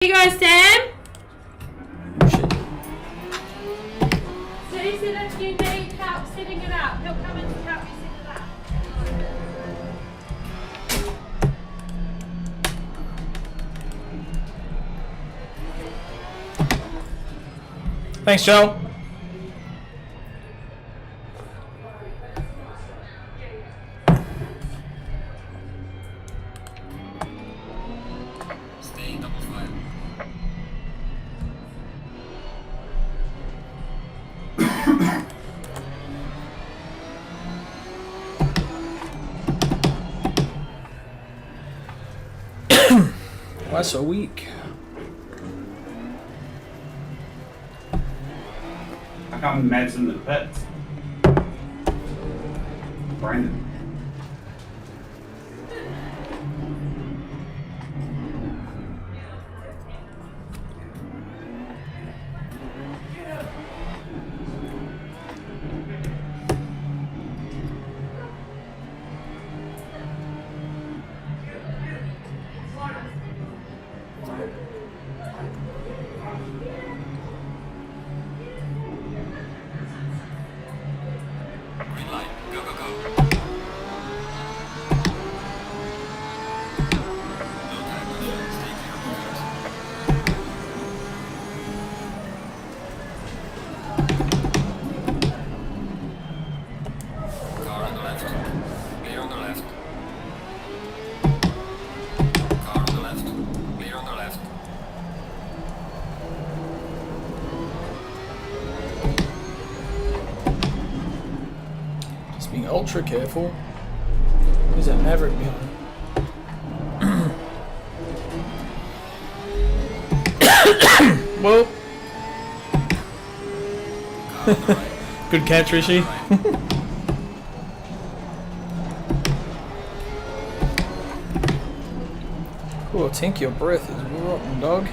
Here you go, Sam. Shit. So he said if you need help setting it up, he'll come in to help you set it up. Thanks, Joe. Why so weak? How come Matt's in the pit? Brandon. Being ultra careful. Who's that Maverick behind? Well, good catch, Rishi. Oh, I think your breath is rotten, dog.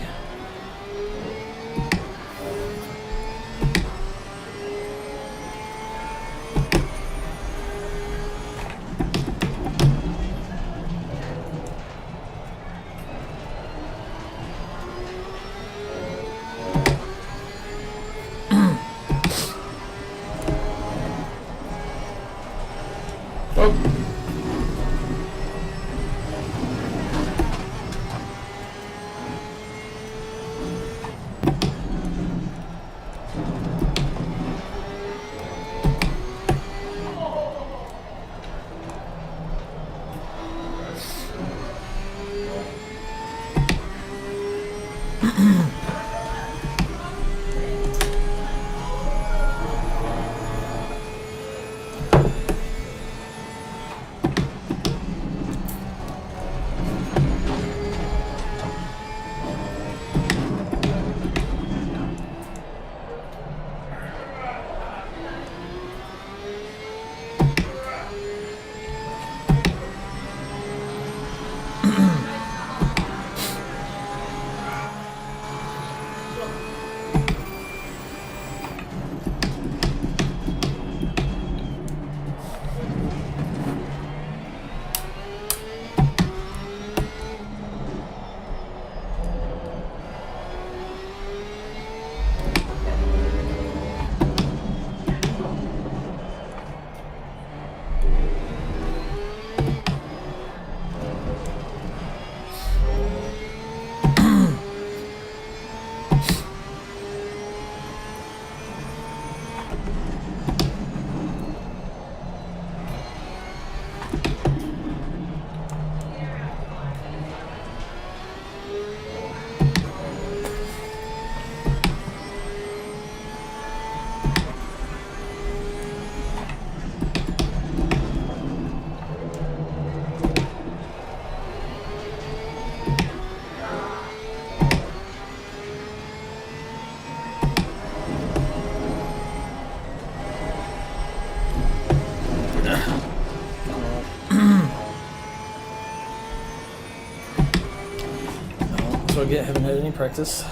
So I haven't had any practice,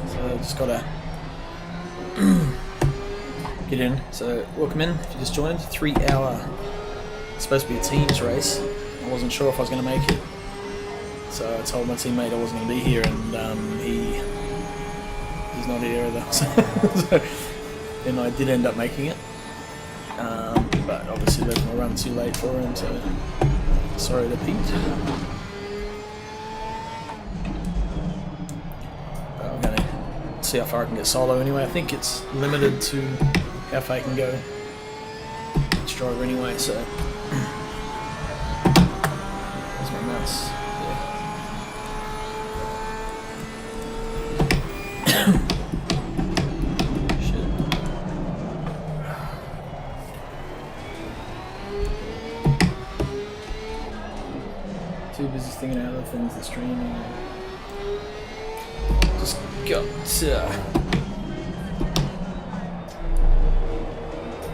so I just gotta get in. So welcome in if you just joined. 3 hour, it's supposed to be a teams race. I wasn't sure if I was going to make it. So I told my teammate I wasn't going to be here, and he's not here either. So, and I did end up making it, but obviously left my run too late for him. So sorry to Pete. But I'm going to see how far I can get solo anyway. I think it's limited to how far I can go each driver anyway. So there's my mouse. Too busy thinking out of things, the streaming. Just got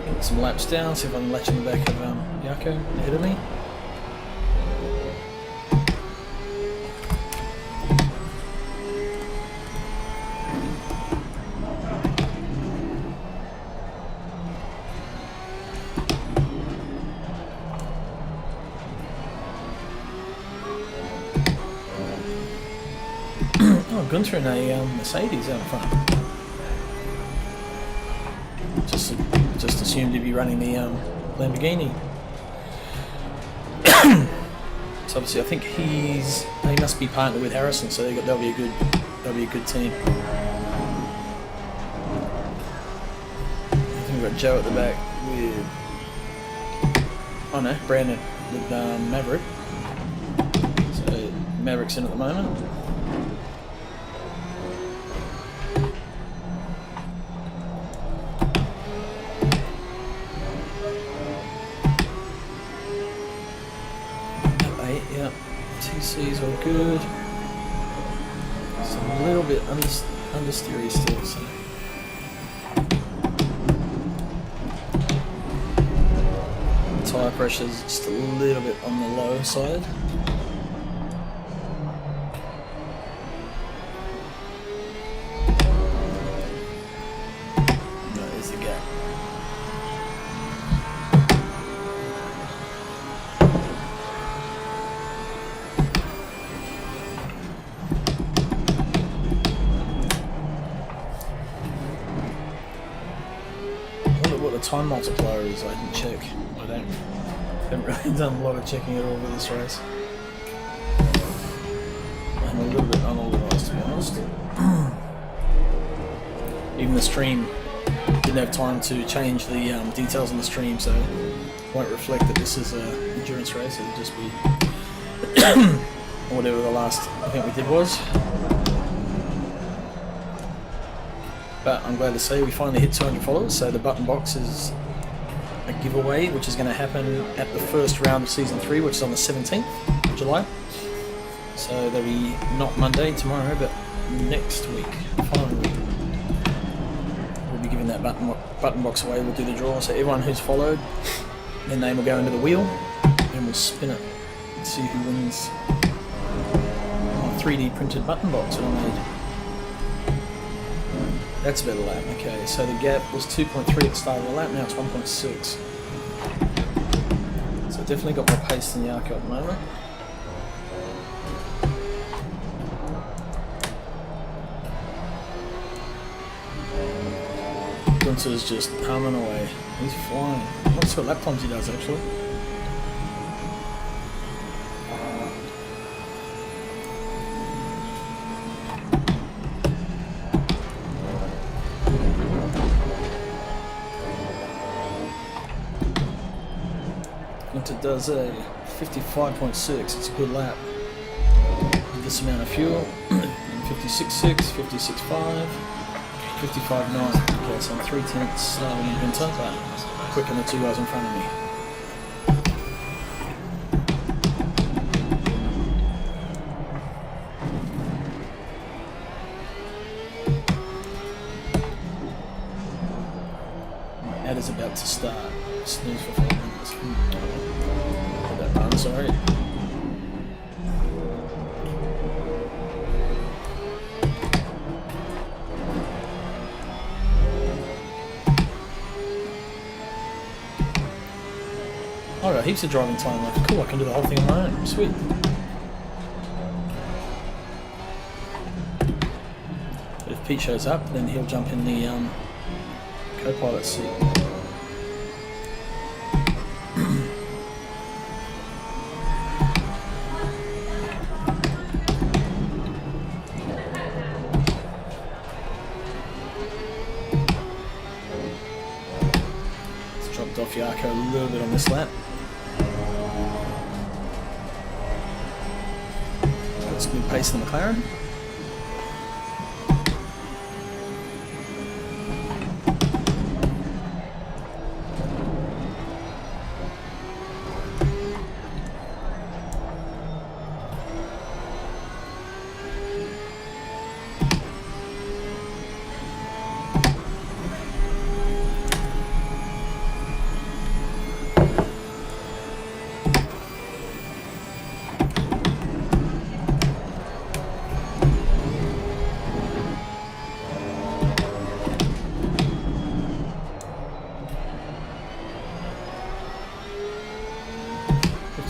get some laps down, see if I can latch in the back of Yako ahead of me. Gunther in a Mercedes out front. Just assumed he'd be running the Lamborghini. So obviously, I think he must be partnered with Harrison, so they'll be a good team. I think we've got Joe at the back with Brandon with Maverick. So Maverick's in at the moment. Yeah, TC's all good. It's a little bit understeery still, so. Tyre pressure's just a little bit on the low side. No, there's the gap. The time multiplier is, I didn't check. Haven't really done a lot of checking at all with this race. I'm a little bit unorganised, to be honest. Even the stream didn't have time to change the details on the stream, so it won't reflect that this is an endurance race. It'll just be whatever the last event we did was. But I'm glad to say we finally hit 200 followers, so the button box is a giveaway, which is going to happen at the first round of Season 3, which is on the 17th of July. So that'll be not Monday, tomorrow, but next week, following week. We'll be giving that button box away, we'll do the draw, so everyone who's followed, their name will go into the wheel, and we'll spin it and see who wins my 3D printed button box that I made. That's a better lap. Okay, so the gap was 2.3 at the start of the lap, now it's 1.6. So definitely got more pace than Yako at the moment. Gunther's just humming away. He's flying. I'm not sure what lap times he does actually. It does a 55.6, it's a good lap. With this amount of fuel, 56.6, 56.5, 55.9. Okay, so I'm 3/10 slower than Gunther, but quicker than the two guys in front of me. My ad is about to start. Snooze for 5 minutes. I'm sorry. Alright, heaps of driving time left. Cool, I can do the whole thing on my own. Sweet. So if Pete shows up, then he'll jump in the co-pilot seat. Dropped off Yarko a little bit on this lap. Got some good pace in the McLaren.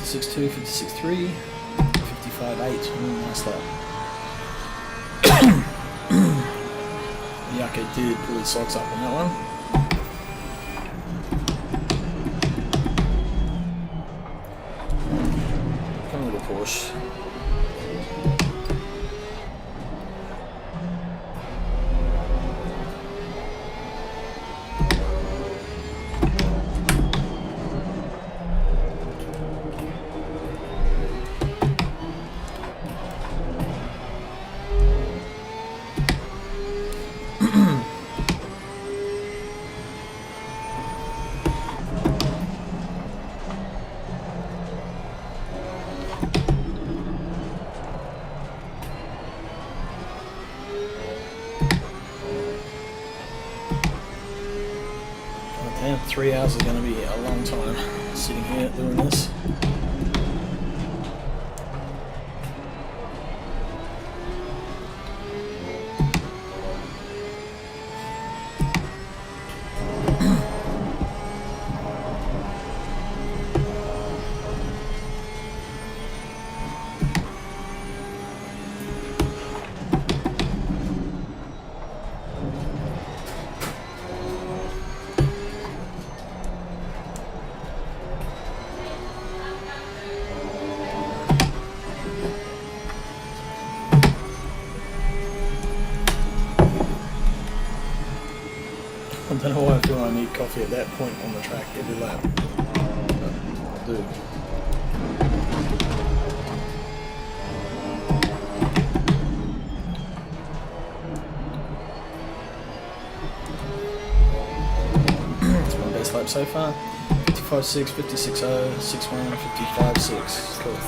.56.2, 56.3, 55.8. Nice lap. Yarko did pull his socks up on that one. Come on, little Porsche. Damn, 3 hours is going to be a long time sitting here doing this. I don't know why I feel I need coffee at that point on the track every lap. But I do. It's my best lap so far. 55.6, 56.0, 6.1, 55.6. Cool.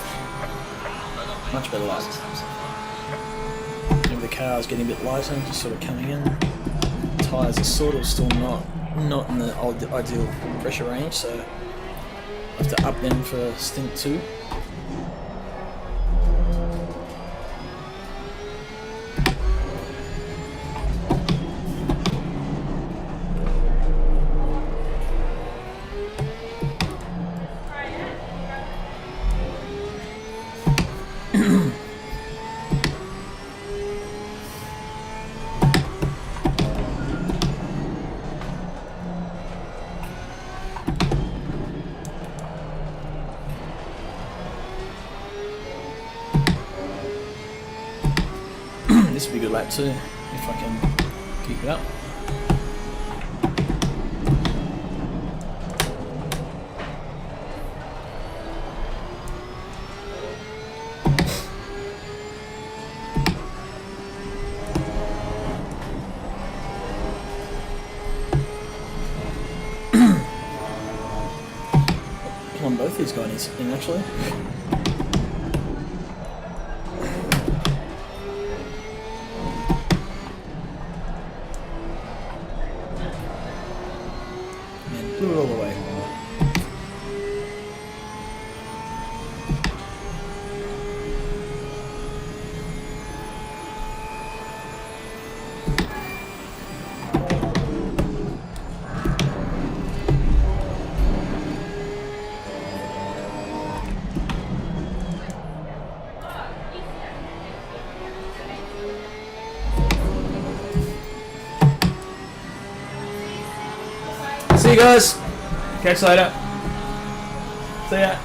Much better lap. Maybe the car's getting a bit lighter, just sort of coming in. Tyres are sort of still not in the ideal pressure range, so I have to up them for stint 2. This will be a good lap too, if I can keep it up. Come on, both these guys need something actually. Blew it all the way. See you guys. Catch you later. See ya.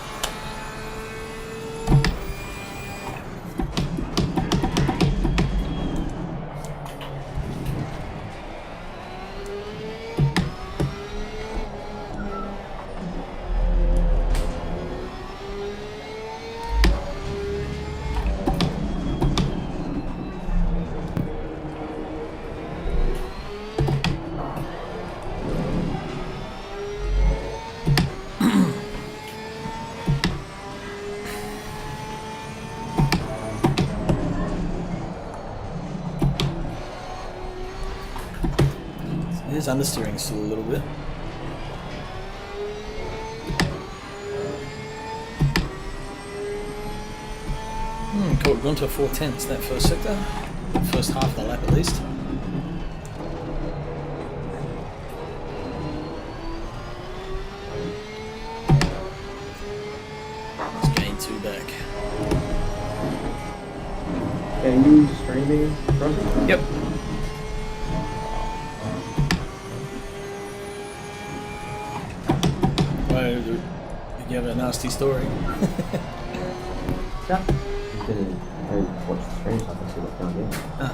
His understeering still a little bit. Cool, we've gone to a 4/10 that first sector. First half of the lap at least. Let's gain 2 back. Are you streaming, Crossy? Yep. You have a nasty story. Yeah. I'm gonna watch the stream so I can see what's going on.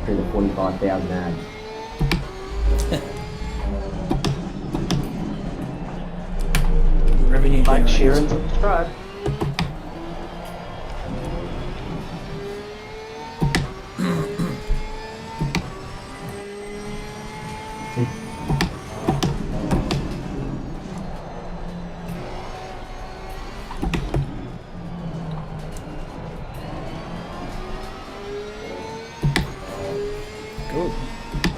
Through the 45,000 ads. Revenue Like, generated. share, and subscribe. Good.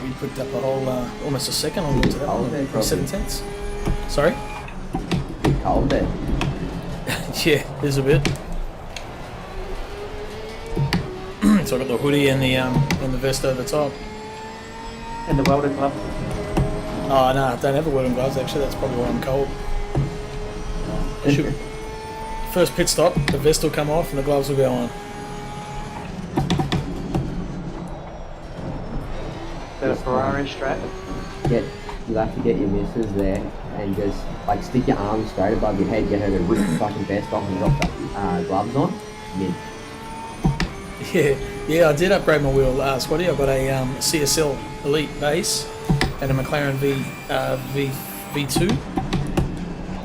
We picked up a whole, almost a second on to that one. 7/10. Sorry? Bit cold there. Yeah, there's a bit. So I got the hoodie and the vest over the top. And the welded glove. Oh no, I don't have a welding gloves actually. That's probably why I'm cold. I should. First pit stop, the vest will come off and the gloves will go on. Is that a Ferrari strap? You'll have to get your missus there and just like stick your arms straight above your head, get her to rip the fucking vest off and drop the gloves on. Mint. Yeah, I did upgrade my wheel, Squatty. I got a CSL Elite base and a McLaren V2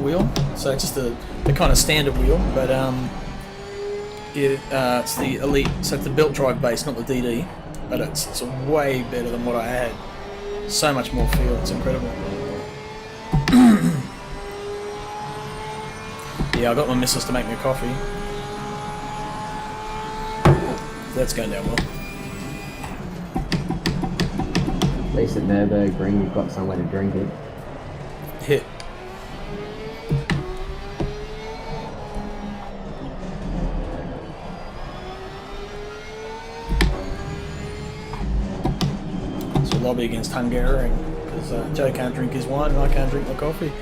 wheel. So it's just the kind of standard wheel, but it's the Elite. So it's the belt drive base, not the DD. But it's way better than what I had. So much more feel. It's incredible. Yeah, I got my missus to make me a coffee. That's going down well. At least at Nürburgring you've got somewhere to drink it. Hit. So lobby against Hungary because Joe can't drink his wine and I can't drink my coffee.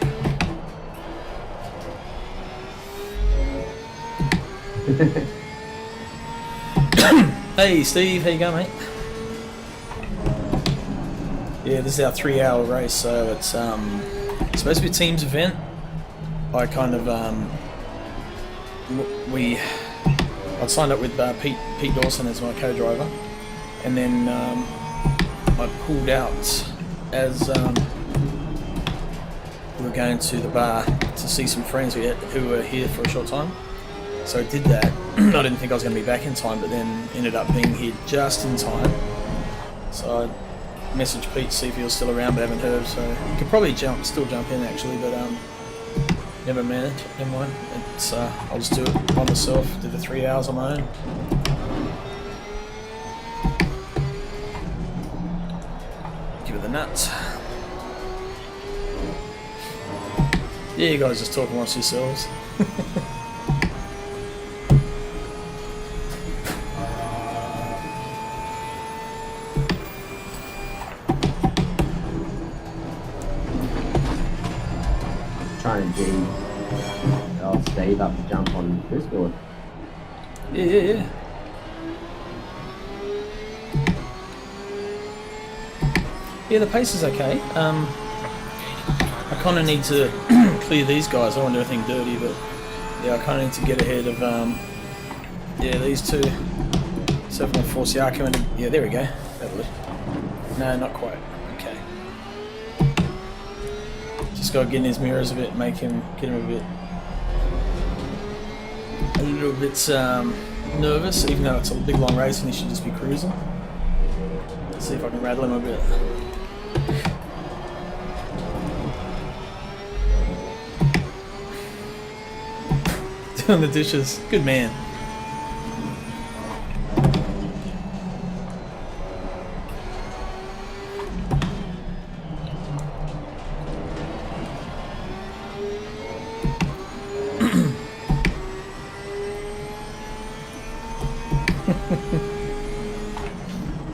Hey Steve, how you going, mate? Yeah, this is our 3-hour race, so it's supposed to be a team's event. I kind of I signed up with Pete Dawson as my co-driver, and then I pulled out as we were going to the bar to see some friends who were here for a short time. So I did that. I didn't think I was going to be back in time, but then ended up being here just in time. So I message Pete, see if he was still around, but haven't heard. So you could probably still jump in actually, but never managed. Never mind. It's I'll just do it by myself. Do the 3 hours on my own. Give it the nuts. Yeah, you guys just talk amongst yourselves. Trying to G Steve up to jump on Discord. Yeah. Yeah, the pace is okay. I kind of need to clear these guys. I don't want to do anything dirty, but yeah, I kind of need to get ahead of yeah, these two. 7.4 CR coming in. Yeah, there we go. That'll it. No, not quite. Okay. Just got to get in his mirrors a bit, get him a little bit nervous, even though it's a big long race and he should just be cruising. Let's see if I can rattle him a bit. Doing the dishes. Good man.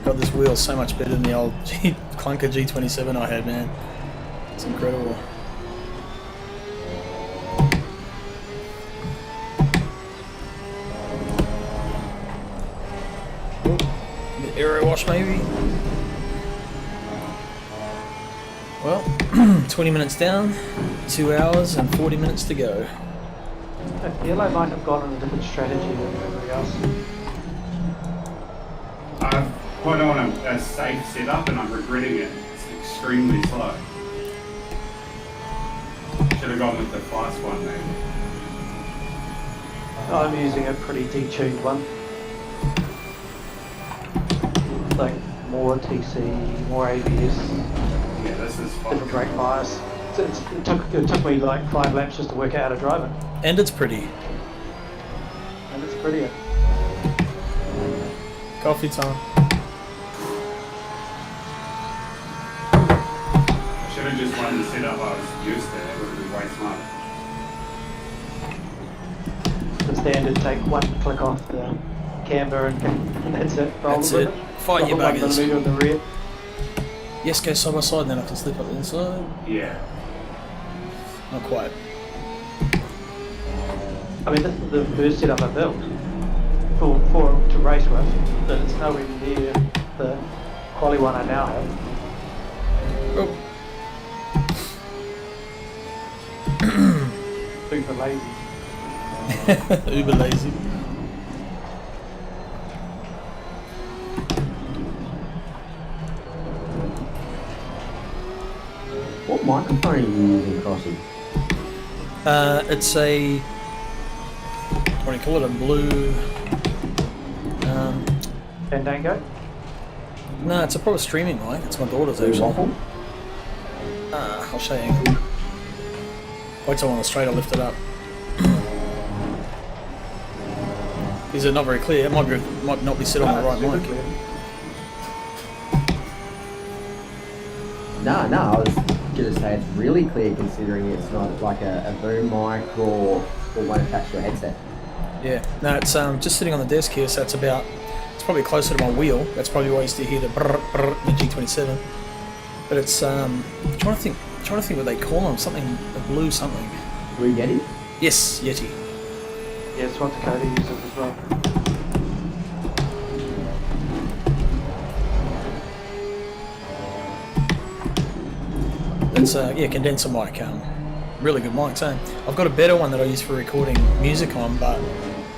God, this wheel's so much better than the old clunker G27 I had, man. It's incredible. Aero wash maybe. Well, 20 minutes down, 2 hours and 40 minutes to go. I feel I might have gone on a different strategy than everybody else. I've put on a safe setup and I'm regretting it. It's extremely slow. Should have gone with the fast one then. I'm using a pretty detuned one. Like more TC, more ABS, Yeah, this is fun. different brake bias. It took me like 5 laps just to work out how to drive it. And it's pretty. And it's prettier. Coffee time. I should have just run the setup I was used to. It would have been way smarter. The standard take one click off the camber and that's it. Roll That's with it. Fight your Roll 1 buggers. millimeter in the rear. Yes, go side by side and then I can slip up the inside. Yeah. Not quite. I mean, this is the first setup I built for to race with, but it's nowhere near the quali one I now have. Oh. Super lazy. Uber lazy. What microphone are you using, Crossy? It's a, what do you call it, a blue, Fandango? no, it's a proper streaming mic. It's my daughter's Blue actually. waffle? I'll show you. Wait till I'm on the straight, I'll lift it up. Is it not very clear? It might not be set on the right Super mic. clear. No, I was gonna say it's really clear considering it's not like a boom mic or one attached to a headset. Yeah, no, it's just sitting on the desk here, so it's probably closer to my wheel. That's probably why you still hear the brr brr in the G27. But it's I'm trying to think what they call them. Something, a blue something. Blue Yeti? Yes, Yeti. Yeah, it's what Dakota uses as well. It's yeah, condenser mic. Really good mic. So I've got a better one that I use for recording music on, but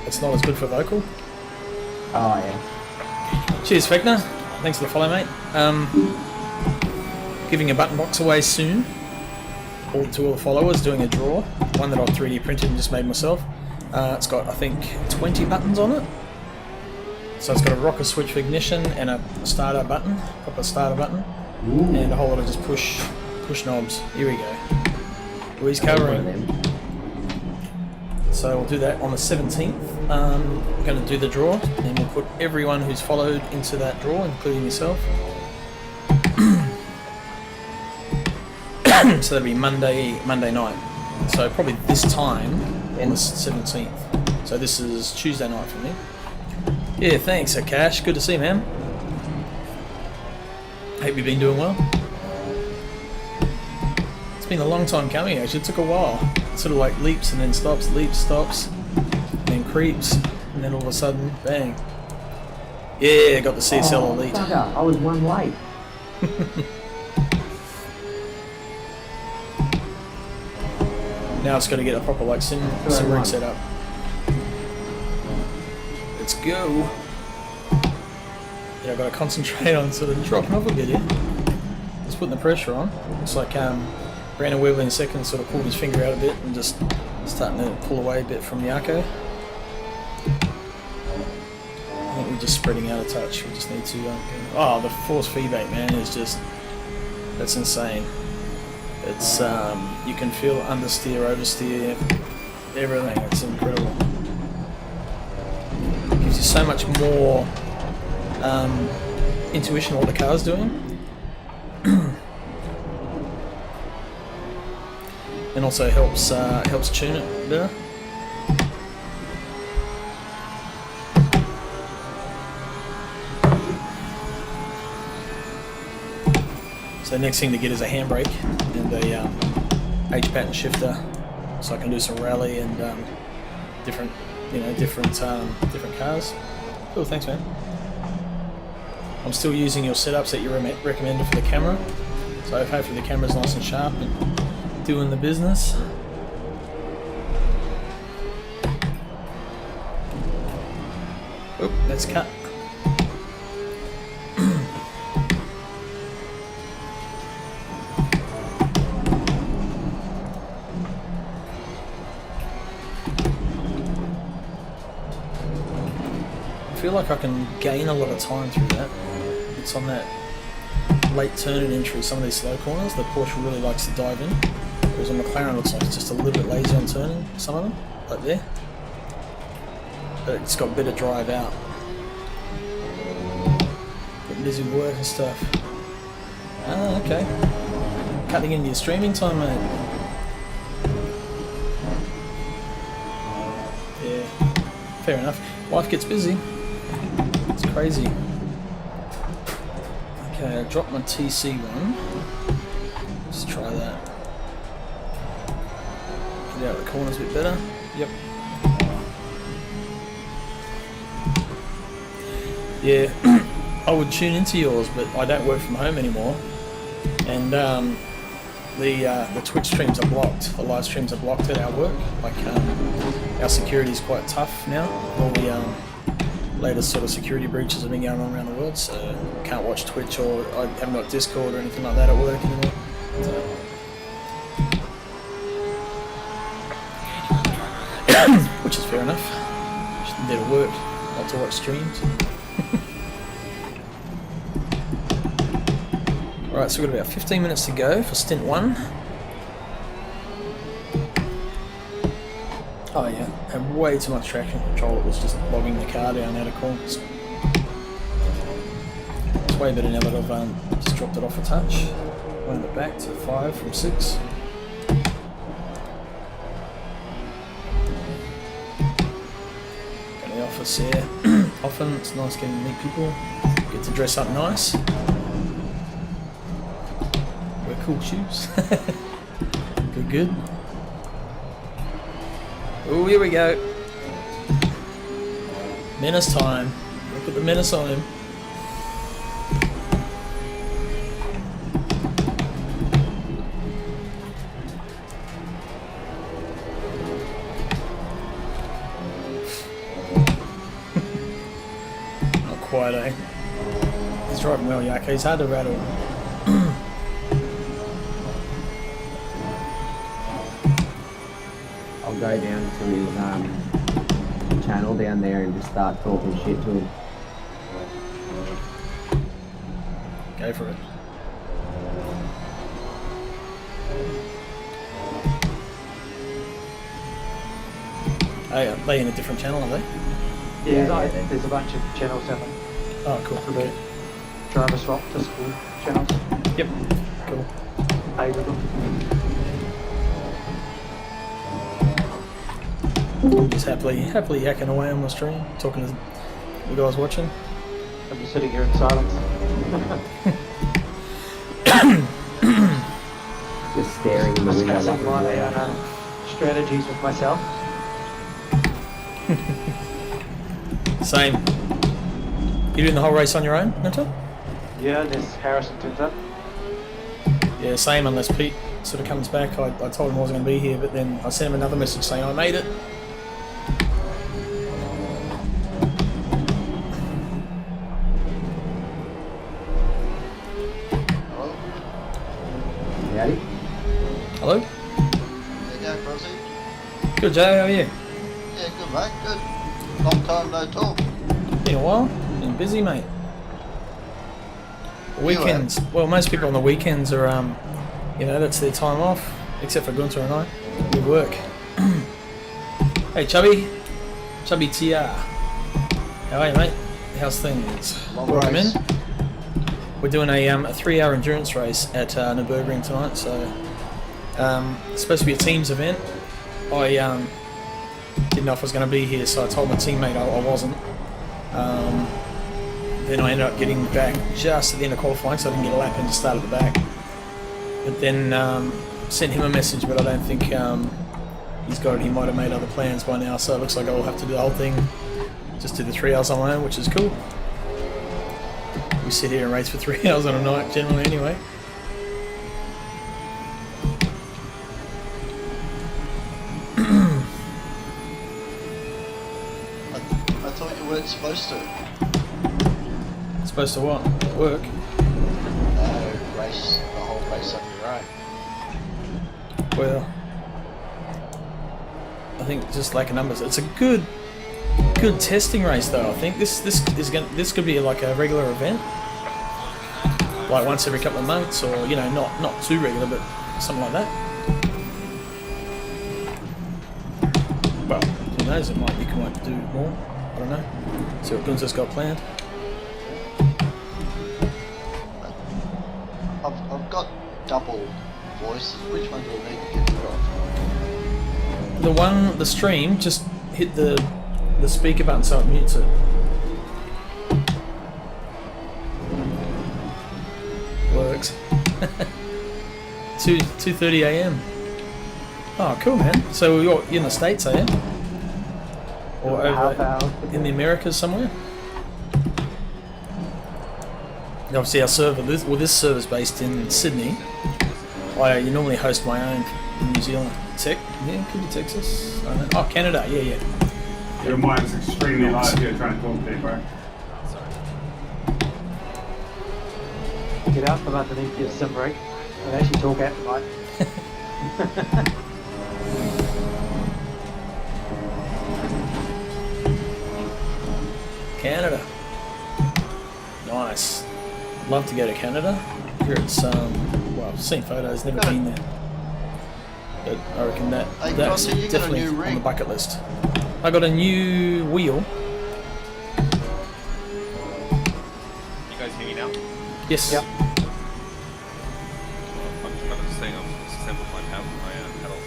it's not as good for vocal. Oh yeah. Cheers, Fechner. Thanks for the follow, mate. Giving a button box away soon. To all the followers, doing a draw. One that I've 3D printed and just made myself. It's got, I think, 20 buttons on it. So it's got a rocker switch for ignition and a starter button, proper starter button. and a whole lot of just push knobs. Here we go. Oh, he's covering. So we'll do that on the 17th. We're going to do the draw, and we'll put everyone who's followed into that draw, including yourself. So that'll be Monday night. So probably this time on the 17th. So this is Tuesday night for me. Yeah, thanks, Akash. Good to see you, man. Hope you've been doing well. It's been a long time coming, actually. It took a while. It sort of like leaps and then stops, leaps, stops, and then creeps, and then all of a sudden, bang. Yeah, got the CSL Elite. Bugger, I was one late. Now it's got to get a proper like sim rig set up. Let's go. Yeah, I've got to concentrate on sort of dropping off a bit here. Just putting the pressure on. Looks like Brandon Webley in second sort of pulled his finger out a bit and just starting to pull away a bit from Yako. I think we're just spreading out of touch. We just need to. Oh, the force feedback, man, is just, that's insane. It's you can feel understeer, oversteer, everything. It's incredible. It gives you so much more intuition of what the car's doing, and also helps tune it better. So the next thing to get is a handbrake and a H-pattern shifter, so I can do some rally and different cars. Cool, thanks, man. I'm still using your setups that you recommended for the camera, so hopefully the camera's nice and sharp and doing the business. Oh, let's cut. I feel like I can gain a lot of time through that. It's on that late turn and entry, some of these slow corners, the Porsche really likes to dive in. Whereas on McLaren it looks like it's just a little bit lazy on turning, some of them, like there. But it's got better drive out. Getting busy with work and stuff. Ah, okay. Cutting into your streaming time, mate. Yeah, fair enough. Life gets busy. It's crazy. Okay, I dropped my TC one. Let's try that. Get out of the corners a bit better. Yep. Yeah, I would tune into yours, but I don't work from home anymore. And the Twitch streams are blocked. The live streams are blocked at our work. Like our security is quite tough now. All the latest sort of security breaches have been going on around the world, so can't watch Twitch, or I haven't got Discord or anything like that at work anymore. So. Which is fair enough. Just there to work, not to watch streams. Alright, so we've got about 15 minutes to go for stint 1. Oh yeah, had way too much traction control. It was just bogging the car down out of corners. It's way better now that I've just dropped it off a touch. Wound it back to 5 from 6. Got the office here. Often it's nice getting to meet people. Get to dress up nice. Wear cool shoes. Good. Oh, here we go. Menace time. Look at the menace on him. Not quite, eh? He's driving well, Yaka. He's hard to rattle. I'll go down to his channel down there and just start talking shit to him. Go for it. Are they in a different channel, are they? Yeah, there's a bunch of channels down there. Oh, cool. For the driver swap to school channels. Yep. Cool. Paid with them. Just happily hacking away on my stream, talking to the guys watching. I'm just sitting here in silence. Just staring in the window like Discussing my strategies with myself. Same. You doing the whole race on your own, Minto? Yeah, unless Harrison turns up. Yeah, same, unless Pete sort of comes back. I told him I wasn't going to be here, but then I sent him another message saying I made it. Howdy. Hello? There you go, Crossy. Good, Joe, how are you? Yeah, good, mate. Good. Long time no talk. Been a while? Been busy, mate. Weekends. Well, most people on the weekends are, you know, that's their time off, except for Gunter and I. We work. Hey, Chubby. Chubby TR. How are you, mate? How's things? Long Welcome race. in. We're doing a 3-hour endurance race at Nürburgring tonight, so it's supposed to be a teams event. I didn't know if I was going to be here, so I told my teammate I wasn't. Then I ended up getting back just at the end of qualifying, so I didn't get a lap in to start at the back. But then sent him a message, but I don't think he's got it. He might have made other plans by now, so it looks like I'll have to do the whole thing. Just do the 3 hours on my own, which is cool. We sit here and race for 3 hours on a night, generally, anyway. I thought you weren't supposed to. Supposed to what? Work? Race the whole race on your own. Well, I think just lack of numbers. It's a good testing race, though. I think this could be like a regular event, like once every couple of months, or you know, not too regular, but something like that. Well, who knows? It might be might do more. I don't know. See what Gunter's got planned. I've got double voices. Which one do I need to get rid of? The stream, just hit the speaker button so it mutes it. Works. 2:30 AM. Oh, cool, man. So you're in the States, are you? Or over in the Americas somewhere? Obviously, our server, this server's based in Sydney. You normally host my own in New Zealand. Yeah, could be Texas. I don't know. Oh, Canada. Yeah. Your mind's extremely high if you're trying to talk to me, bro. Get out from underneath your sim rig and actually talk at the mic. Canada. Nice. Love to go to Canada. Here it's well, I've seen photos, never been there. But I reckon that's Crossy, you got a definitely new on rig. the bucket list. I got a new wheel. You guys hear me now? Yes. Yep. I'm just kind of saying I've assembled my pedals.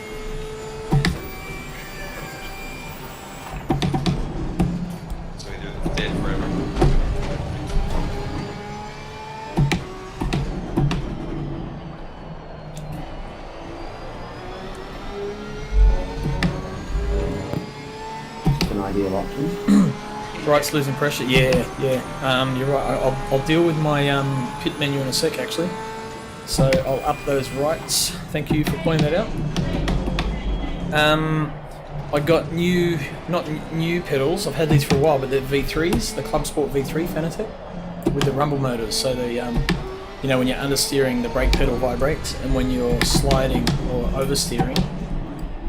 So we do it, it's dead forever. An ideal option. Brakes losing pressure. Yeah. You're right. I'll deal with my pit menu in a sec, actually. So I'll up those rights. Thank you for pointing that out. I got not new pedals. I've had these for a while, but they're V3s, the Club Sport V3 Fanatec, with the rumble motors. So they, you know, when you're understeering, the brake pedal vibrates, and when you're sliding or oversteering,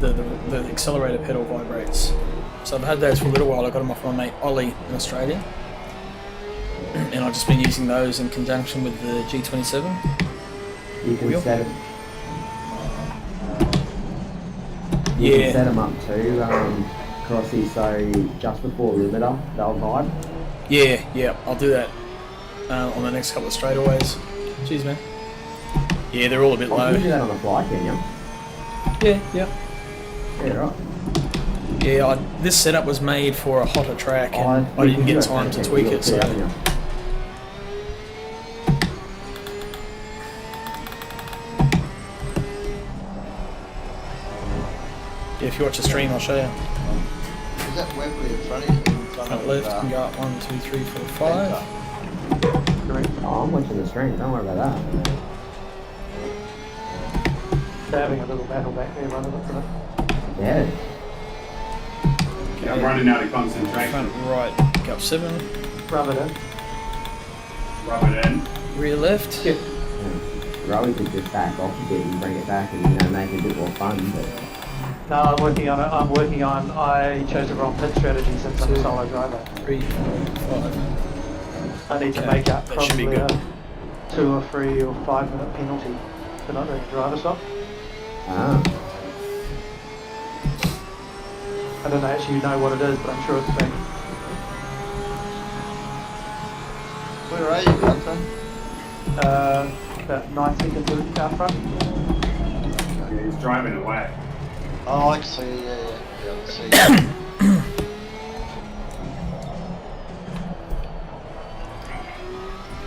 the accelerator pedal vibrates. So I've had those for a little while. I got them off my mate Ollie in Australia, and I've just been using those in conjunction with the G27. You can Wheel? set it. You Yeah. can set them up too, Crossy, so just before limiter, they'll vibe. Yeah, I'll do that on the next couple of straightaways. Jeez, man. Yeah, they're all a bit You low. can do that on the fly, can you? Yeah. Yeah, right. Yeah, this setup was made for a hotter track, and I didn't get time to tweak it, so... Yeah, Yeah, if you watch the stream, I'll show you. Is that Webley in front of you? In front Front of, left, you can go up 1, 2, 3, 4, 5. Correct. Oh, I'm watching the stream, don't worry about that. They're having a little battle back there, running up to it. Yeah. Yeah, I'm running out of concentration. Front right, go up 7. Rub it in. Rub it in. Rear left. Yeah. Rowie could just back off a bit and bring it back and, you know, make it a bit more fun, but... No, I'm working on it. I chose the wrong pit strategy since I'm a solo driver. 3, 4, 5. I need to Okay, make up that should be probably good. a 2 or 3 or 5 minute penalty for not doing a driver stop. Ah. I don't actually know what it is, but I'm sure it's been. Where are you, Gunther? About 9 seconds out front. Yeah, he's driving away. Oh, I can see, yeah, I can see.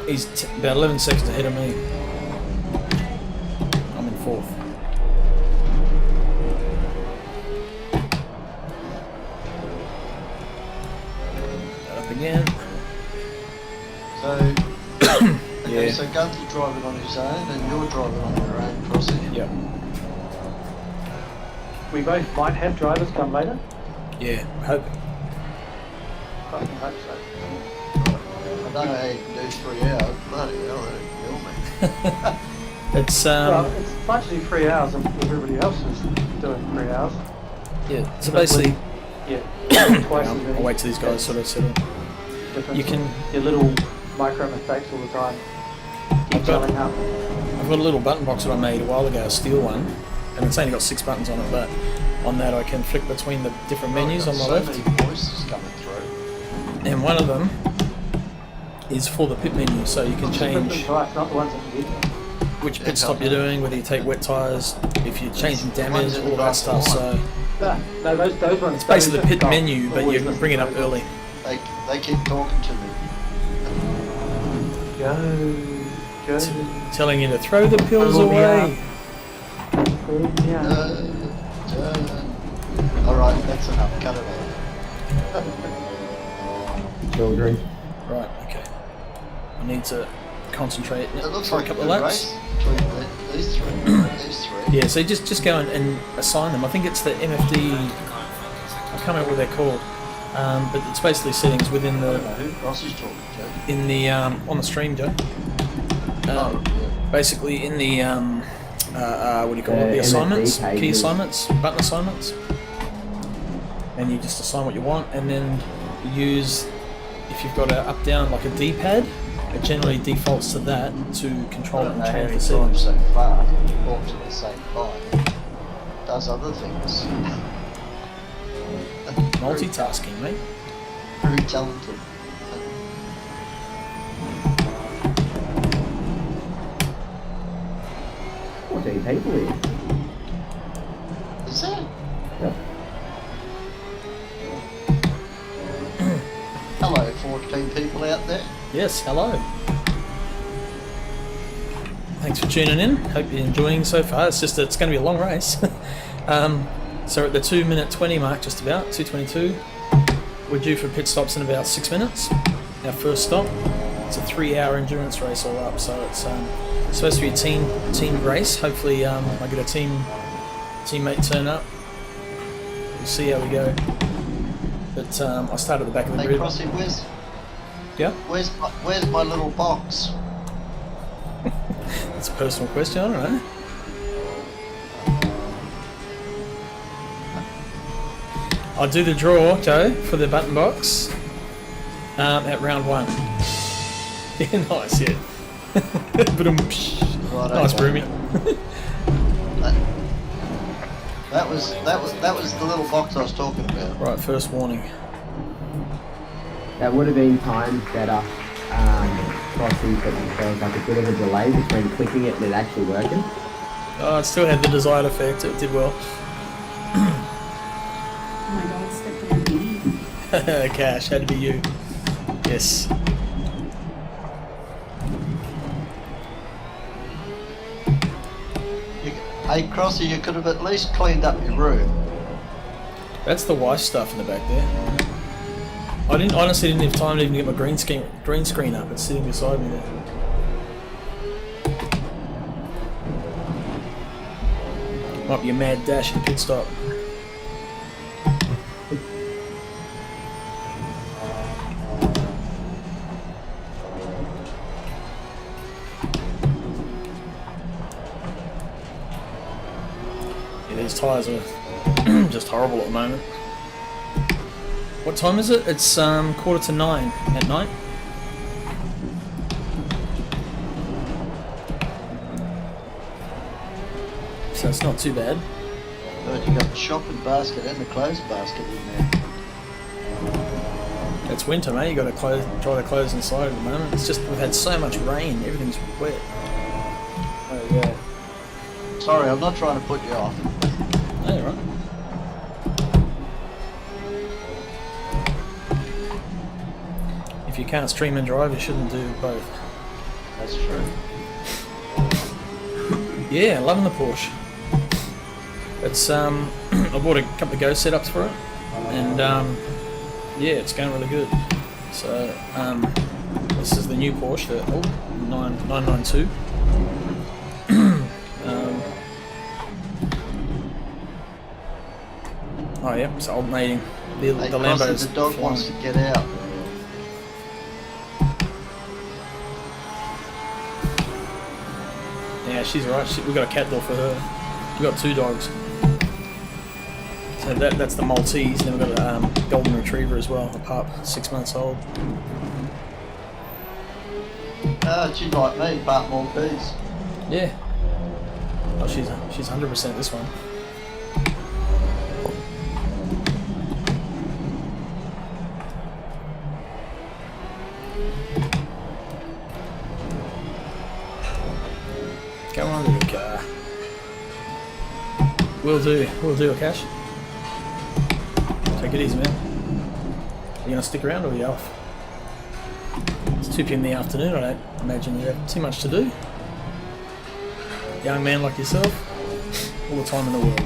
He's about 11 seconds ahead of me. I'm in 4th. Up again. So, okay, Yeah. so Gunther's driving on his own and you're driving on your own, Crossy. Yep. We both might have drivers come later. Yeah, I hope. I hope so. I don't know how you can do 3 hours. Bloody hell, that'd kill me. It's Well, it's fun to do 3 hours if everybody else is doing 3 hours. yeah. So basically, Yeah, twice as I'll many. wait till these guys sort of settle. Difference You can- your little micro mistakes all the time. Keep telling up. I've got a little button box that I made a while ago, a steel one, and it's only got 6 buttons on it. But on that, I can flick between the different menus on my so left, many voices coming through. and one of them is for the pit menu, so you can change Right, not the ones that you get. which pit stop you're doing, whether you take wet tyres, if you're changing damage, all that stuff. So No, those ones. it's basically the those pit don't menu, but always you listen bring it to up those. early. They keep talking to me. Go. Telling you to throw the pills Pull me away. Yeah. Alright, that's enough. Cut it off. Children. Right, okay. I need to concentrate It looks for a like a couple of good laps. race between these three. These three. Yeah, so just go and assign them. I think it's the MFD. I can't remember what they're called, but it's basically settings within I don't the know who Crossy's talking to. in the on the stream, Joe. Oh, Basically in the what do you call it? The MFD assignments, key pages. assignments, button assignments, and you just assign what you want, and then use if you've got a up down like a D-pad. It generally defaults to that to control I it don't and know how change he the drives settings. so fast. He walks at the same time. Does other things. Multitasking, mate. Very talented. 14 people here. Is that? Yep. Hello, 14 people out there. Yes, hello. Thanks for tuning in. Hope you're enjoying so far. It's going to be a long race. So we're at the 2:20 mark, just about 2:22. We're due for pit stops in about 6 minutes. Our first stop. It's a 3-hour endurance race all up, so it's supposed to be a team race. Hopefully, I get a teammate turn up. We'll see how we go. But I'll start at the back of the Hey, grid. Crossy, Yeah, where's my little box? that's a personal question. I don't know. I'll do the draw, Joe, for the button box at round 1. Yeah, nice, yeah. Right, Nice, okay. Broomy. That was the little box I was talking about. Right, first warning. That would have been timed better, Crossy, but there was like a bit of a delay between clicking it and it actually working. Oh, it still had the desired effect. It did well. Oh my god, stepped on me. Cash, had to be you. Yes. Hey, Crossy, you could have at least cleaned up your room. That's the wife stuff in the back there. I honestly didn't have time to even get my green screen up. It's sitting beside me there. Might be a mad dash and pit stop. Yeah, these tyres are just horrible at the moment. What time is it? It's 9:15 at night. So it's not too bad. But you got the shopping basket and the clothes basket in there. It's winter, mate. You got to dry the clothes inside at the moment. It's just we've had so much rain. Everything's wet. Oh yeah. Sorry, I'm not trying to put you off. Oh, you're right. If you can't stream and drive, you shouldn't do both. That's true. Yeah, loving the Porsche. It's I bought a couple of Go setups for it, and yeah, it's going really good. So this is the new Porsche, the 992. Oh yeah, it's alternating. The Hey, Lambo's Crossy, the dog flying. wants to get out. Yeah, she's right. We've got a cat door for her. We've got two dogs. So that's the Maltese. Then we've got a Golden Retriever as well, a pup, 6 months old. She's like me, part Maltese. Yeah. Oh, she's 100% this one. Come on, little car. We'll do, Akash. Take it easy, man. You gonna stick around or are you off? It's 2 p.m. in the afternoon. I don't imagine you have too much to do. Young man like yourself, all the time in the world.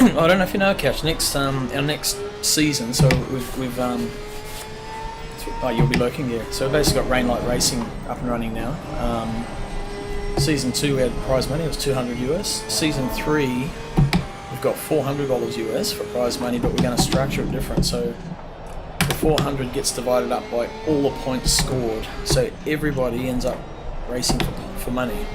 I don't know if you know, Cash. Our next season. So we've oh, you'll be lurking, yeah. So we've basically got Rainlight Racing up and running now. Season 2 we had prize money. It was $200 US. Season 3 we've got $400 US for prize money, but we're going to structure it different. So the 400 gets divided up by all the points scored. So everybody ends up racing for money.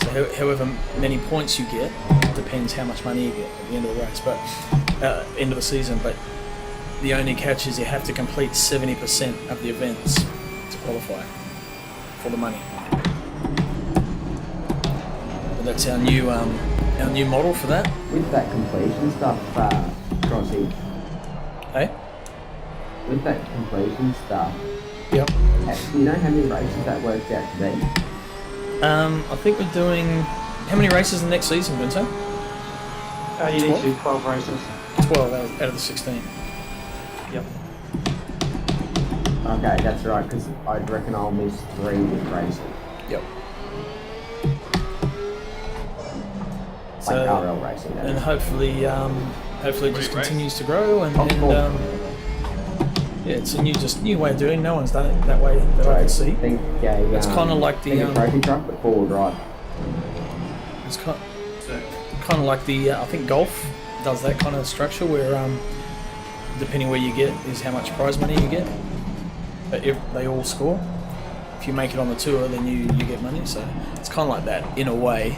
So however many points you get depends how much money you get at the end of the race, but end of the season. But the only catch is you have to complete 70% of the events to qualify for the money. But that's our new model for that. With that completion stuff, Crossy, Hey? with that completion stuff, Yep. do you know how many races that works out to be? I think we're doing... How many races in the next season, Gunther? You need to do 12 races. 12 out of the 16. Yep. Okay, that's right, because I reckon I'll miss 3 with racing. Yep. Like RL racing, that And is. hopefully it just Wait, race? continues to grow, and cool. yeah, it's a new way of doing it. No one's done it that way that I can see. I think It's kinda like the, a trophy truck, but 4-wheel drive. It's kind of like the I think golf does that kind of structure where depending where you get is how much prize money you get, but if they all score. If you make it on the tour, then you get money. So it's kind of like that in a way,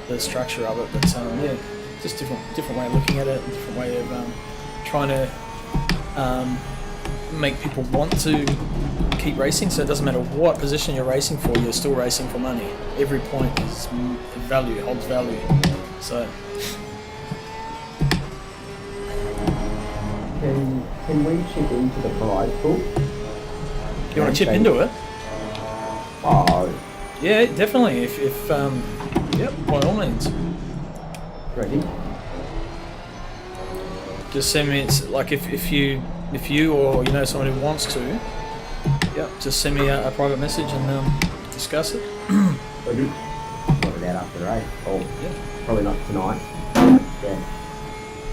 the structure of it. But yeah, just different way of looking at it, different way of trying to make people want to keep racing. So it doesn't matter what position you're racing for, you're still racing for money. Every point is value, holds value. So Can we chip into the prize pool? you want to chip into it? Oh, Yeah, definitely. If yep, by all means. ready? Just send me. It's like if you or you know someone who wants to, yep, just send me a private message and discuss it. Ready? Got it out after the race. Oh, Yeah. probably not tonight. Yeah,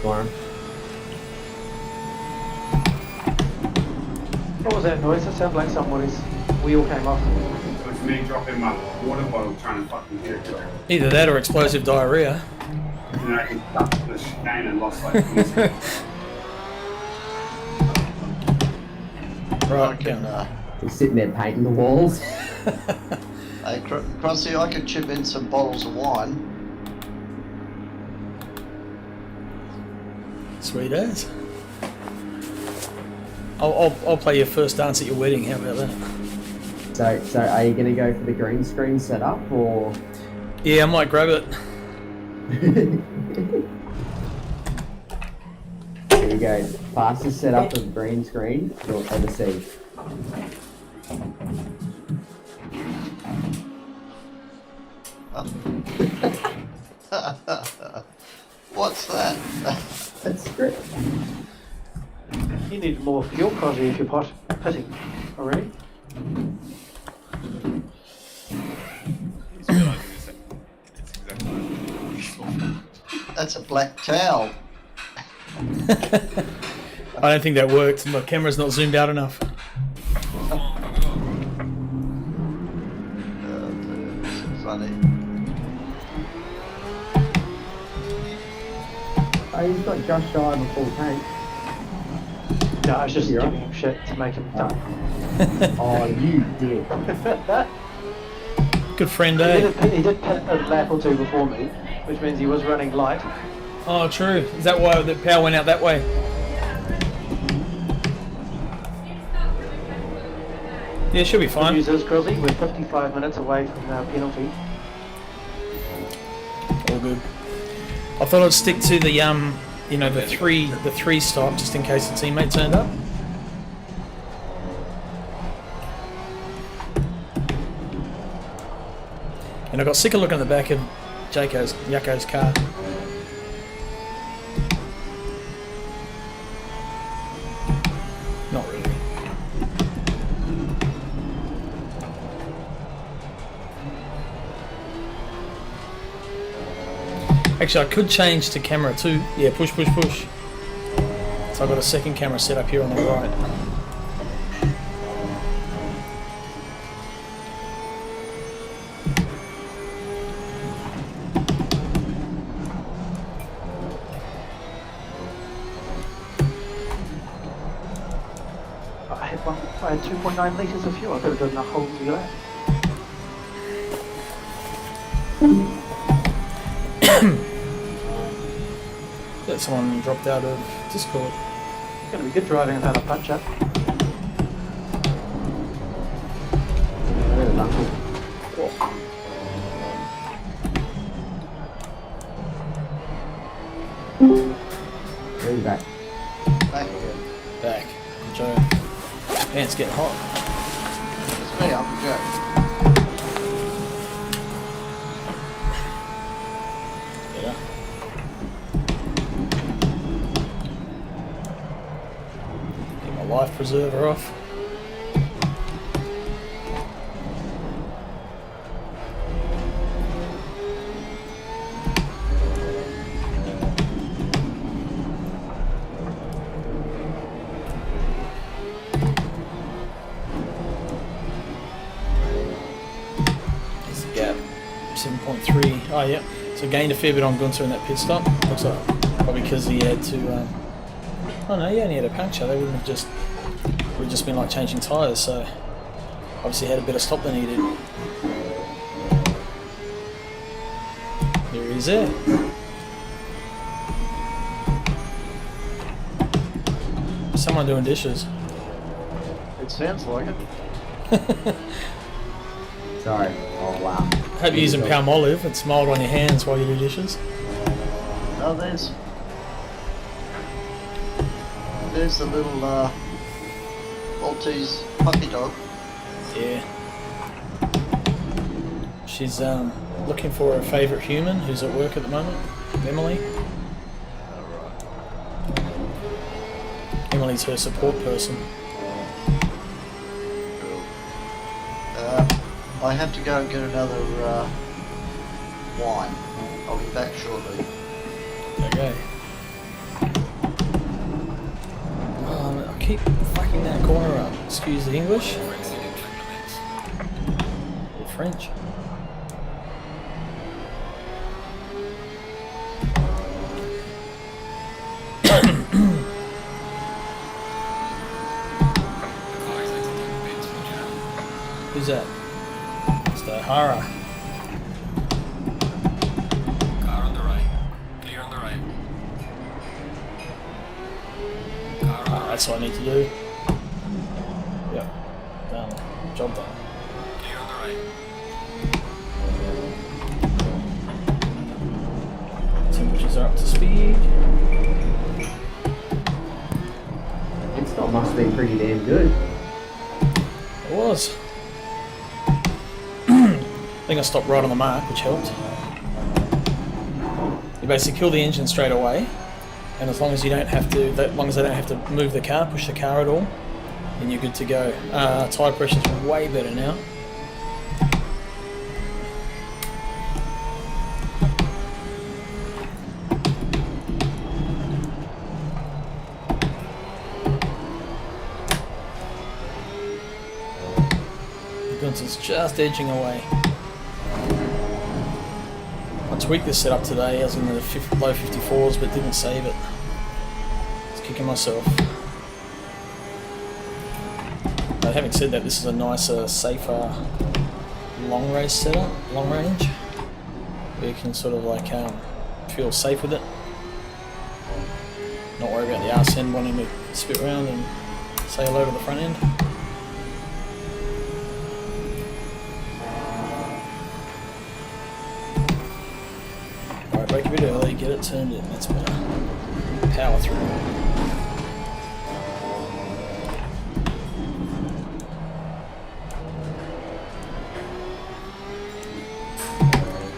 tomorrow. What was that noise? That sounded like somebody's wheel came off. It was me dropping my water bottle trying to fucking get it. Either that or explosive diarrhea. And I can duck the chicane and lost like 20 seconds. Right, I can, He's sitting there painting the walls. hey, Crossy, I could chip in some bottles of wine. Sweet as. I'll play your first dance at your wedding. How about that? So are you gonna go for the green screen setup or? Yeah, I might grab it. There you go. Fastest setup of green screen you'll ever see. What's that? That's great. You need more fuel, Crossy, if you're pitting already. He's realising this. It's exactly what That's a black towel. I don't think that worked. My camera's not zoomed out enough. This is funny. Oh, he's got just shy of a full tank. No, I was just You're giving right. him shit to make him dumb. Oh, you did. Good friend, He eh? did pit a lap or two before me, which means he was running light. Oh, true. Is that why the power went out that way? Yeah, should be Good fine. news is, Crossy, we're 55 minutes away from our penalty. All good. I thought I'd stick to the you know, the three stop just in case the teammate turned up. And I got sick of looking at the back of Yako's car. Not really. Actually, I could change to camera 2. Yeah, push, push, push. So I've got a second camera set up here on the right. I had 2.9 litres of fuel. I could have done the whole lap. That someone dropped out of Discord. It's going to be good driving without a punch up. There's Uncle. Where you back? Back again. Back. Joe. Pants getting hot. It's me, Uncle Joe. Yeah. Get my life preserver off. There's the gap. 7.3. Oh, yeah. So gained a fair bit on Gunther in that pit stop. Looks like probably because he had to. Oh no, he only had a puncture. They wouldn't have just. Would have just been like changing tyres. So obviously had a better stop than he did. There he is there. Someone doing dishes. It sounds like it. Sorry. Oh wow. Hope you're using Palmolive. It's mild on your hands while you do dishes. Oh, there's the little Maltese puppy dog. Yeah. She's looking for her favourite human who's at work at the moment, Emily. Emily's her support person. I have to go and get another wine. I'll be back shortly. Okay. I keep fucking that corner up. Excuse the English. Or French. Who's that? It's the Hara. Car on the right. Clear on the right. Car on the right. That's what I need to do. Yep. Done. Job done. Clear on the right. Temperatures are up to speed. It stop must have been pretty damn good. It was. I think I stopped right on the mark, which helped. You basically kill the engine straight away, and as long as you don't have to, as long as they don't have to move the car, push the car at all, then you're good to go. Tyre pressure's way better now. Gunson's just edging away. I tweaked this setup today as in the low 54s but didn't save it. It's kicking myself. But having said that, this is a nicer, safer long race setup, long range, where you can sort of like feel safe with it. Not worry about the arse end wanting to spit around and say hello to the front end. Break a bit early, get it turned in, that's better. Power through.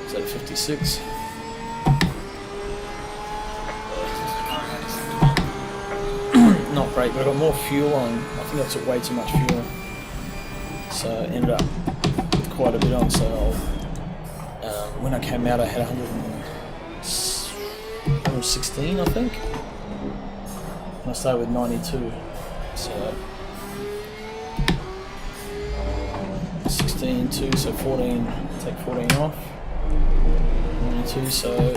Is that a 56? Not great, but I got more fuel on. I think I took way too much fuel. So I ended up with quite a bit on, so when I came out I had 116, I think. And I started with 92. So 16, 2, so 14, take 14 off. 92, so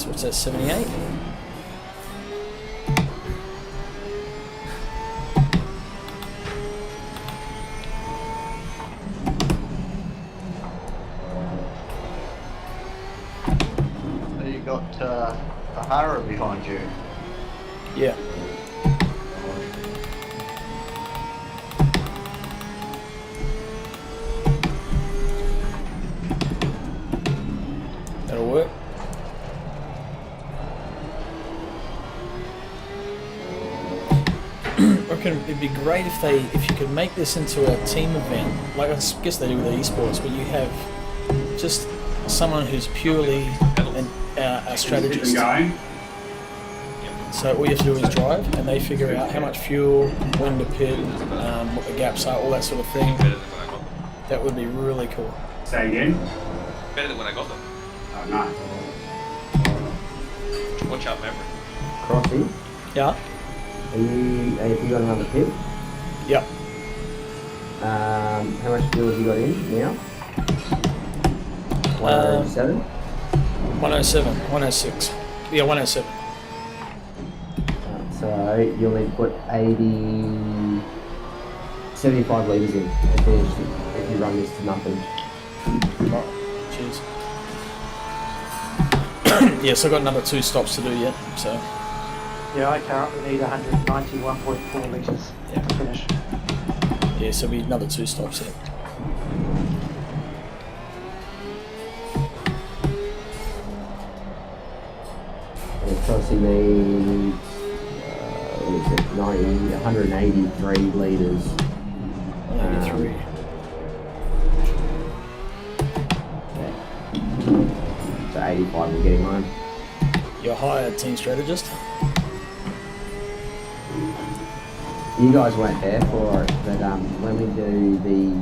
what's that, 78? Got the Hara behind you. Yeah. That'll work. I reckon it'd be great if you could make this into a team event, like I guess they do with the esports, where you have just someone who's purely a strategist. So all you have to do is drive, and they figure out how much fuel, when to pit, what the gaps are, all that sort of thing. Better than when I got them. That would be really cool. Say again? Better than when I got them. Oh, no. Watch out, Maverick. Crossy, Yeah. have you got another pit? Yep. How much fuel have you got in now? 107? 107, 106. Yeah, 107. So you'll need to put 75 litres in to finish if you run this to nothing. Right. Cheers. Yeah, so I've got another 2 stops to do yet, so Yeah, I currently need 191.4 litres to finish. Yeah, so it'll be another 2 stops here. Crossy needs, what is it, 183 litres. 183. So 85 we're getting home. You're hired team strategist. You guys weren't there for it, but when we do the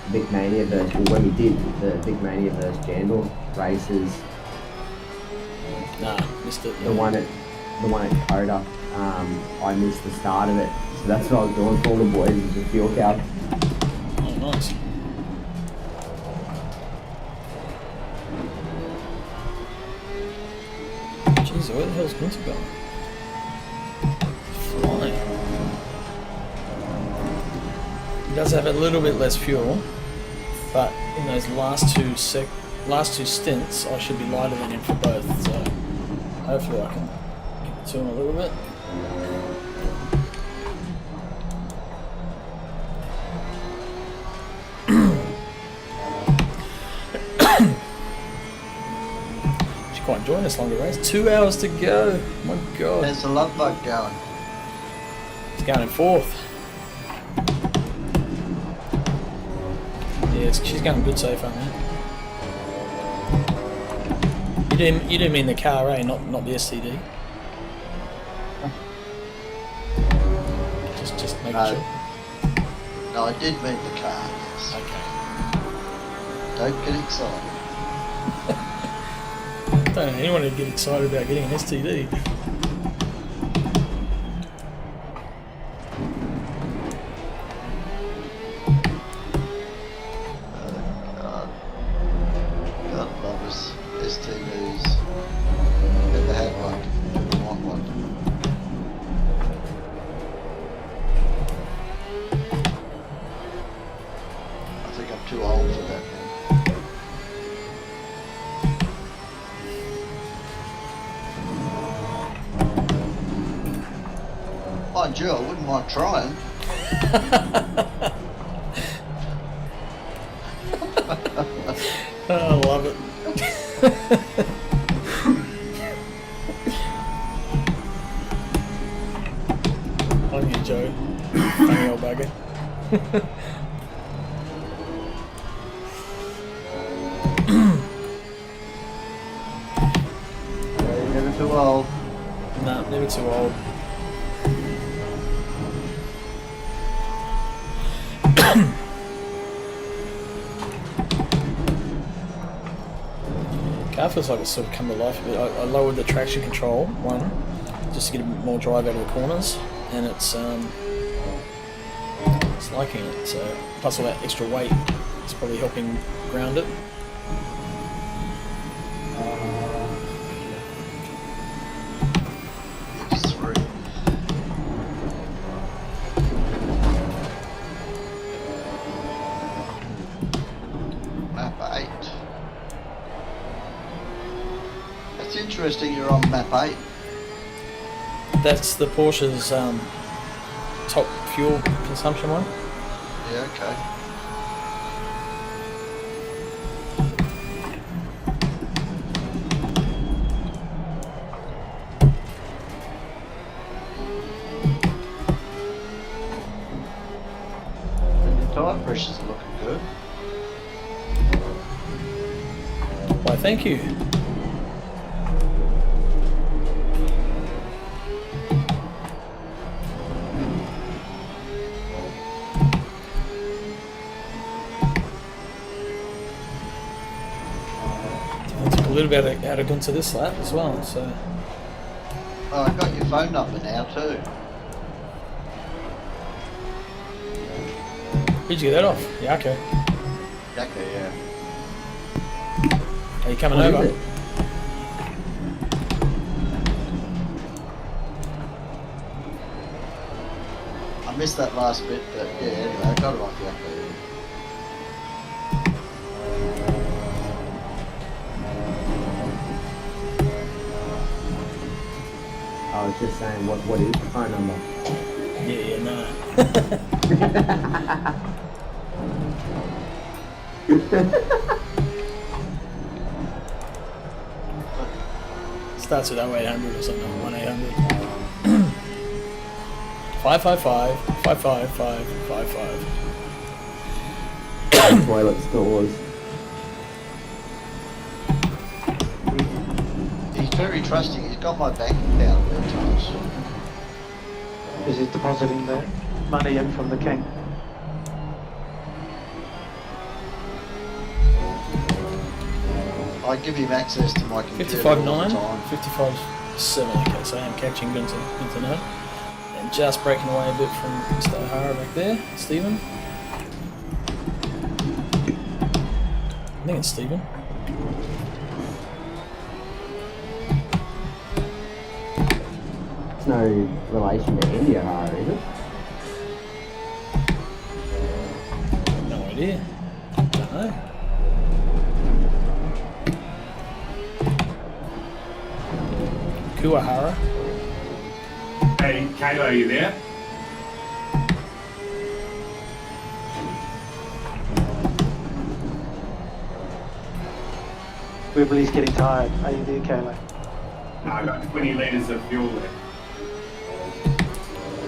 Vic Mania versus, well, when we did the Vic Mania versus Jandal races, Nah, missed it. the one at Coda, I missed the start of it, so that's what I was doing for all the boys, is the fuel cap. Oh, nice. Jeez, where the hell's Gunther going? Flying. He does have a little bit less fuel, but in those last two stints, I should be lighter than him for both. So hopefully I can get to him a little bit. She's quite enjoying this longer race. 2 hours to go. My God. There's the love bug going. He's going in 4th. Yeah, she's going good so far, man. You do mean the car, eh? Not the STD. Just making No. sure. No, I did mean the car, yes. Okay. Don't get excited. Don't know anyone would get excited about getting an STD. God love us. STDs. Never had one. Never want one. I think I'm too old for that now. Mind you, I wouldn't mind trying. Oh, I love it. On you, Joe. Funny old bugger. You're never too old. Nah, never too old. Car feels like it's sort of come to life a bit. I lowered the traction control, just to get a bit more drive out of the corners, and it's liking it. So plus all that extra weight, it's probably helping ground it. It's 3. Map 8. That's interesting you're on map 8. That's the Porsche's top fuel consumption one. Yeah, okay. And your tyre pressures are looking good. Why, thank you. A little bit out of Gunther this lap as well, so Oh, I got your phone number now too. where'd you get that off? Yako. Okay, yeah. Are you coming What over? is it? I missed that last bit, but yeah, anyway, I got it off you. I was just saying, what is the phone number? Yeah, no. Starts with 0800 or something, 1800. 555 555 55. Toilet stores. He's very trusting. He's got my bank account details. Is he depositing the money in from the king? I give him access to my computer 55.9, all the time. 55.7. Okay, so I am catching good to know. And just breaking away a bit from Mr. O'Hara back there. Stephen. I think it's Stephen. It's no relation to India, O'Hara, is it? No idea. Don't know. Kuahara. Hey, Kayla, are you there? Wembley's getting tired. Are you there, Kayla? No, I got 20 litres of fuel there.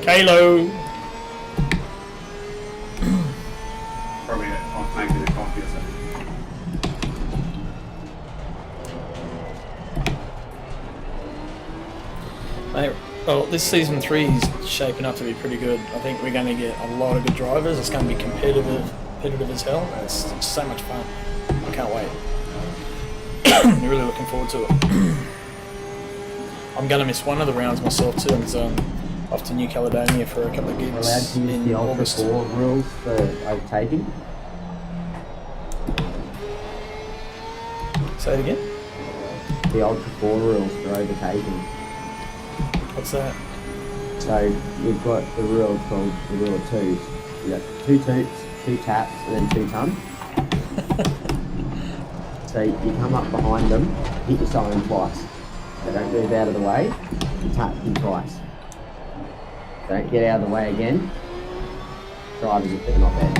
Kalo. Probably off making a coffee or something. Mate, well, this season 3 is shaping up to be pretty good. I think we're going to get a lot of good drivers. It's going to be competitive as hell. It's so much fun. I can't wait. I'm really looking forward to it. I'm going to miss one of the rounds myself too, because I'm off to New Caledonia for a couple of We're allowed gigs to use in the Ultra August. 4 rules for overtaking. Say it again. The Ultra 4 rules for overtaking. What's that? So we've got the rule called the rule of twos. You've got 2 toots, 2 taps, and then 2 ton. So you come up behind them, hit your siren twice. So don't move out of the way, you tap them twice. Don't get out of the way again. Drivers if they're not there.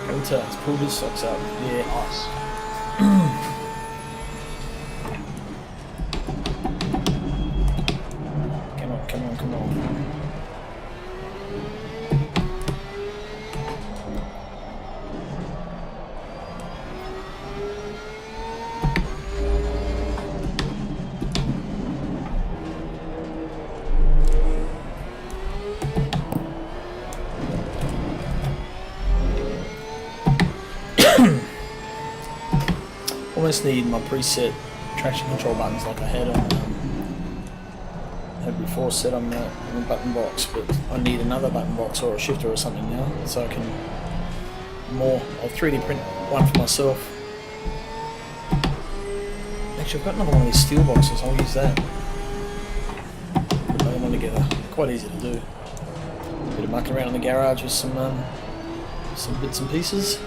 Kota has pulled his socks up. Yeah. Nice. Come on, come on, come on. Almost need my preset traction control buttons like I had before set on the button box, but I need another button box or a shifter or something now, so I can I'll 3D print one for myself. Actually, I've got another one of these steel boxes. I'll use that. Put another one together. Quite easy to do. Bit of mucking around in the garage with some bits and pieces.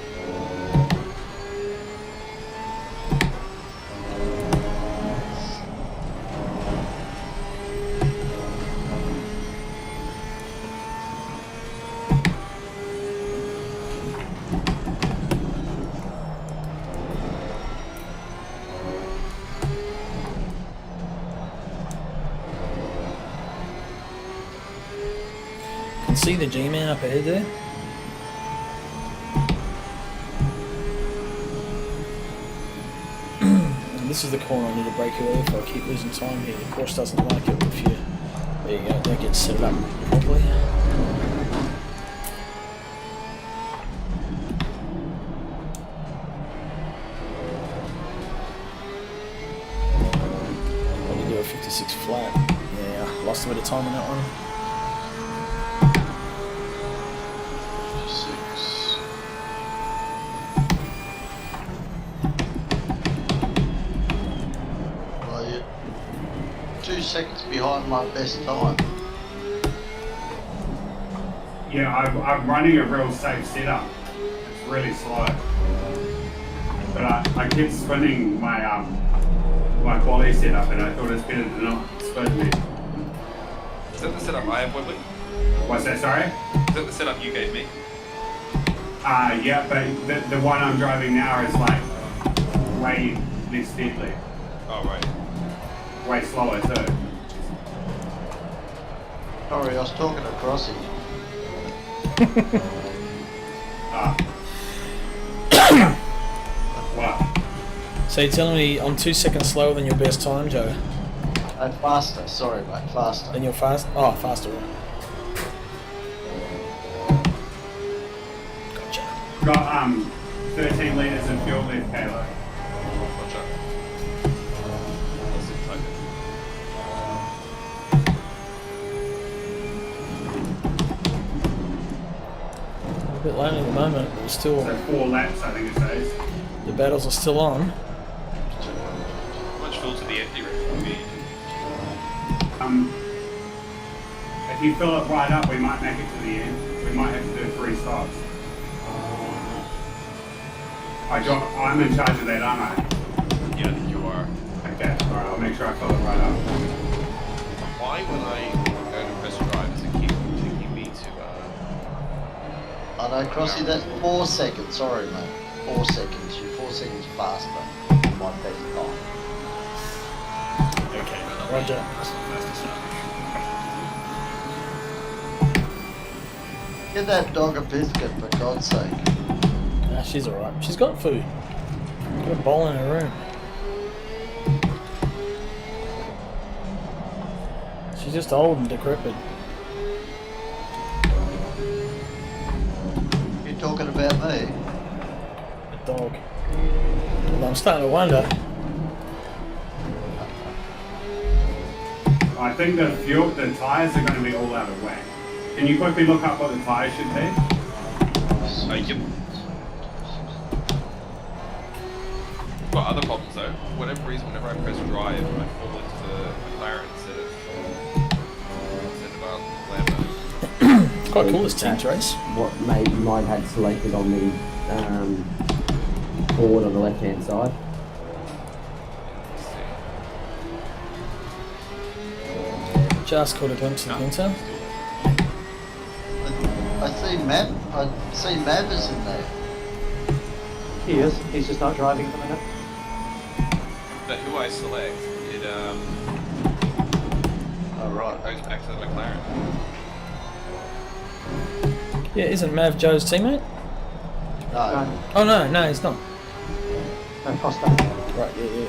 See the G-Man up ahead there? And this is the corner I need to brake early if I keep losing time here. The course doesn't like it if you... There you go, that gets set up properly. Probably do a 56 flat. Yeah, lost a bit of time on that one. 6. Well, you're 2 seconds behind my best time. Yeah, I'm running a real safe setup. It's really slow. But I kept spinning my my quality setup, and I thought it's better to not supposed to be. Is that the setup I have, Webley? What's that, sorry? Is that the setup you gave me? Yeah, but the one I'm driving now is like way less deadly. Oh, right. Way slower too. Sorry, I was talking to Crossy. What? So you're telling me I'm 2 seconds slower than your best time, Joe? Faster, sorry mate, faster. Then you're fast? Oh, faster. Gotcha. Got 13 litres of fuel left, Kayla. Gotcha. Let's see if I A bit lonely at the moment, but still, So 4 laps, I think it says. the battles are still on. How much full to the empty room? If you fill it right up, we might make it to the end. We might have to do 3 stops. I'm in charge of that, aren't I? Yeah, I think you are. Okay, alright, I'll make sure I fill it right up. Why, when I go to press drive, does it keep taking me to, I know, Crossy, that's 4 seconds, sorry mate. 4 seconds, you're 4 seconds faster than my best time. Okay, Roger. Get that dog a biscuit, for God's sake. Nah, she's alright. She's got food. Got a bowl in her room. She's just old and decrepit. You're talking about me? The dog. Well, I'm starting to wonder. I think the tyres are going to be all out of whack. Can you quickly look up what the tyres should be? yep. Got other problems though. For whatever reason, whenever I press drive, I fall into the McLaren instead of Lambo. Quite cool this team's race. What mate you might have had selected on the board on the left hand side. Let's see. Just caught a glimpse of the winter. I see Mavis in there. He is. He's just not driving at the minute. But who I select, it Oh right. goes back to the McLaren. Yeah, isn't Mav Joe's teammate? No. No, Oh no, he's not. no Costa. Right, yeah.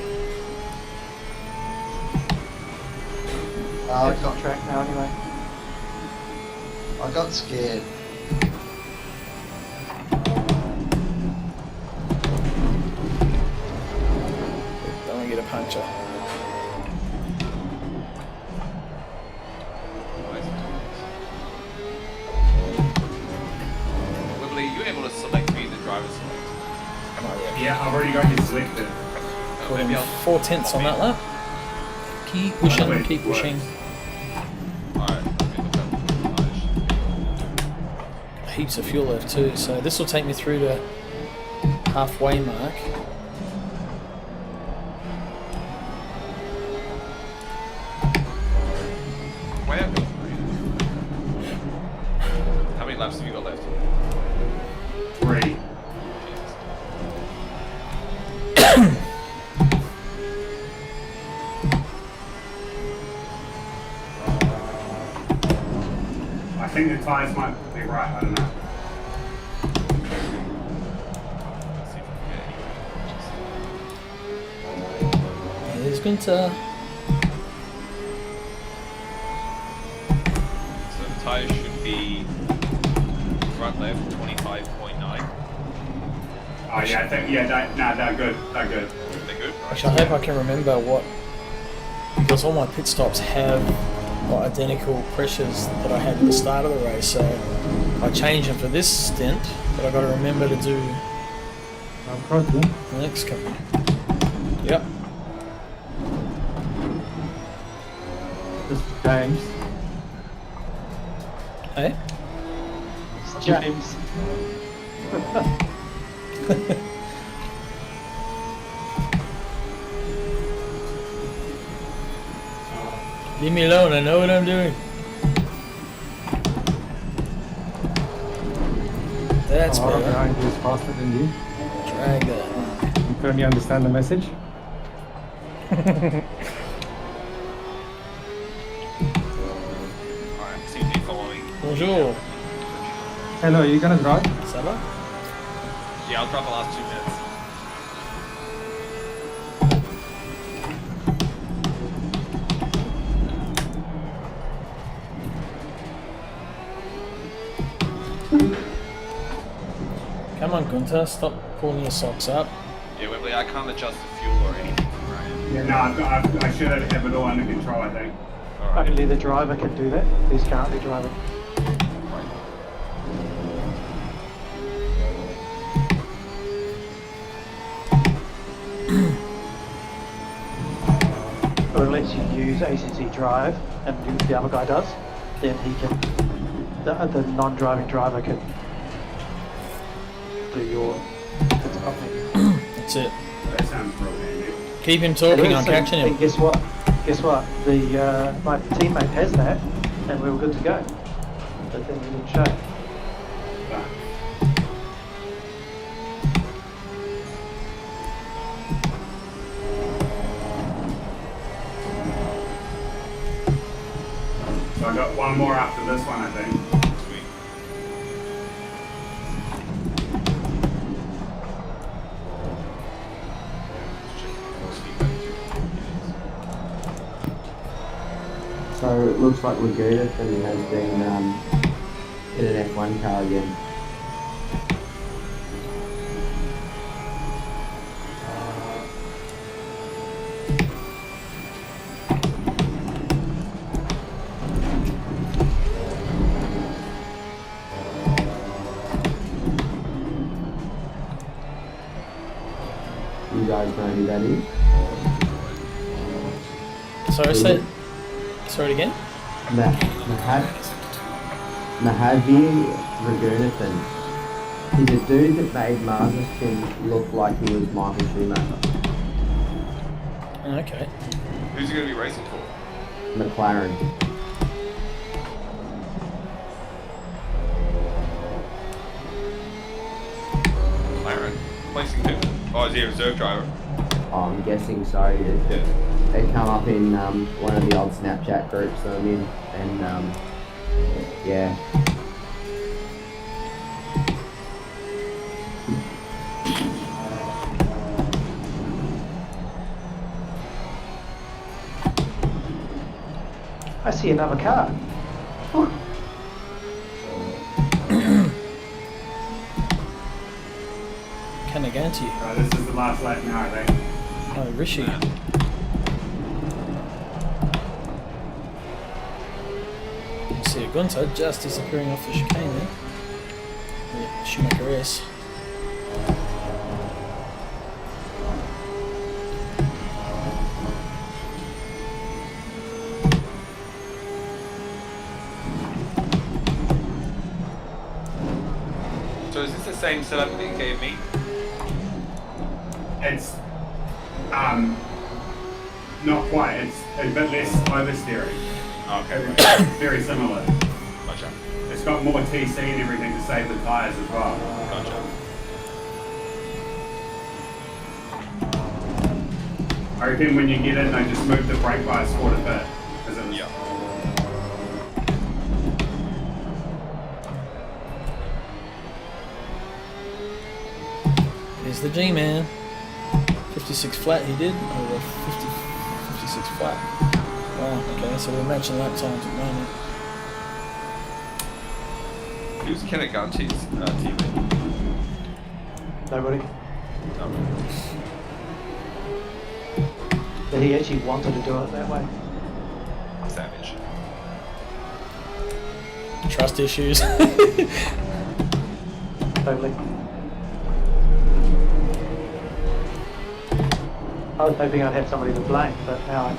I He's on track now anyway. got scared. Don't want to get a puncture. Wibbly, are you able to select me the driver's select? Yeah, I've already got you selected. Oh, Put maybe in I'll 4/10 on that lap. Keep pushing, Wait, keep what? pushing. Alright, let me look up mileage. Heaps of fuel left too, so this will take me through to halfway mark. Way up. How many laps have you got left? 3. Jesus. I think the tyres might be right, I don't know. Let's see if I can get any. Here's Günther. So the tyres should be front left 25.9. Oh yeah, I think, they're good, they're good. They're good. Actually, I hope I can remember what, because all my pit stops have identical pressures that I had at the start of the race, so I changed them for this stint, but I've got to remember to do the next couple. Yep. This is James. Hey? James. Leave me alone, I know what I'm doing. That's Our better. behind you is faster than you. Drag that. You currently understand the message? Alright, seems to be following. Bonjour. Hello, you gonna drive? Ça va? Yeah, I'll drop the last 2 minutes. Come on, Gunter, stop pulling your socks up. Yeah, Wembley, I can't adjust the fuel or anything from where I am. Yeah, no, I should have it all under control, I think. Alright. Only the driver can do that. He's currently driving. Or unless you use ACC drive and the other guy does, then he can, the non-driving driver can do your, it's up there. That's it. That sounds real handy. Keep him talking, I'm catching And him. guess what? Guess what? My teammate has that, and we were good to go. But then we didn't show. But so I got one more after this one, I think. Sweet. So it looks like Laguna has been in an F1 car again. You guys know who that is? Sorry, say it again? Mahavir Raghunathan. He's a dude that made Marsden look like he was Michael Schumacher. Okay. Who's he going to be racing for? McLaren. McLaren. Placing who? Oh, is he a reserve driver? Oh, I'm guessing so. They come up in one of the old Snapchat groups that I'm in, and yeah. I see another car. Kanaganti. Right, this is the last lap now, I think. Oh, Rishi. See a Gunter just disappearing off the chicane there. Yeah, Schumacher S. So is this the same setup that you gave me? It's not quite. It's a bit less oversteering. Okay, It's right. very similar. Gotcha. It's got more TC and everything to save the tires as well. Gotcha. I reckon when you get in, they just move the brake bias forward a bit. 'Cause it was, Yeah. Here's the G-Man. 56 flat he did, over 56 flat. Wow, okay, so we're matching lap times at the moment. Who's Kanaganti's teammate? Nobody. No. But he actually wanted to do it that way. Savage. Trust issues. Totally. I was hoping I'd have somebody to blame, but now I'm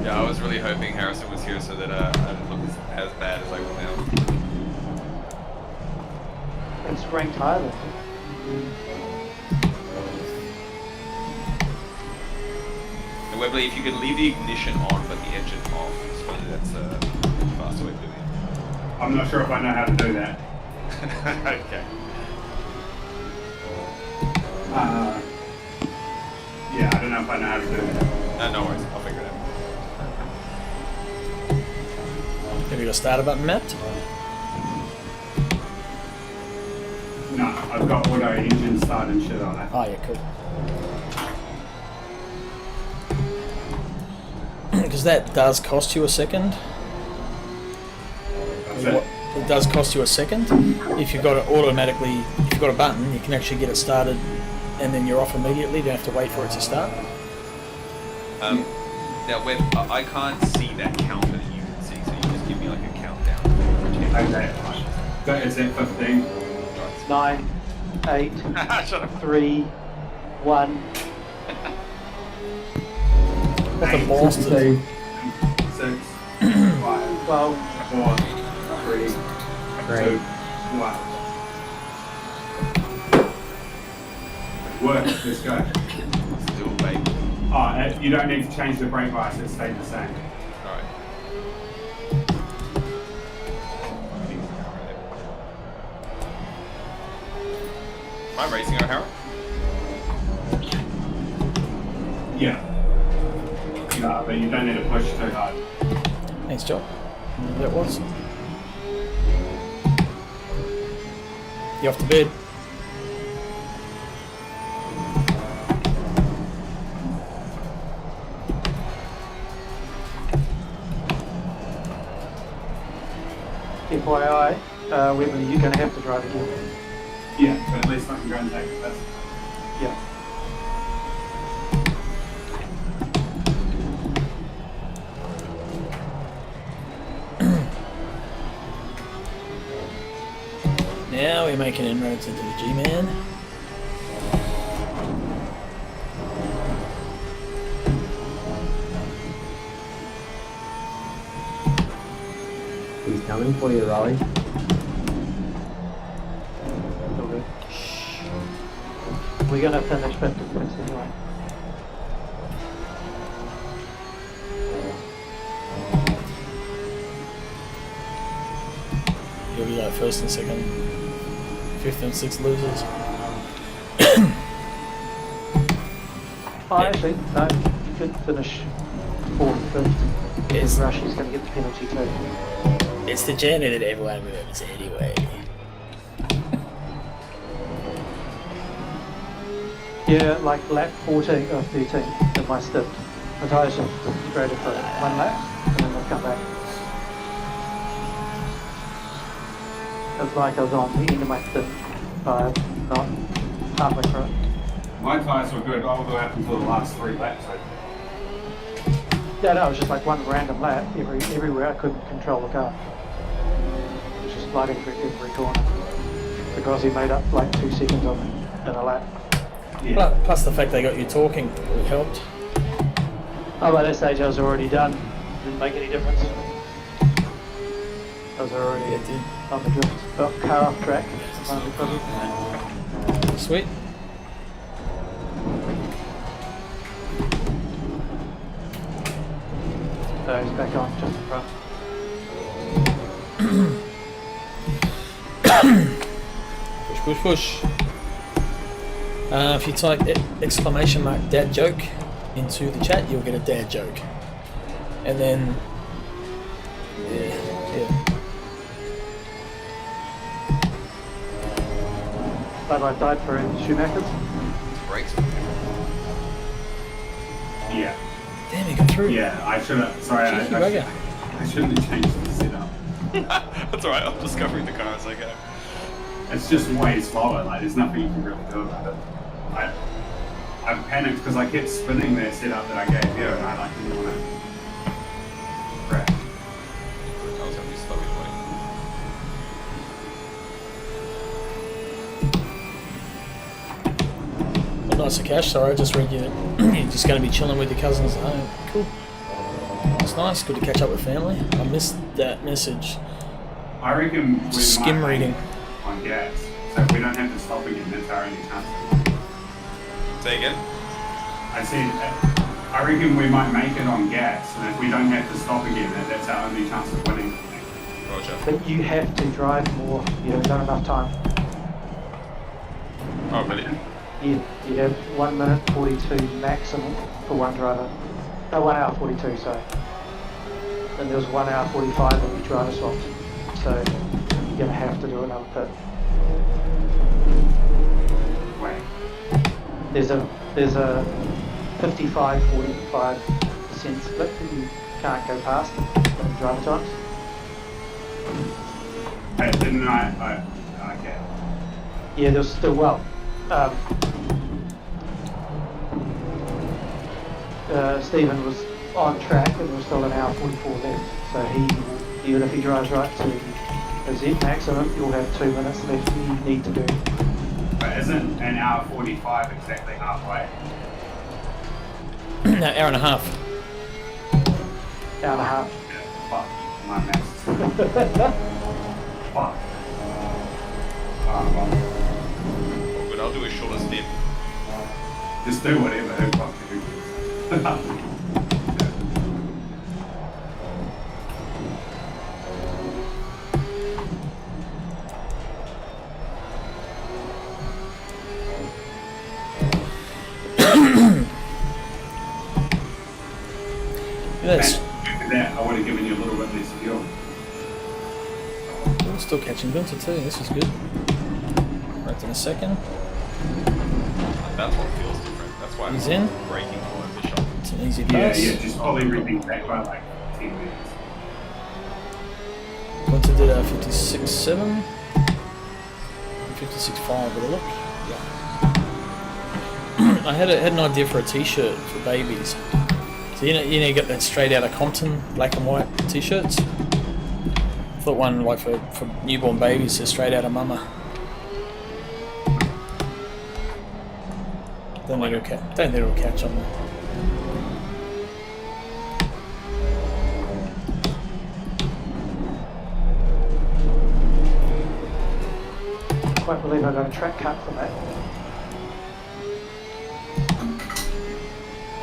Yeah, I was really hoping Harrison was here so that I didn't look as bad as I will now. it's ranked higher than So Webley, if you can leave the ignition on but the engine off, supposedly that's a faster way of doing it. I'm not sure if I know how to do that. Okay. Yeah, I don't know if I know how to do that. No worries, I'll figure it out. Have you got a starter button mapped? No, I've got auto engine start and shit on it. Oh, yeah, cool. Because that does cost you a second. That's it. It does cost you a second. If you've got it automatically, if you've got a button, you can actually get it started and then you're off immediately. You don't have to wait for it to start. Now, Web, I can't see that counter that you can see, so you just give me like a countdown. Okay. So it's at 15. 9, 8, Shut up. 3, 1. What the balls to do? 6, 5, 12. 4, 3, 2, 1. Work, let's go. Let's do it, baby. Oh, you don't need to change the brake bias, it stayed the same. Alright. Am I racing O'Hara? Yeah. No, but you don't need to push too hard. Thanks, Joe. That was. You off to bed? FYI, Webley, you're going to have to drive again. Yeah, but at least I can go and take the test. Yeah. Now we're making inroads into the G-Man. He's coming for you, Rolly. All good. We're going to finish 56 anyway. You'll be like first and second, fifth and sixth losers. Oh, actually, no, you could finish 4th, 5th. Yes. Because Rush is going to get the penalty too. It's the journey that everyone remembers anyway. Yeah, like lap 14 or 13 in my stint. The tyres shift straight for 1 lap and then they'll come back. It's like I was on the end of my stint by not halfway through it. My tyres were good all the way up until the last 3 laps. Yeah, no, it was just like one random lap everywhere I couldn't control the car. It was just sliding through every corner. The Crossy made up like 2 seconds of it in a lap. Yeah. Plus the fact they got you talking helped. Oh, by that stage I was already done. Didn't make any difference. I was already Yeah, it did. on the drift. Oh, car off track. Finally probably. Sweet. So he's back on just in front. Push, push, push. If you type exclamation mark dad joke into the chat, you'll get a dad joke. And then, yeah. But I died for Schumacher's. Brakes. Yeah. Damn, you got through. Yeah, I should have. Sorry, Cheeky bugger. I shouldn't have changed the setup. That's alright, I'm just covering the car as I go. It's just way slower. Like, there's nothing you can really do about it. I panicked because I kept spinning their setup that I gave you, and I like didn't want to crash. I was going to be slow anyway. Well, nice of cash, sorry, I just read you. You're just going to be chilling with your cousins at home. Cool. That's nice, good to catch up with family. I missed that message. I reckon we Skim might reading. on gas, so we don't have to stop again. That's our only chance. Say again? I said I reckon we might make it on gas, and if we don't have to stop again, that's our only chance of winning. Roger. But you have to drive more. You haven't done enough time. Oh, really? You have 1 minute 42 maximum for one driver. No, 1 hour 42, sorry. And there was 1 hour 45 when you driver swapped. So you're going to have to do another pit. Wait. There's a 55-45% split that you can't go past in driver times. Hey, didn't I? Okay. Yeah, there's still, well, Stephen was on track and there was still 1 hour 44 left. So even if he drives right to the Z maximum, you'll have 2 minutes left you need to do. But isn't an hour 45 exactly halfway? No, hour and a half. Hour and a half. Yeah, fuck. My maths. Fuck. Well, But I'll do a shorter step. just do whatever. Who fuck who cares? Yes. Man, that, I would have given you a little bit less fuel. We're still catching Gunter too. This is good. Right in a second. That's what feels different. That's why He's I'm in. braking for the shot. It's an easy Yeah, pass. yeah, just pull everything back by like 10 minutes. Gunter did a 56.7. 56.5 with a look. Yeah. I had an idea for a t-shirt for babies. So you know you get that straight out of Compton black and white t-shirts. I thought one like for newborn babies says straight out of mama. Don't think it'll catch on there. I can't believe I got a track cut for that.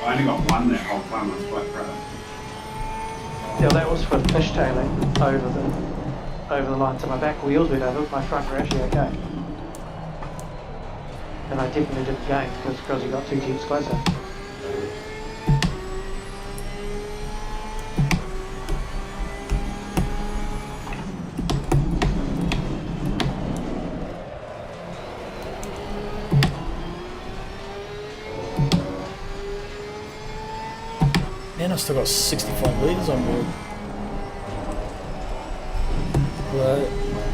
I only got one that whole time. I was quite proud. Yeah, that was for fishtailing over the line. So my back wheels went over, my front were actually okay. And I definitely didn't gain because Crossy got 2 tenths closer. Man, I've still got 65 litres on board. Well,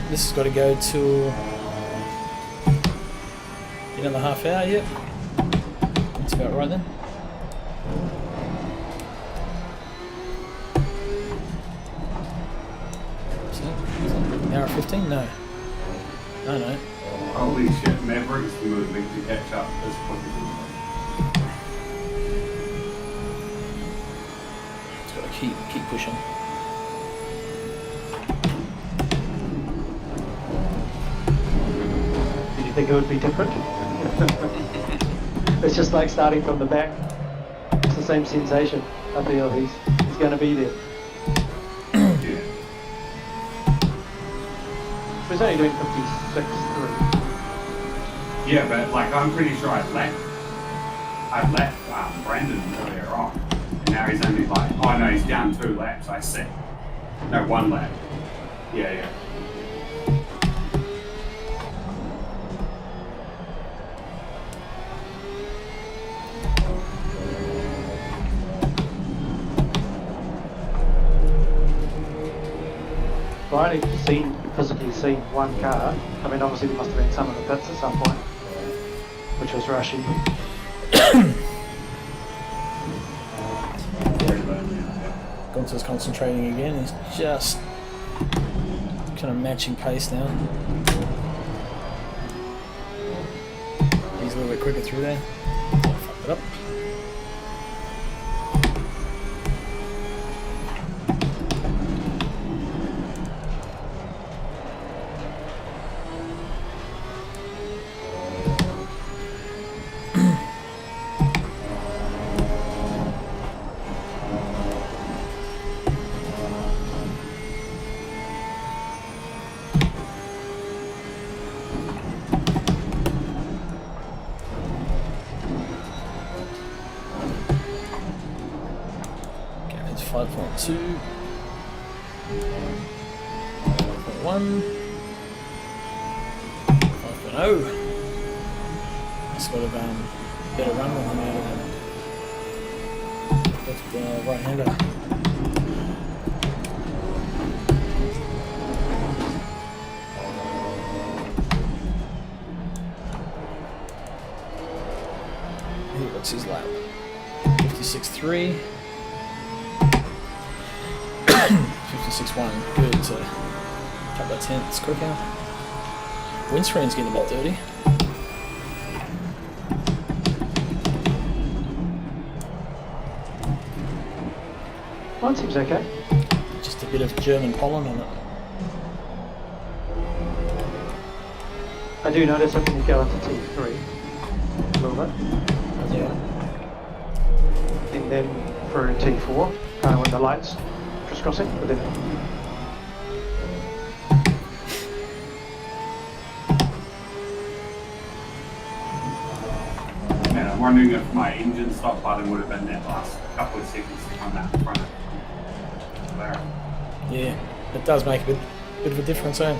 this has got to go till another half hour yet. That's about right then. Is it hour 15? No. No. Holy shit, Maverick's moving to catch up as quick as It's got to keep pushing. Did you think it would be different? It's just like starting from the back. It's the same sensation. I feel he's going to be there. Yeah. He's only doing 56.3. Yeah, but like I'm pretty sure I left Brandon earlier on, and now he's only like, oh no, he's down 2 laps. I see. No, 1 lap. Yeah. Well, I only physically seen one car. I mean, obviously there must have been some of the pits at some point, which was Rushy. Gunter's concentrating again. He's just kind of matching pace now. He's a little bit quicker through there. Fucked it up. 5.2. 5.1. 5.0. It's got a better run than the left right-hander. What's his lap? 56.3. 56.1. Good. So, couple of tenths quicker. Windscreen's getting a bit dirty. Mine seems okay. Just a bit of German pollen on it. I do notice I think you go into T3 a little bit. Yeah. And then through T4, kind of when the lights just crossing, but then Man, I'm wondering if my engine stop button would have been that last couple of seconds on that front. There. Yeah, it does make a bit of a difference, eh?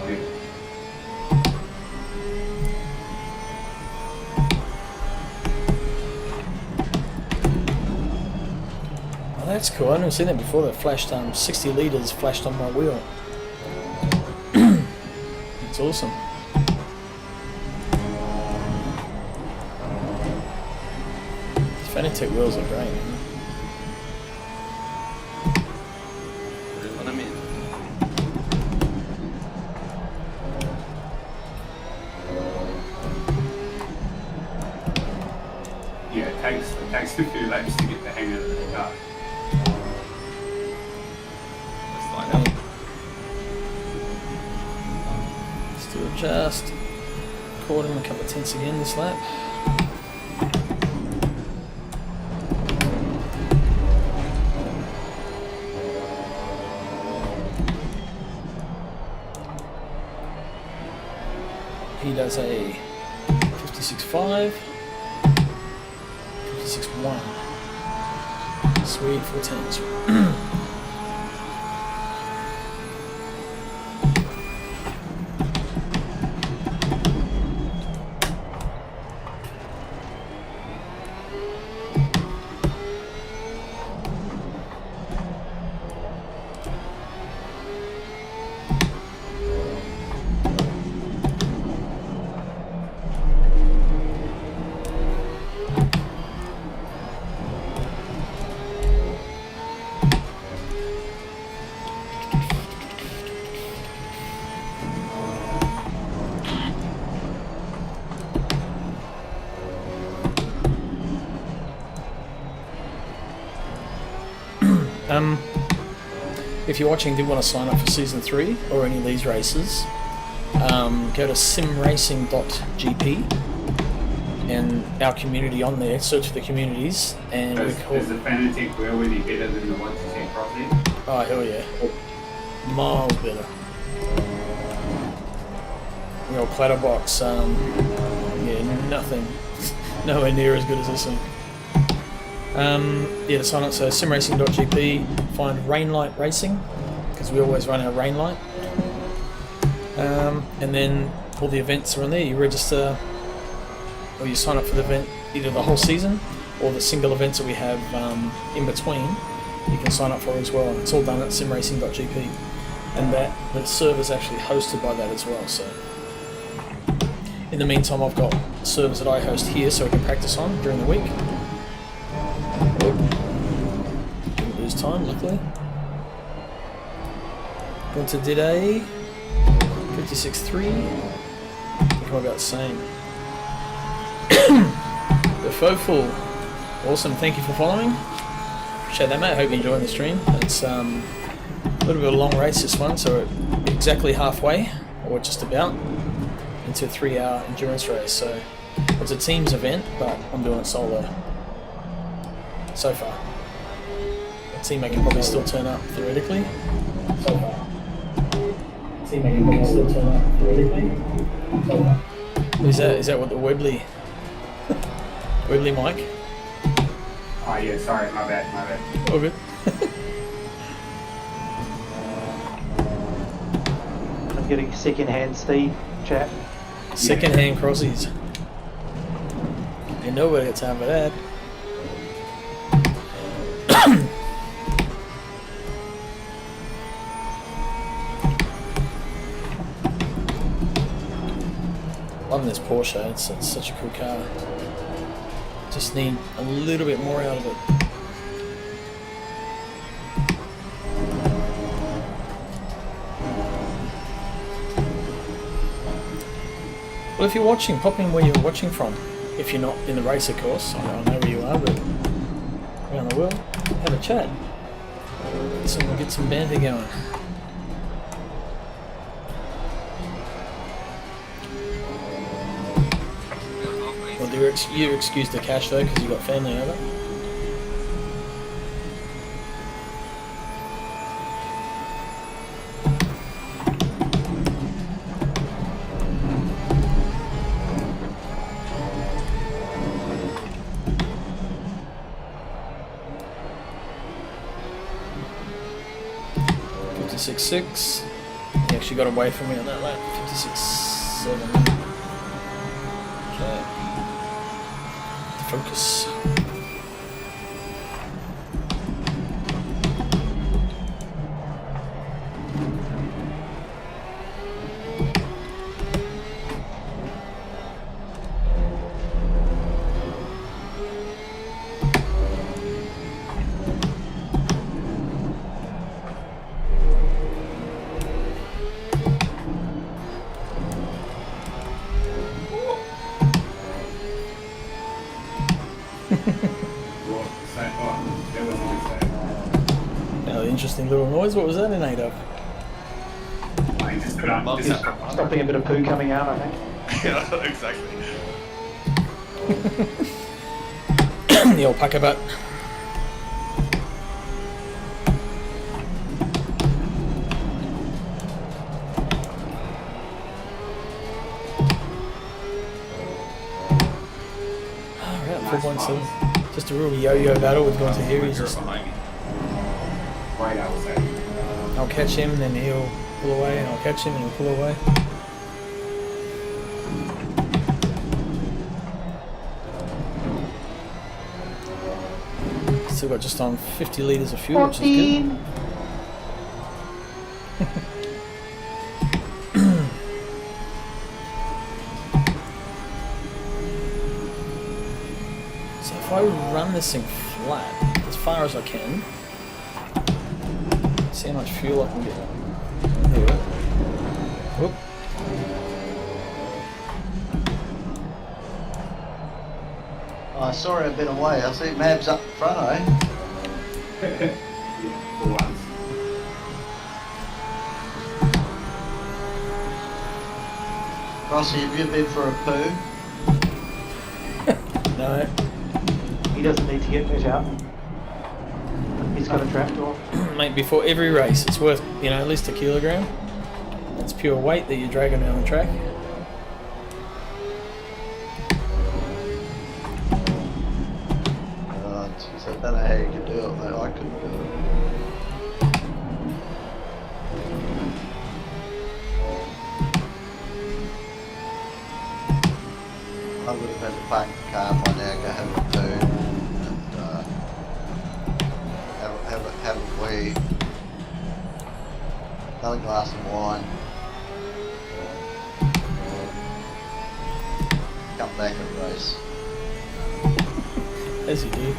Yeah. Oh, that's cool. I've never seen that before. That flashed 60 litres flashed on my wheel. It's awesome. These Fanatec wheels are great, man. What I mean. Yeah, it takes a few laps to get the hang of the car. Let's line up. Still just caught him a couple of tenths again this lap. He does a 56.5, 56.1. Sweet, 4 tenths. If you're watching and did want to sign up for Season 3 or any of these races, go to simracing.gp and our community on there, search for the communities, and we call... Is the Fanatec wheel any better than the ones you see Crossy? Oh, hell yeah. Miles better. The old clatterbox, yeah, nothing. Nowhere near as good as this thing. Yeah, to sign up, so simracing.gp, find Rainlight Racing, because we always run our Rainlight. And then all the events are on there. You register, or you sign up for the event, either the whole season, or the single events that we have in between, you can sign up for as well. It's all done at simracing.gp. And the server's actually hosted by that as well, so... In the meantime, I've got servers that I host here so we can practice on during the week. Didn't lose time, luckily. Winter did a 56.3. I think I'm about the same. The Foful. Awesome, thank you for following. Appreciate that, mate. I hope you're enjoying the stream. It's a little bit of a long race, this one, so we're exactly halfway, or just about, into a 3-hour endurance race. So it's a team's event, but I'm doing it solo so far. A teammate can probably still turn up theoretically. So far. Teammate can probably still turn up theoretically. So far. Is that what the Webley mic? Oh yeah, sorry, my bad. All good. getting second-hand Steve chat. Second-hand crossies. Ain't nobody got time for that. Loving this Porsche. It's such a cool car. Just need a little bit more out of it. Well, if you're watching, pop in where you're watching from. If you're not in the race, of course. I don't know where you are, but around the world, have a chat. Get some banter going. Well, you're excused to cash though, because you got family over. .56.6. He actually got away from me on that lap. 56.7. Okay. Focus. Interesting little noise. What was that in aid of? Stopping a bit of poo coming out, I think. Yeah, exactly. The old pucker butt. Alright, 4.7. Just a real yo-yo battle with going to here. He's just Right, I would say. I'll catch him and then he'll pull away, and I'll catch him and he'll pull away. Still got just on 50 litres of fuel, which is good. So if I run this thing flat as far as I can, see how much fuel I can get. There we go. Whoop. Oh, sorry I've been away. I see Mab's up front, eh? Yeah, for once. Crossy, have you been for a poo? No. He doesn't need to get let out. He's got a trapdoor. Mate, before every race, it's worth, at least a kilogram. That's pure weight that you're dragging down the track. Oh, jeez, I don't know how you can do it, mate. I couldn't do it. I would have had to park the car by now, go have a poo, and have a wee, another glass of wine, come back and race. As you do.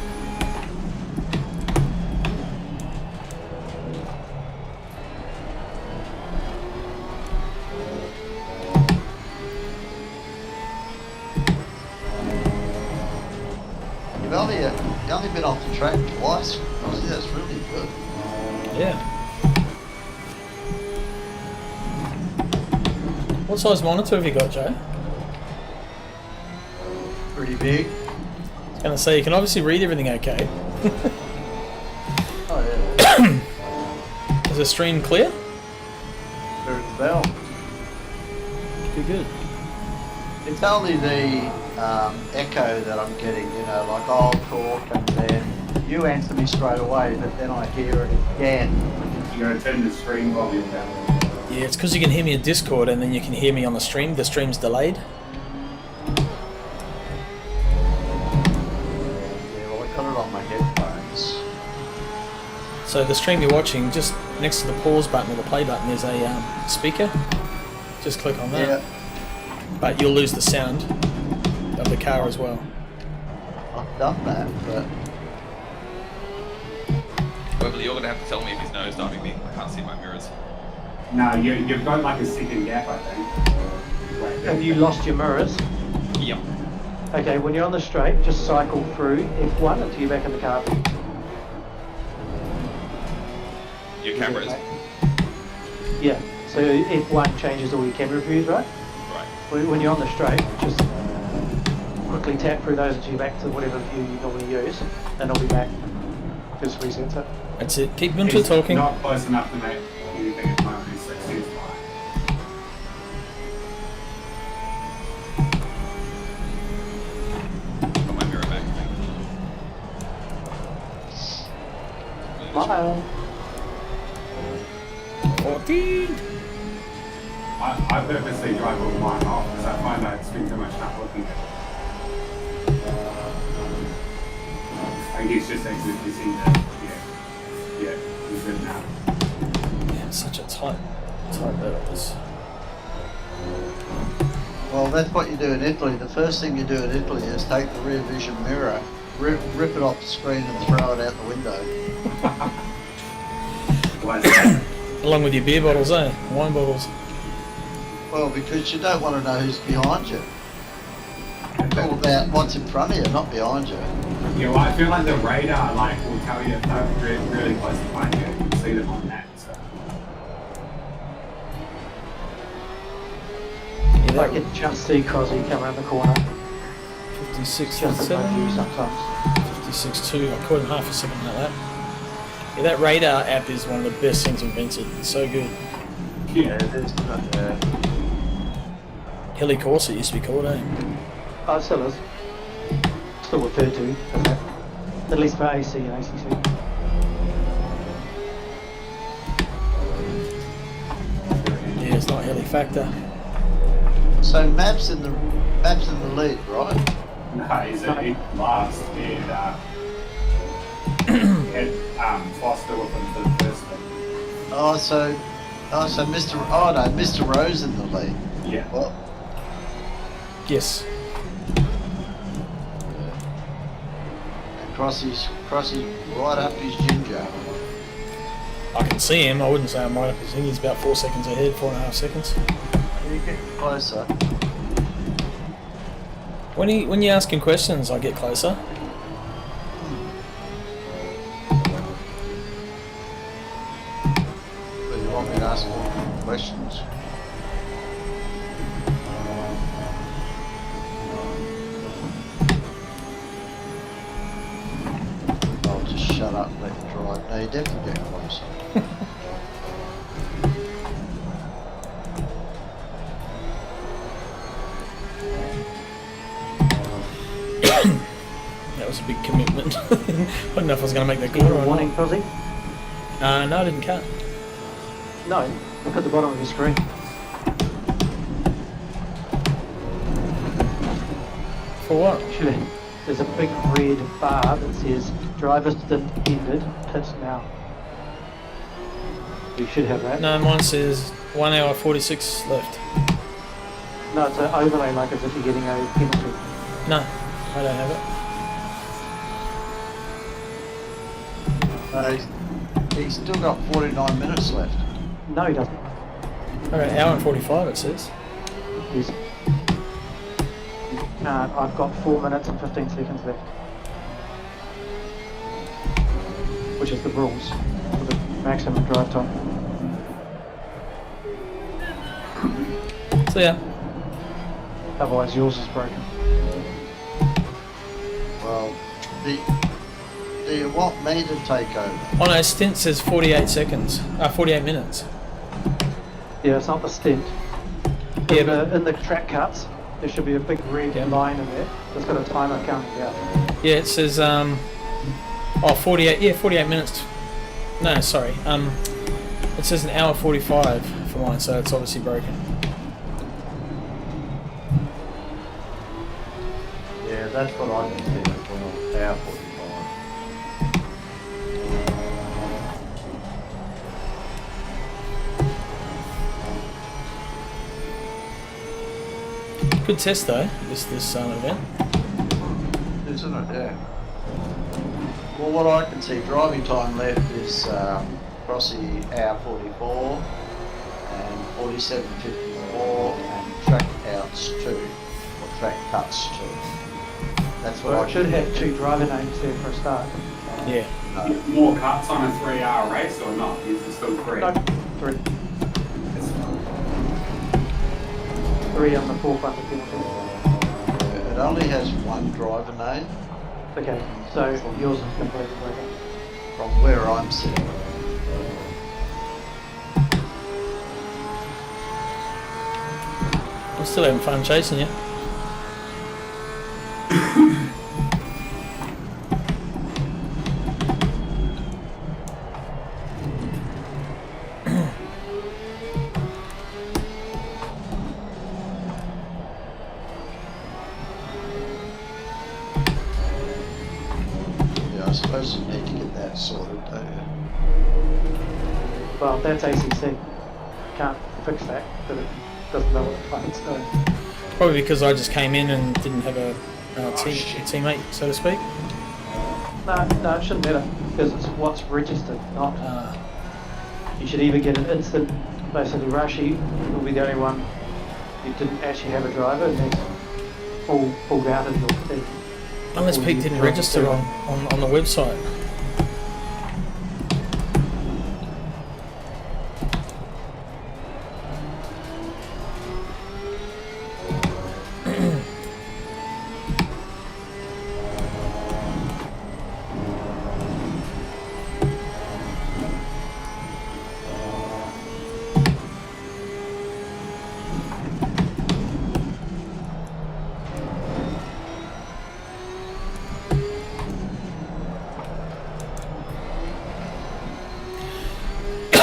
You've only been off the track twice. Honestly, that's really good. Yeah. What size monitor have you got, Joe? Pretty big. I was going to say, you can obviously read everything okay. Oh yeah. Is the stream clear? There's the bell. Good. It's only the echo that I'm getting, like I'll talk and then you answer me straight away, but then I hear it again. You gotta turn the screen volume down. Yeah, it's because you can hear me in Discord and then you can hear me on the stream. The stream's delayed. Yeah, well, I got it on my headphones. So the stream you're watching, just next to the pause button or the play button, there's a speaker. Just click on that. Yeah. But you'll lose the sound of the car as well. I've done that, but However, you're gonna have to tell me if he's nose diving me. I can't see my mirrors. No, you've got like a second gap, I think. Right there. Have you lost your mirrors? Yep. Okay, when you're on the straight, just cycle through F1 until you're back in the car. Your cameras. Yeah, so F1 changes all your camera views, right? Right. When you're on the straight, just quickly tap through those until you're back to whatever view you normally use, and it'll be back. Just resets it. That's it. Keep Gunter He's talking. not close enough to make anything at the moment. He's 16 fine. Got my mirror back. Smile. 14. I purposely drive all mine off because I find I spend too much time looking at it. I think he's just exited his in. Yeah, he's good now. Yeah, it's such a tight bit. This. well, that's what you do in Italy. The first thing you do in Italy is take the rear vision mirror, rip it off the screen and throw it out the window. Why is that? Along with your beer bottles, eh? Wine bottles. Well, because you don't want to know who's behind you. It's all about what's in front of you, not behind you. Yeah, well, I feel like the radar will tell you if they're really close behind you. You can see them on that. So. Yeah, I can just see Crossy come around the corner. 56, Just above you 57, sometimes. 56.2. I caught him half a second like that. Yeah, that radar app is one of the best things invented. It's so good. Yeah. Heli Corsa used to be called, eh? Oh, it still is. Still referred to as that. At least for AC and ACC. Yeah, it's not Heli Factor. So Map's in the lead, right? No, he's last. He had Foster with him for the first one. So Mr. Rose in the lead. Yeah. Well, Yes. Crossy's right up his ginger. I can see him. I wouldn't say I'm right up his thing. He's about 4 seconds ahead, 4.5 seconds. You get closer. When you ask him questions, I get closer. But you want me to ask more questions? I'll just shut up and let you drive. No, you definitely get closer. That was a big commitment. I didn't know if I was going to make that Give you corner a or warning, not. Crossy? No, I didn't cut. No, look at the bottom of your screen. For what? There's a big red bar that says driver stint ended, pit now. You should have that. No, mine says 1 hour 46 left. No, it's an overlay like as if you're getting a penalty. No, I don't have it. He's still got 49 minutes left. No, he doesn't. Okay, hour and 45 it says. Yes. You can't. I've got 4 minutes and 15 seconds left. Which is the rules for the maximum drive time. So yeah, Otherwise yours is broken. Well, do you want me to take over? oh no, stint says 48 seconds. 48 minutes. Yeah, it's not the stint. Yeah, In the track cuts, there should be a big red Yeah. line in there that's got a timer counting out. Yeah, it says 48. Yeah, 48 minutes. No, sorry. It says an hour 45 for mine, so it's obviously broken. Yeah, that's what I can see as well. Our 45. Good test though, this event. Isn't it? Yeah. Well, what I can see, driving time left is Crossy hour 44 and 47.54 and track outs 2 or track cuts 2. That's what Well, I it should have 2 driver names there for a start. Yeah. More cuts on a 3-hour race or not? Is it still 3? No, 3. It's fine. 3 on the 4th under penalty. It only has 1 driver name Okay, so yours is completely broken. from where I'm sitting. I'm still having fun chasing you. Yeah, I suppose you need to get that sorted, don't you? Well, that's ACC. Can't fix that, but it doesn't know what the fuck it's doing. Probably because I just came in and didn't have a teammate, so to speak. No, it shouldn't matter, because it's what's registered, not... You should either get an instant, basically Rashi will be the only one who didn't actually have a driver and then pulled out of your team. Unless Pete didn't register on the website.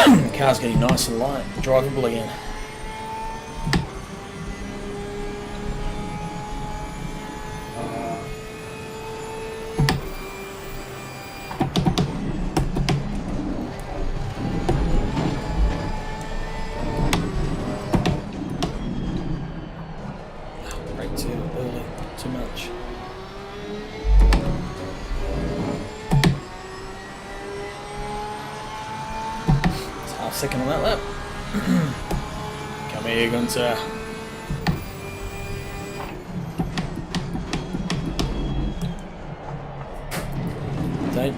The car's getting nice and light, drivable again. Brake too early, too much. Second on that lap. Come here, Gunter. Don't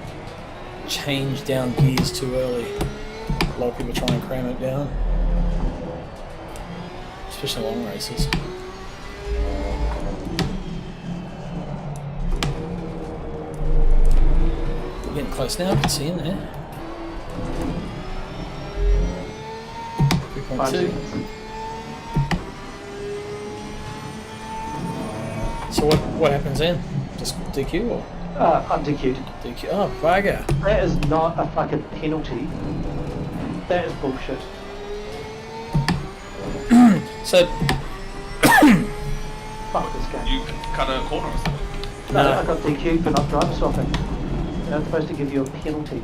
change down gears too early. A lot of people try and cram it down, especially long races. We're getting close now, I can see in there. 3.2. So what happens then? Just DQ or? I'm DQ'd. DQ. Oh, bugger. That is not a fucking penalty. That is bullshit. So. Fuck this game. You cut a corner or something? No, I got DQ'd for not driver swapping. They're not supposed to give you a penalty.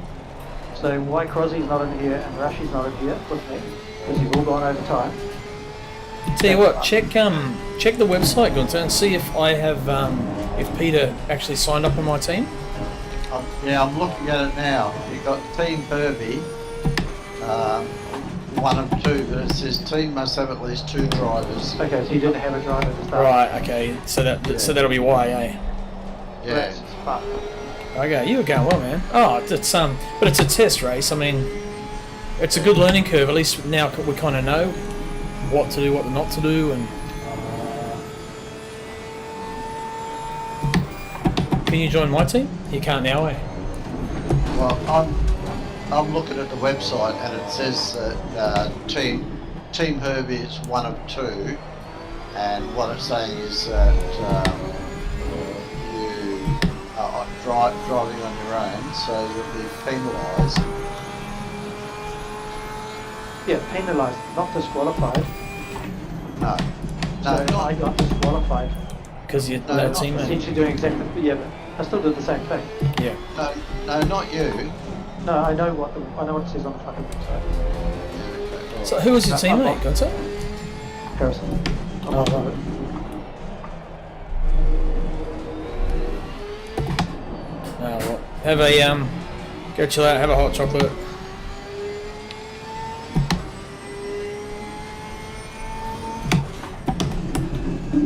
So why Crossy's not in here and Rashi's not in here with me? Because you've all gone over time. Tell you what, check the website, Gunter, and see if I have if Peter actually signed up on my team. Yeah, I'm looking at it now. You've got Team Herbie, 1 of 2, but it says team must have at least 2 drivers. Okay, so you didn't have a driver to start. Right. Okay. So that'll be why, eh? Yeah. That's fucked. Okay, you were going well, man. Oh, it's but it's a test race. I mean, it's a good learning curve. At least now we kind of know what to do, what not to do, and. Can you join my team? You can't now, eh? Well, I'm looking at the website and it says that Team Herbie is 1 of 2, and what it's saying is that you are driving on your own, so you'll be penalised. Yeah, penalised, not disqualified. No. No, So I got disqualified. Because you're No, no not teammate. Essentially doing exactly, yeah, but I still did the same thing. Yeah. no, not you. No, I know what it says on the fucking website. Yeah, okay. So who was your No, teammate, Gunter? Harrison. I'm Oh, not right. with it. Well, have a go chill out, have a hot chocolate.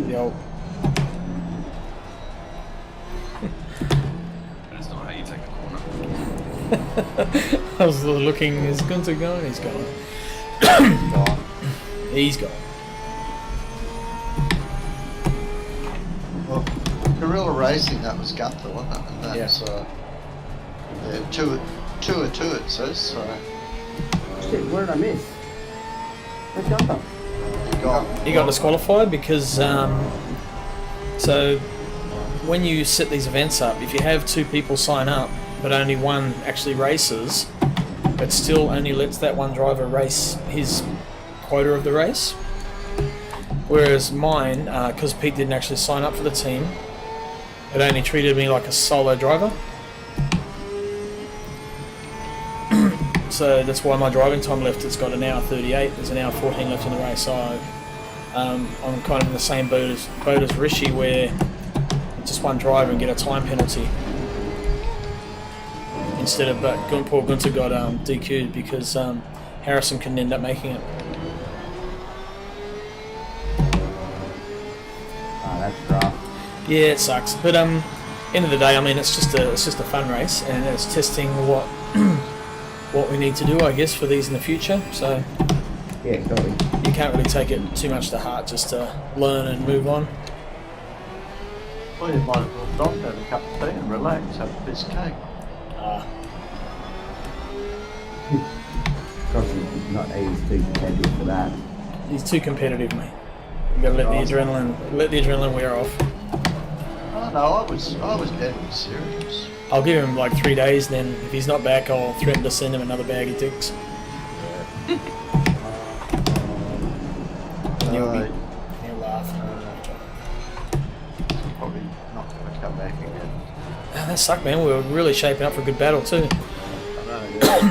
Yo. That's not how you take a corner. I was looking, is Gunter going? He's gone. Gone. He's gone. Well, Gorilla Racing, that was Gunther, wasn't it? And that's, yeah, two it says, so Shit, what did I miss? Where's Gunther? you got. He got disqualified because so when you set these events up, if you have 2 people sign up but only one actually races, it still only lets that one driver race his quota of the race. Whereas mine, because Pete didn't actually sign up for the team, it only treated me like a solo driver. So that's why my driving time left, it's got an hour 38, there's an hour 14 left in the race. So I'm kind of in the same boat as Rishi, where just one driver and get a time penalty. Instead of, but poor Gunter got DQ'd because Harrison couldn't end up making it. Oh, that's rough. Yeah, it sucks. But end of the day, I mean, it's just a fun race, and it's testing what what we need to do, I guess, for these in the future. So Yeah, totally. you can't really take it too much to heart, just to learn and move on. Well, you might as well stop, have a cup of tea and relax, have a piece of cake. Crossy, he's too competitive for that. He's too competitive, mate. You gotta let the adrenaline wear off. Oh no, I was deadly serious. I'll give him like 3 days, then if he's not back, I'll threaten to send him another bag of dicks. And he'll laugh. Probably not going to come back again. Ah, that sucked, man. We were really shaping up for a good battle too. I know, yeah.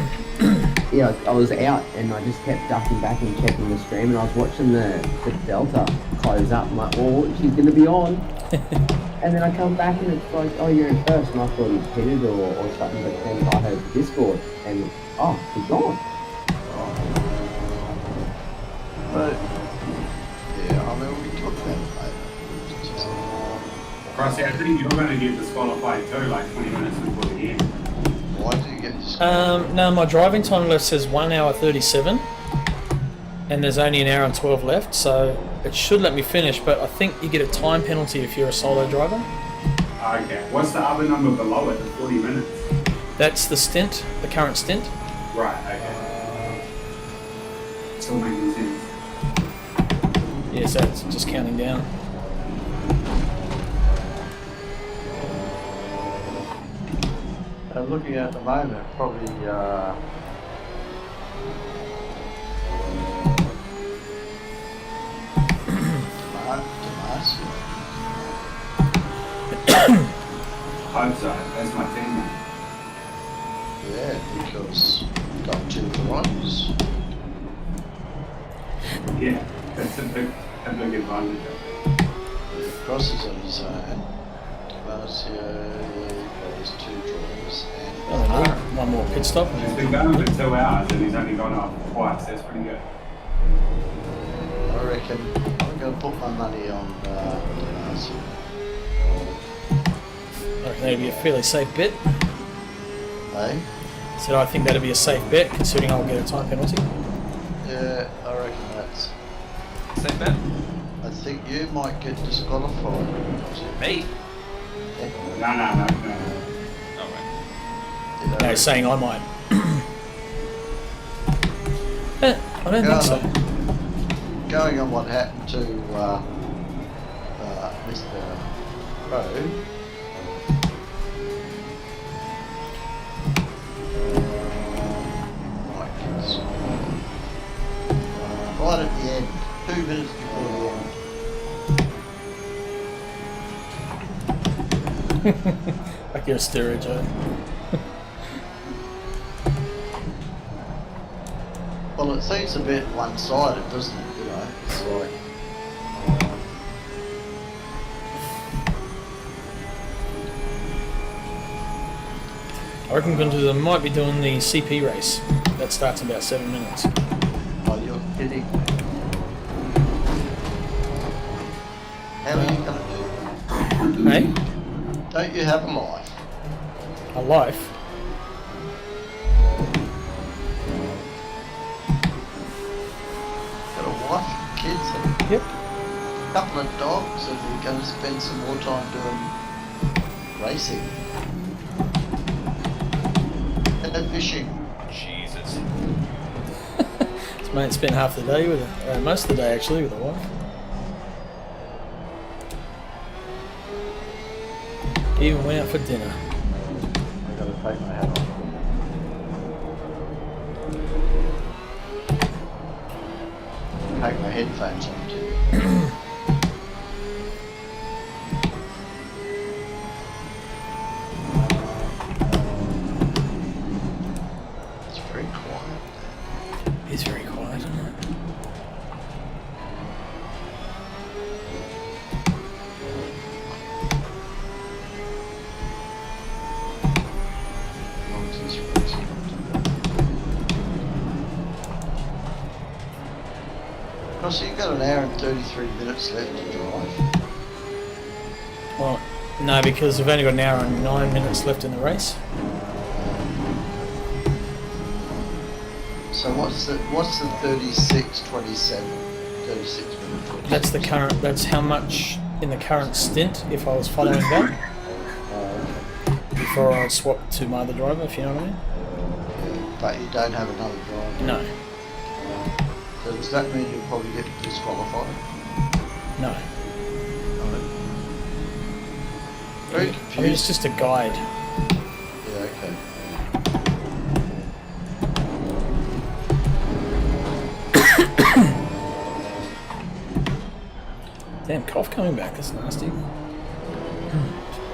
Yeah, I was out and I just kept ducking back and checking the stream, and I was watching the Delta close up. I'm like, oh, she's going to be on. And then I come back and it's like, oh, you're in first, and I thought he'd pitted or something, but then I heard Discord and, oh, he's gone. But, yeah, I mean, we talked about it later. It's just, Crossy, I think you're going to get disqualified too, like 20 minutes before the end. why do you get this? No, my driving time left says 1 hour 37, and there's only an hour and 12 left, so it should let me finish, but I think you get a time penalty if you're a solo driver. Okay, what's the other number below it, the 40 minutes? That's the stint, the current stint. Right, okay. Still making sense. Yeah, so it's just counting down. I'm looking at the moment, probably, Hope so, that's my teammate. yeah, because we've got 2 drivers. Yeah, that's a big advantage of it. Crossy's on his own. Marcio, there's 2 drivers, Oh, and no, one more pit stop. He's been going for 2 hours and he's only gone off twice, that's pretty good. I reckon I'm going to put my money on Marcio. I reckon that'd be a fairly safe bet. Hey? So I think that'd be a safe bet, considering I'll get a time penalty. Yeah, I reckon that's. Same bet. I think you might get disqualified. Me? No. Oh, right. No, saying I might. I don't think so. Going on what happened to Mr. Rowe. Right at the end, 2 minutes before the end. Like you're a steerage, eh? Well, it seems a bit one-sided, doesn't it? You know, it's like... I reckon they might be doing the CP race. That starts in about 7 minutes. Oh, you're kidding. How are you going to do that? Hey? Don't you have a life? A life? Got a wife, kids, and Yep. a couple of dogs, and you're going to spend some more time doing racing. And fishing. Jesus. This mate spent half the day with her, most of the day actually, with a wife. Even went out for dinner. I've got to take my hat off. Take my headphones on too. It's very quiet. It's very quiet, isn't it? Nonsense racing. So you've got an hour and 33 minutes left to drive. Well, no, because we've only got an hour and 9 minutes left in the race. So what's the 36, 27, 36 minutes? That's the current. That's how much in the current stint if I was following that before I swap to my other driver. If you know what I mean. But you don't have another driver. No, So does that mean you'll probably get disqualified? no. Very I mean, it's confused. just a guide. Yeah, okay. Damn, cough coming back. That's nasty.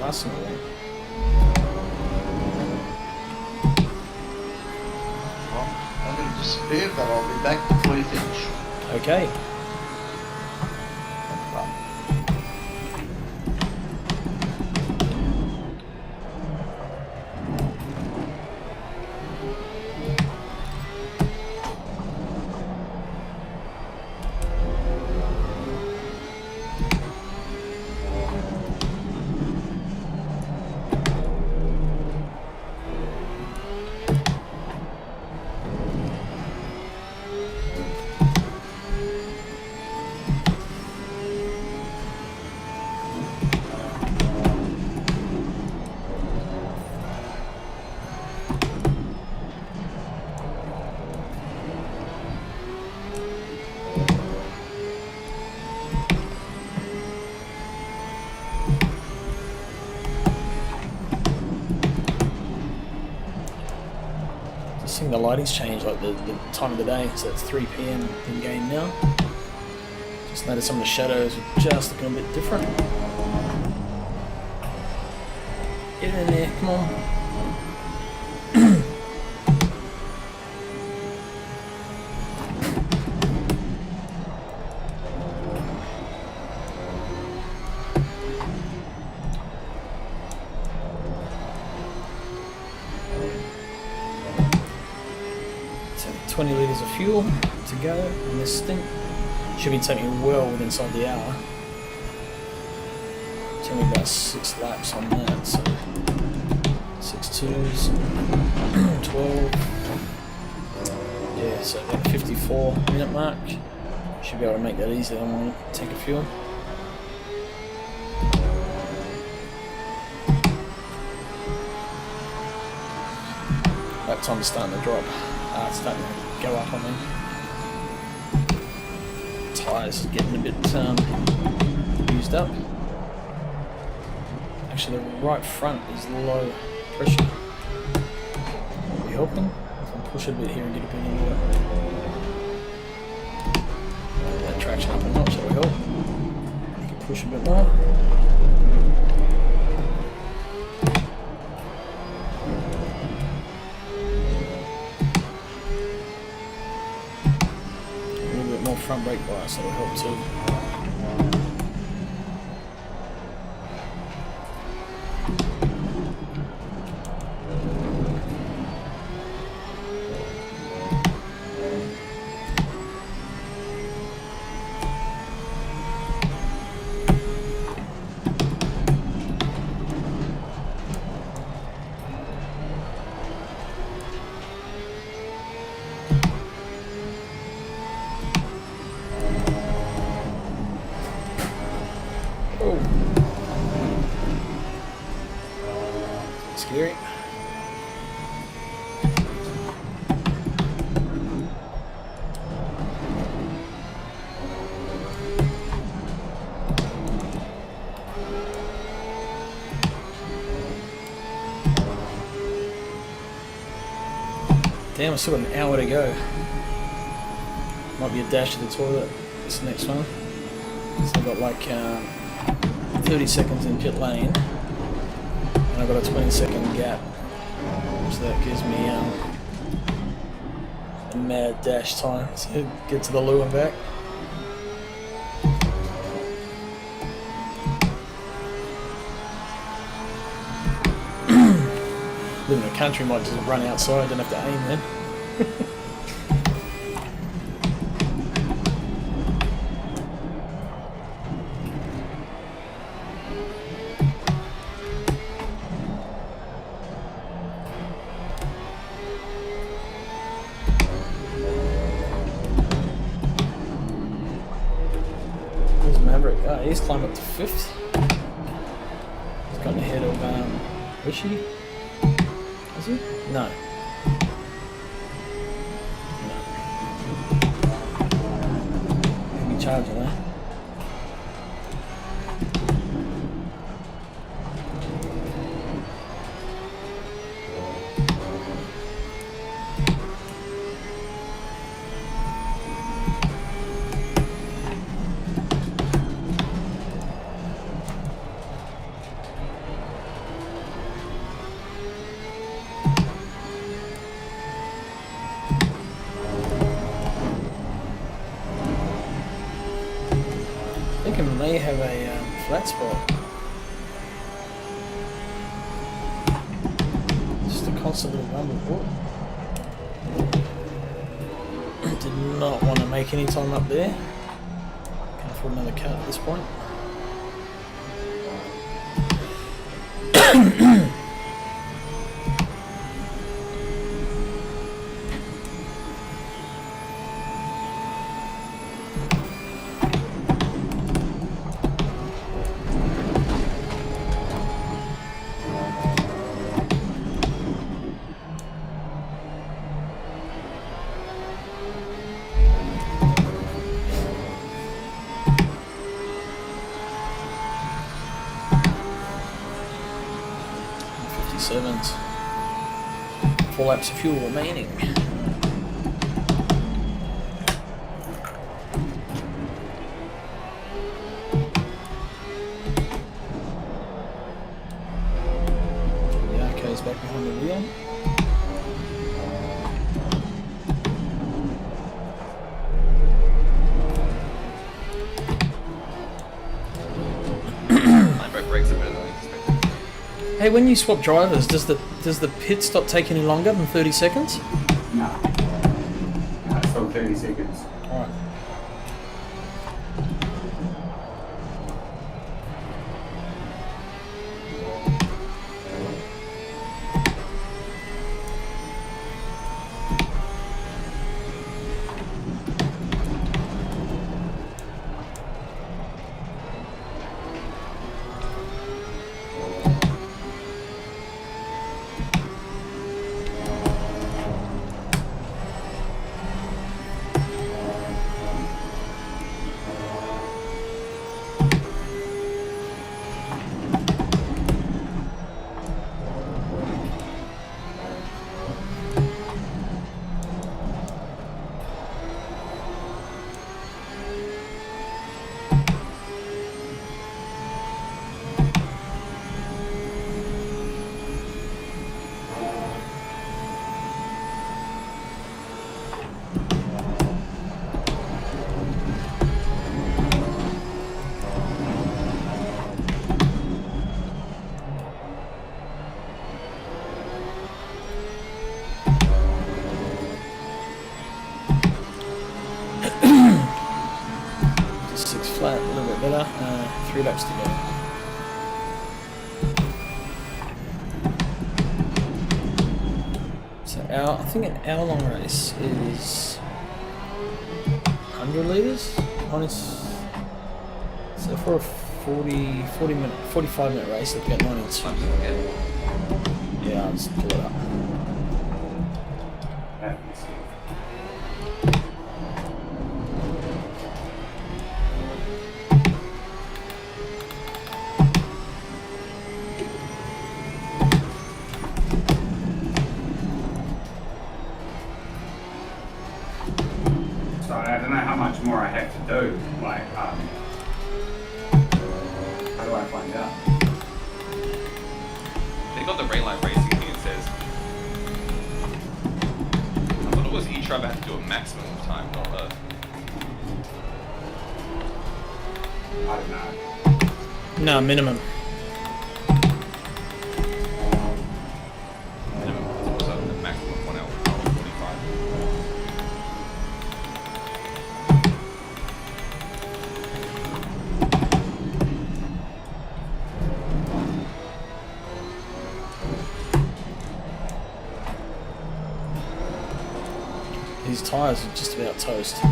Lasting a while. Well, I'm going to disappear, but I'll be back before you finish. Okay. Have fun. Just seeing the lighting's changed, like the time of the day. So it's 3 PM in game now. Just noticed some of the shadows are just looking a bit different. Get in there, come on. So 20 litres of fuel to go in this stint. Should be taking me well within inside the hour. It's only about 6 laps on that, so 6 twos, 12. Yeah, so about 54-minute mark. Should be able to make that easy on one tank of fuel. That time's starting to drop. It's starting to go up on me. Tyres are getting a bit used up. Actually, the right front is low pressure. Will be helping if I push a bit here and get a bit into it. Push a bit more. A little bit more front brake bias, that'll help too. Scary. Damn, I've still got an hour to go. Might be a dash to the toilet this next one. So I've got like 30 seconds in pit lane. And I've got a 20-second gap. So that gives me a mad dash time to get to the loo and back. Living in a country might just run outside, don't have to aim then. Where's Maverick? Oh, he's climbed up to 5th. He's gotten ahead of Rishi. Is he? No. No. Maybe charging, eh? I think I may have a flat spot. Just a constant little rumble. Did not want to make any time up there. Can't afford another cut at this point. Sevens. 4 laps of fuel remaining. Yarko's back behind the wheel. My brake brakes are better than I expected. Hey, when you swap drivers, does the pit stop taking any longer than 30 seconds? No. No, it's still 30 seconds. Alright. flat, a little bit better. 3 laps to go. So I think an hour-long race is 100 litres. So for a 45 minute race, it'll be at 92. Yeah, I'll just pull it up. So I don't know how much more I have to do. Like, how do I find out? They got the rain line racing thing, it says. I thought it was each driver had to do a maximum of time, not a... I don't know. No, minimum. minimum. It was a maximum of 1 hour, 45. These tyres are just about toast.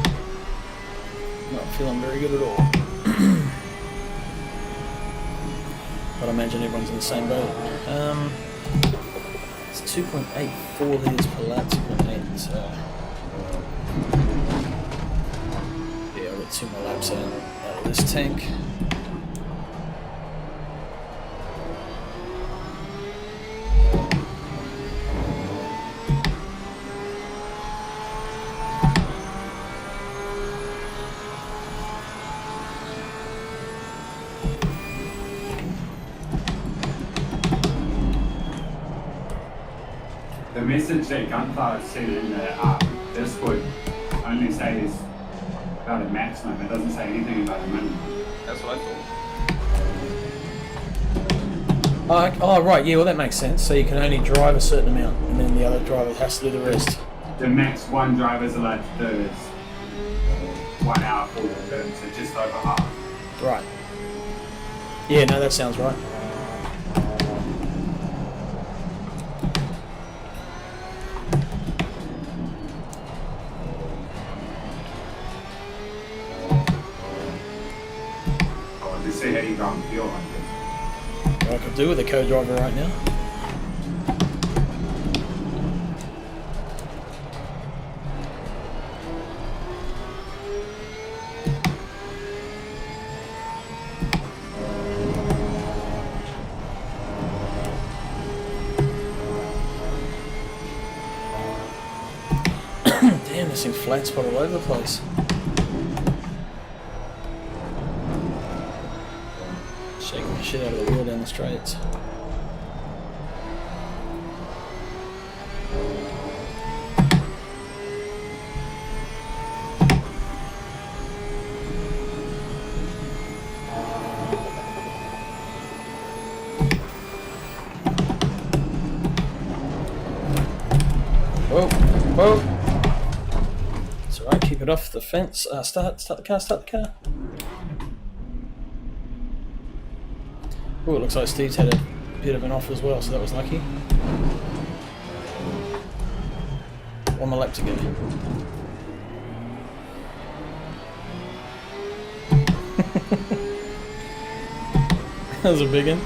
Not feeling very good at all. But I imagine everyone's in the same boat. It's 2.84 litres per lap, 2.8, so... Yeah, I've got 2 more laps out of this tank. The message that Gunther sent in the Discord only says about a maximum. It doesn't say anything about a minimum. That's what I thought. Oh, right, yeah, well that makes sense. So you can only drive a certain amount, and then the other driver has to do the rest. The max one driver is allowed to do is 1 hour 40 minutes, so just over half. Right. Yeah, no, that sounds right. Let's see how you go and feel like this. What I could do with a co-driver right now. Damn, this thing's flat spot all over the place. Shaking the shit out of the wheel down the straights. Whoa, whoa. It's alright, keep it off the fence. Start the car, start the car. Oh, it looks like Steve's had a bit of an off as well, so that was lucky. 1 more lap to go. That was a big one.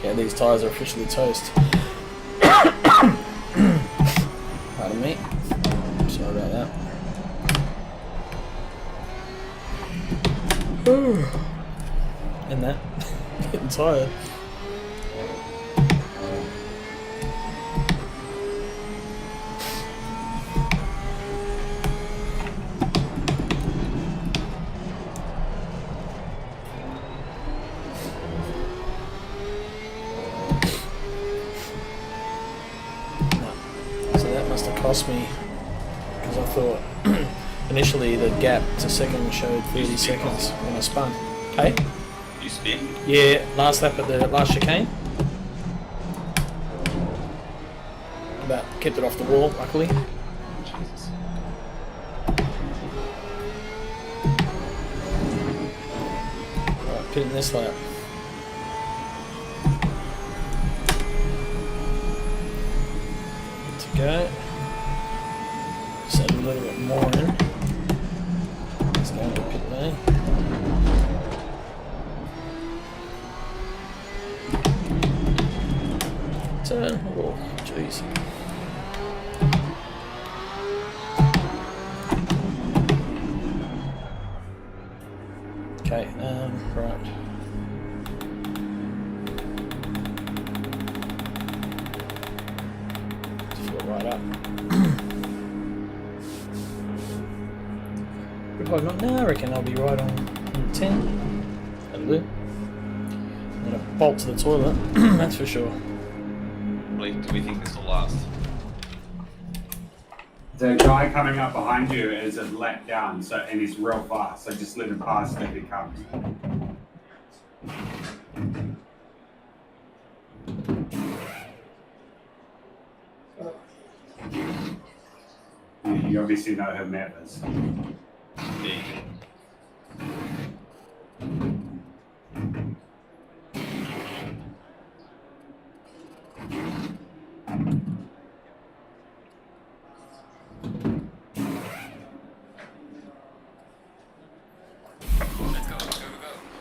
Yeah, these tyres are officially toast. Pardon me. Sorry about that. And that. Getting tired. must have cost me because I thought initially the gap to second showed 30 seconds when I spun. Okay. You spin? Yeah, last lap at the last chicane. But kept it off the wall, luckily. Jesus. Right, pitting this lap. Good to go. Just add a little bit more in. Let's go into pit lane. Turn. Oh, jeez. Okay, right. Let's fill it right up. What have I got now? I reckon I'll be right on 10. That'll do. I'm gonna bolt to the toilet, that's for sure. Do we think this will last? The guy coming up behind you is a lap down, so and he's real fast. So just let him pass if he comes. You obviously know who Matt is. Yeah.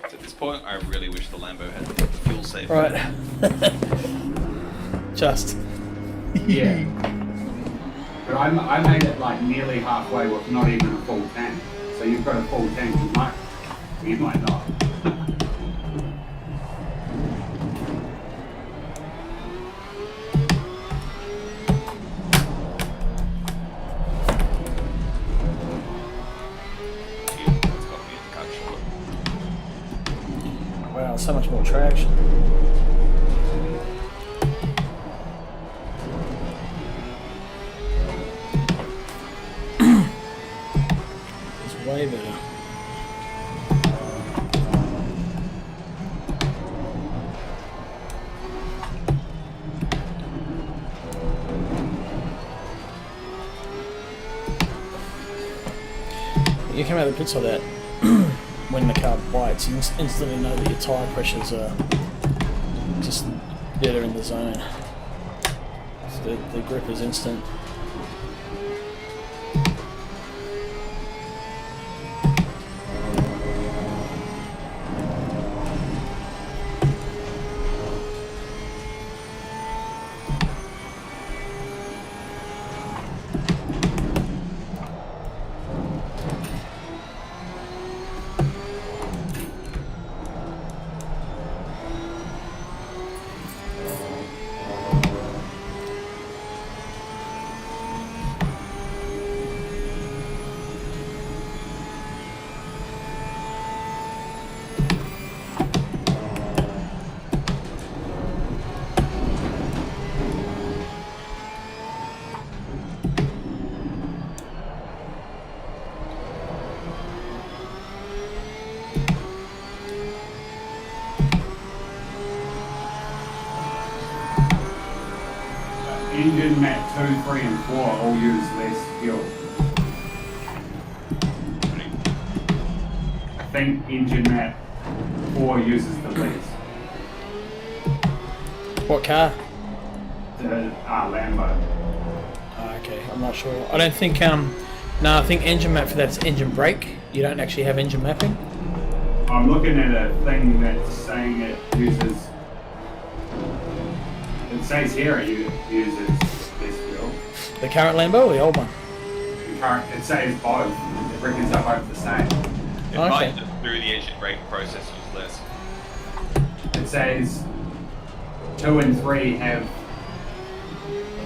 At this point, I really wish the Lambo had fuel safe. Right. Just. Yeah. But I made it like nearly halfway with not even a full tank. So you've got a full tank, you might not. Wow, so much more traction. It's way better. You come out of the pits like that. When the car bites, you instantly know that your tyre pressures are just better in the zone. So the grip is instant. Engine mat 2, 3 and 4 all use less fuel. I think engine mat 4 uses the least. What car? The Lambo. Okay, I'm not sure. I don't think, no, I think engine map for that is engine brake. You don't actually have engine mapping. I'm looking at a thing that's saying it uses. It says here it uses less fuel. The current Lambo or the old one? It says both. It reckons they're both the same. It might just through the engine brake process use less. It says 2 and 3 have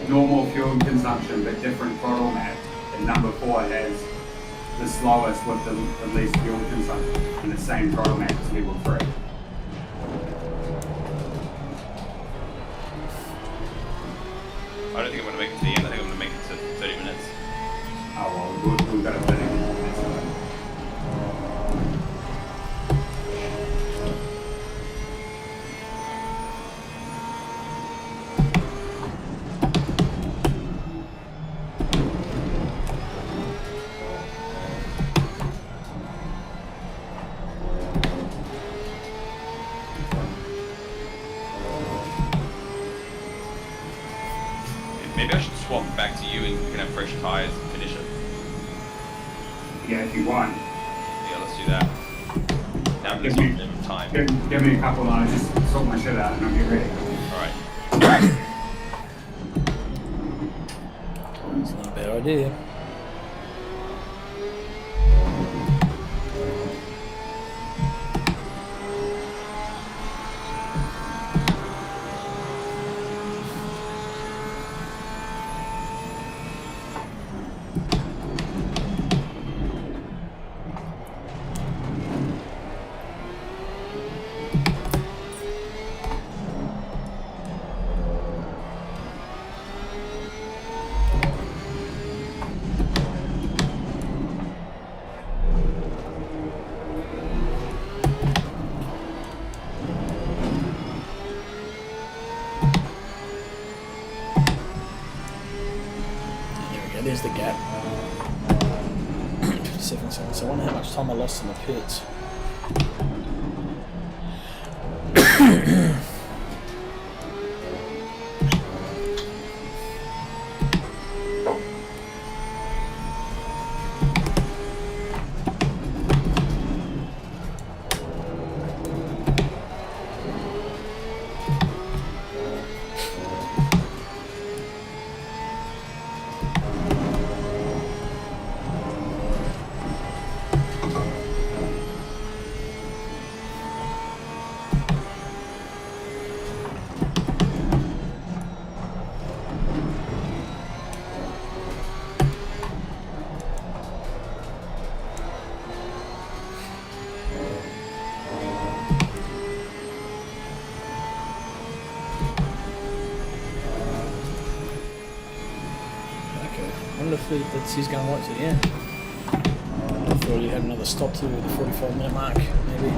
normal fuel consumption but different throttle map, and number 4 has the slowest with the least fuel consumption and the same throttle map as level 3. I don't think I'm going to make it to the end. I think I'm going to make it to fresh tyres and finish it. Yeah, if you want. Yeah, let's do that. Now Give there's me- not enough time. Give me a couple and I'll just sort my shit out and I'll get ready. Alright. It's not a bad idea. There's the gap. 7 seconds. I wonder how much time I lost in the pits. I wonder if he's going right to the end. I thought he had another stop to the 45-minute mark, maybe.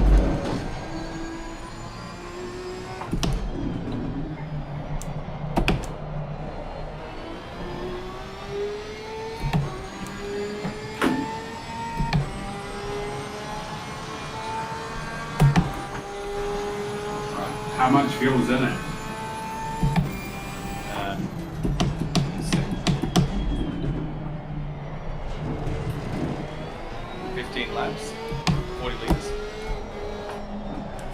How much fuel's in it? 15 laps, 40 litres.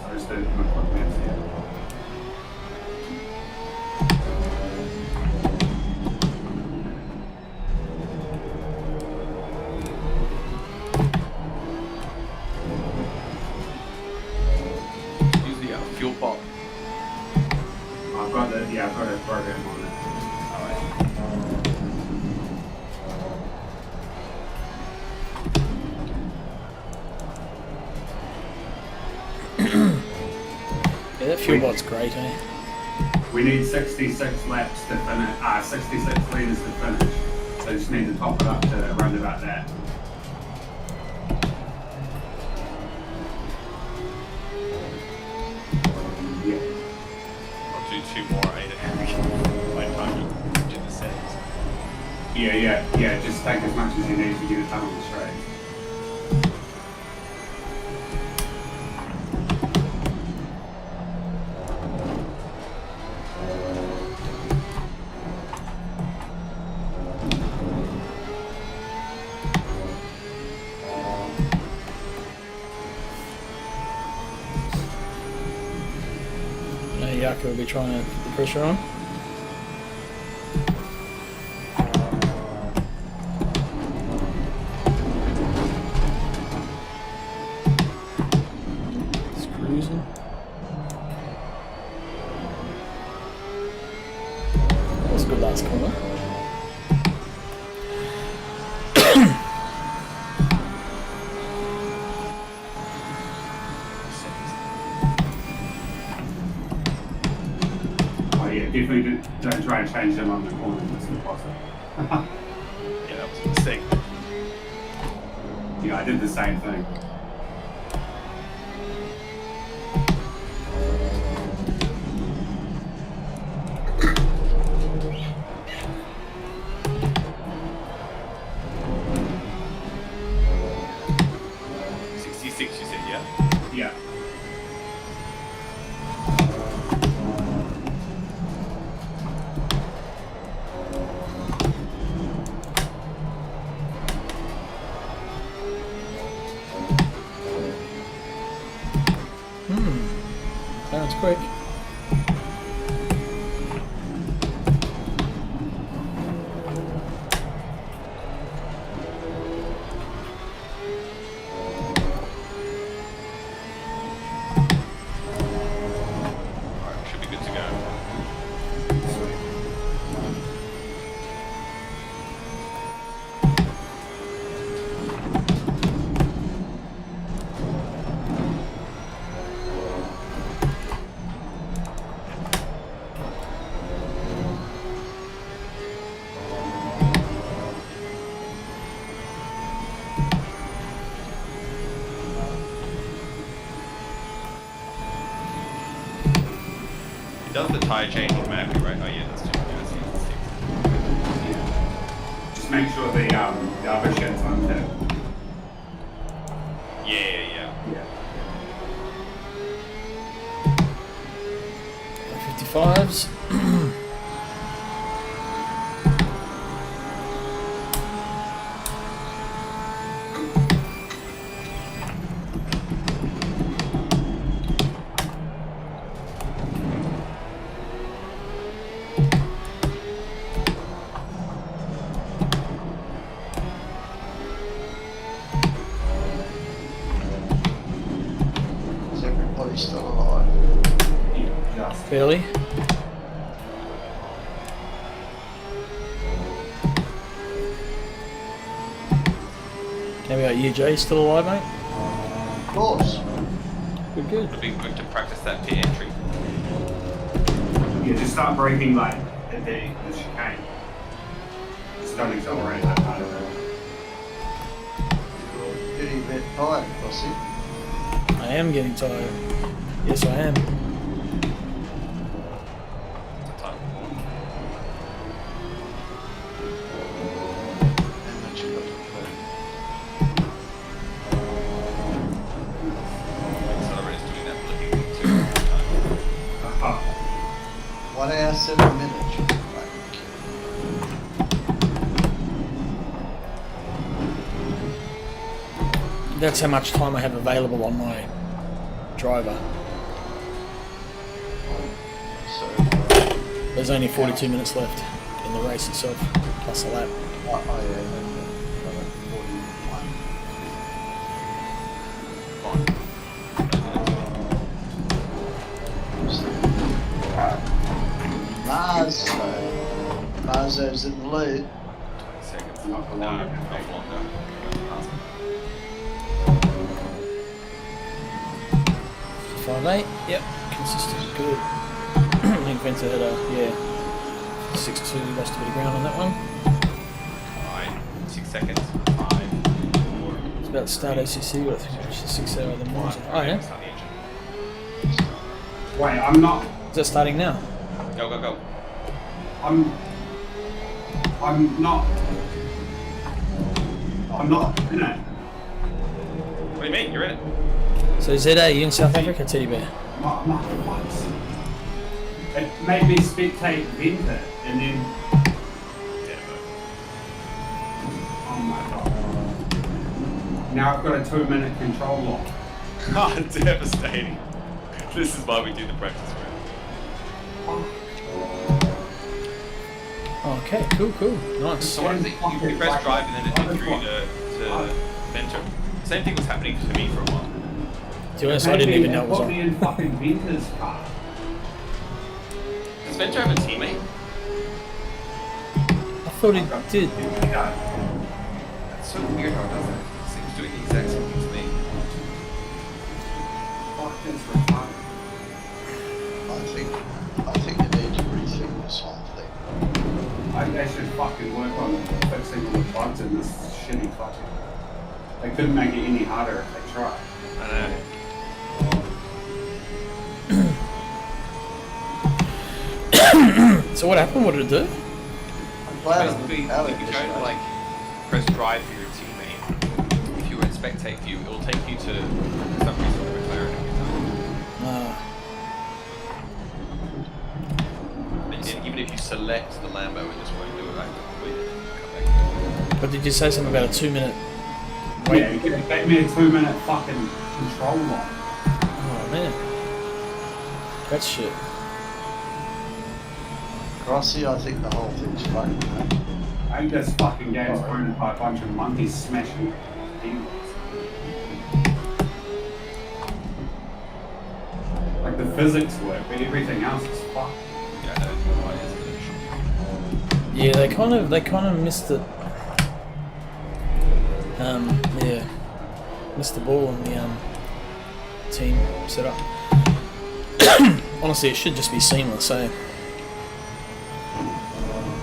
So just the quick minutes here. Use the fuel pump. I've got a program on it. Alright. Yeah, that fuel bot's great, eh? We need 66 laps to finish, 66 litres to finish. So just need to top it up to around about that. Yeah. I'll do 2 more, by the time you do the settings. Yeah, just take as much as you need to get it done on the straight. Yaka will be trying to put the pressure on. It's cruising. That was a good last corner. Definitely don't try and change them on the corner. It's impossible. Yeah, that was a mistake. Yeah, I did the same thing. You said, yeah? Yeah. quick. Alright, should be good to go. It does the tire change automatically, right? Oh yeah, that's just Just make sure the other shed's on there. yeah. Yeah. 55s. Is everybody still alive? Just. Fairly. How about you, Jay? Still alive, mate? Of course. Good, good. It'll be good to practice that pit entry. Yeah, just start braking like at the chicane. Just don't accelerate that part of it. Getting a bit tired, Crossy. I am getting tired. Yes, I am. It's a time. How much you got to Accelerator's doing that flipping too. 1 hour 7 minutes. Right. That's how much time I have available on my driver. So, There's only 42 minutes left in the race itself, plus a lap. oh yeah, 41. Marzo's in the lead. 20 seconds. Not for No, longer. not longer. 5.8, yep, consistent, good. Link Venter had a, 6.2, lost a bit of ground on that one. Alright, 6 seconds. 5, 4. It's about to start ACC, but I think it's 6 hour than more. Oh yeah, Start the engine. Wait, I'm not. is that starting now? Go, go, go. I'm not in it. What do you mean? You're in it. So ZA, you in South Africa, Teddy Bear? What? It made me spectate Venter and then. Oh my god. Now I've got a 2-minute control lock. Ah, devastating. This is why we do the practice round. Okay, cool, nice. So what is it? You press drive and then it takes you to Venter. Same thing was happening to me for a while. To be honest, I didn't even know it was Put me on. in fucking Venter's car. Does Venter have a teammate? I thought it did. That's so weird how it does that. It seems doing the exact same thing to me. Fuck, that's retarded. I think you need to rethink this whole thing. They should fucking work on fixing all the bugs in this shitty clutching. They couldn't make it any harder if they tried. I know. So what happened? What did it do? I'm glad I'm Basically, out you of can this go to race. like press drive for your teammate. If you were in spectate view, it will take you to for some reason to McLaren every time. And even if you select the Lambo, it just won't do it. I have to complete it and come back. But did you say something about a 2-minute? Yeah, you gave me a 2-minute fucking control lock. Oh man. That's shit. Crossy, I think the whole thing's fucking mate. I think this fucking game's owned by a bunch of monkeys smashing keyboards. Like the physics work, but everything else is fucked. Yeah, I know why it is. Yeah, they kind of missed it. Yeah, missed the ball on the team setup. Honestly, it should just be seamless, eh?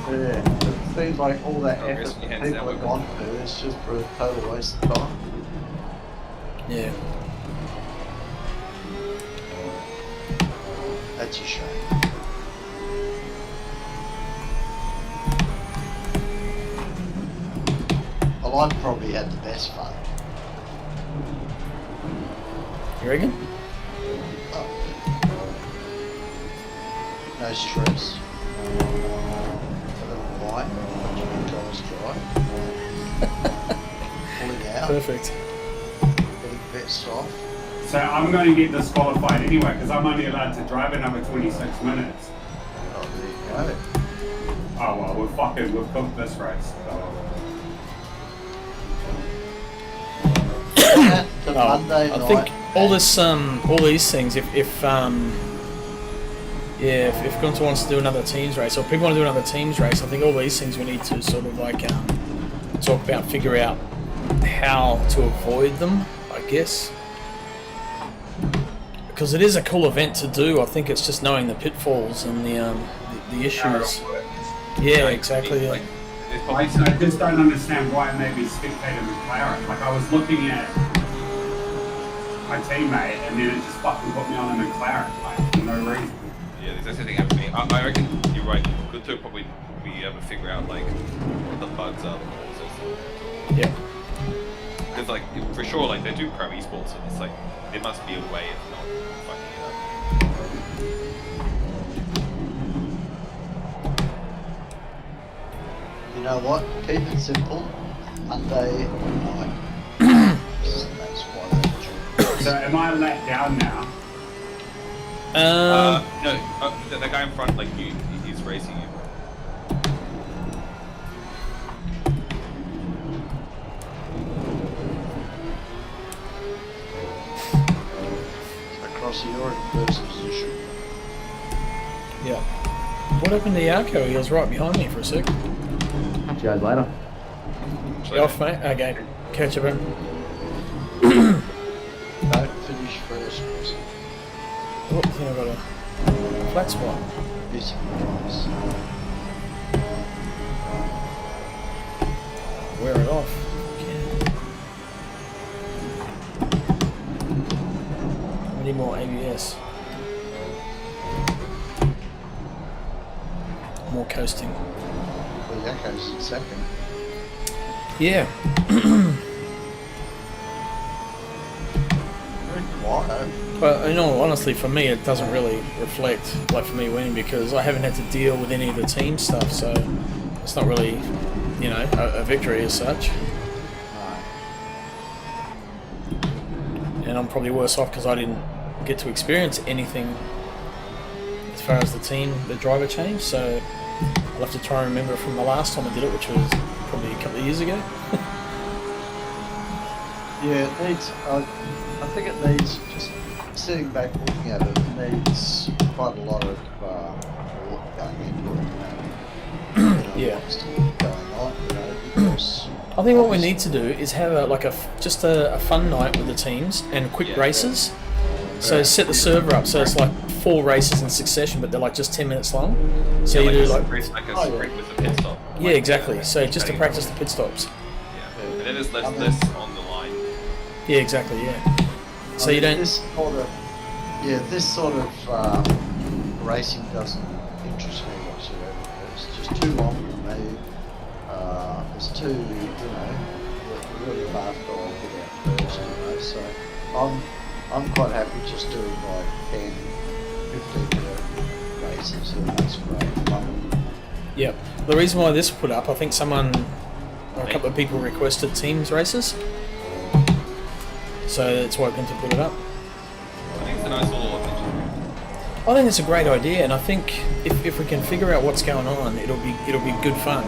Yeah, it seems like all that Oh, effort resting your that hands people down, have gone to is just for a total waste of time. Yeah. That's a shame. Well, I've probably had the best fun. You reckon? Oh. No stress. A little quiet, watching you guys drive. Pulling out, Perfect. getting pissed off. So I'm going to get disqualified anyway because I'm only allowed to drive another 26 minutes. Oh, there you go. Oh well, we've cooked this race. So. The Oh, Monday I night. think all these things, if Gunter wants to do another teams race, or people want to do another teams race, I think all these things we need to sort of like talk about, figure out how to avoid them, I guess. Because it is a cool event to do. I think it's just knowing the pitfalls and the issues. Yeah, exactly. Yeah. Like, there's probably I just don't understand why it made me spectate a McLaren. Like I was looking at my teammate and then it just fucking put me on a McLaren, like for no reason. Yeah, the exact same thing happened to me. I reckon you're right. Good to probably be able to figure out like what the bugs are. Yeah. Because like for sure, like they do pro esports, and it's like there must be a way of not fucking it You know what? Keep it simple. Monday night. That's why they choose. So am I let down now? up. No, the guy in front, like he's racing you. Across you're in first position. Yeah. What happened to Yarko? He was right behind me for a sec. See you guys later. You off, mate? Okay. Catch you, bro. Don't finish first, Crossy. Oh, I think I got a flat spot. Busy price. Wear it off. We need more ABS. More coasting. Well, Yakko's in second. Yeah. Very quiet. But in all honesty, for me, it doesn't really reflect like for me winning because I haven't had to deal with any of the team stuff, so it's not really, you know, a victory as such. And I'm probably worse off because I didn't get to experience anything as far as the driver change. So I'll have to try and remember from the last time I did it, which was probably a couple of years ago. Yeah, it needs. I think it needs just sitting back looking at it. It needs quite a lot of work going into it. You know, Yeah. what's going on, you know, because I think what we need to do is have just a fun night with the teams and quick races. So set the server up so it's like 4 races in succession, but they're like just 10 minutes long. So you do like race like a sprint with a pit stop. yeah, exactly. So just to practice the pit stops. Yeah, and then there's less on the line. Yeah, exactly. Yeah. So you don't. This sort of racing doesn't interest me whatsoever. It's just too long for me. It's too, you know, really fast guy get out first, you know. So I'm quite happy just doing like 10, 15 minute races, and that's great fun. Yep. The reason why this put up, I think someone or a couple of people requested teams races, so that's why I can to put it up. I think it's a nice little adventure. I think it's a great idea, and I think if we can figure out what's going on, it'll be good fun.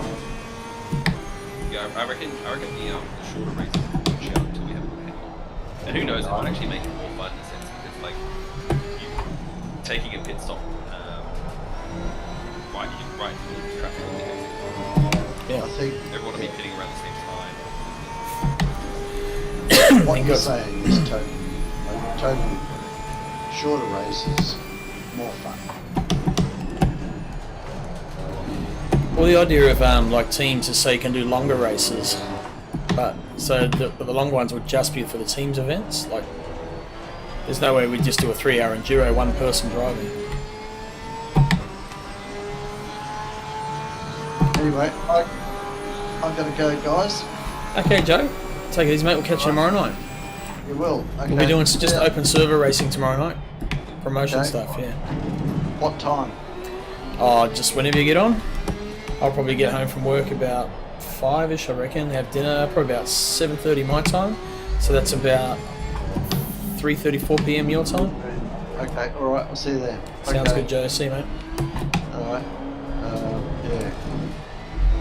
Yeah, I reckon the shorter races will push out until we have a good handle. And who knows, it might actually make it more fun in the sense that it's like you taking a pit stop right into the traffic on the exit. Yeah. I think Everyone will be pitting around the same time. what you're saying is totally shorter races, more fun. Well, the idea of like teams is so you can do longer races, but so the long ones would just be for the teams events. Like, there's no way we'd just do a 3-hour enduro, one person driving. Anyway, I'm gonna go, guys. Okay, Joe, take it easy, mate. We'll catch you tomorrow night. You will. Okay. We'll be doing just Yeah. open server racing tomorrow night, promotion Okay. stuff. Yeah. What time? Oh, just whenever you get on. I'll probably get home from work about 5ish, I reckon. Have dinner probably about 7:30 my time, so that's about 3:34 p.m. your time. Okay. All right. I'll see you there. Sounds Okay. good, Joe. See you, mate. All right. Yeah.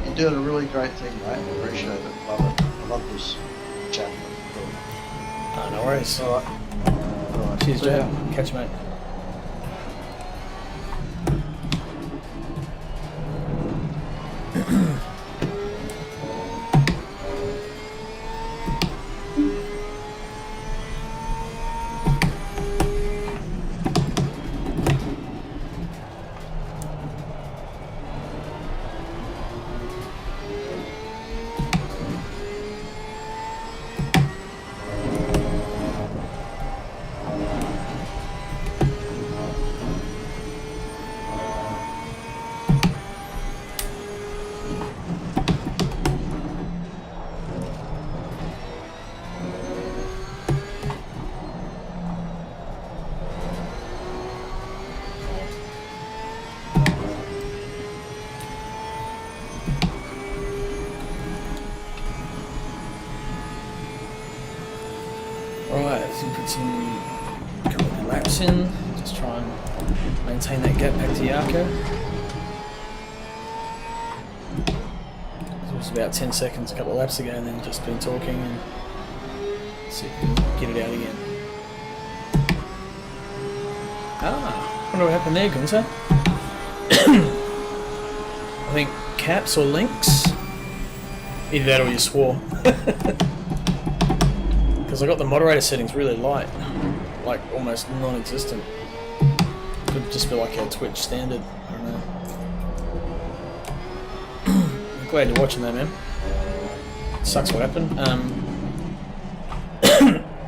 You're doing a really great thing, mate. I appreciate it. Love it. I love this chat. Oh, no worries. All right. All right. Cheers, See Joe. ya. Catch you, mate. Alright, so put some couple of laps in, just try and maintain that gap back to Yarko. It was about 10 seconds a couple of laps ago, and then just been talking and see if we can get it out again. Ah, I wonder what happened there, Gunther. I think caps or links. Either that or you swore. Because I got the moderator settings really light, like almost non-existent. Could just be like our Twitch standard. I don't know. I'm glad you're watching that, man. Sucks what happened.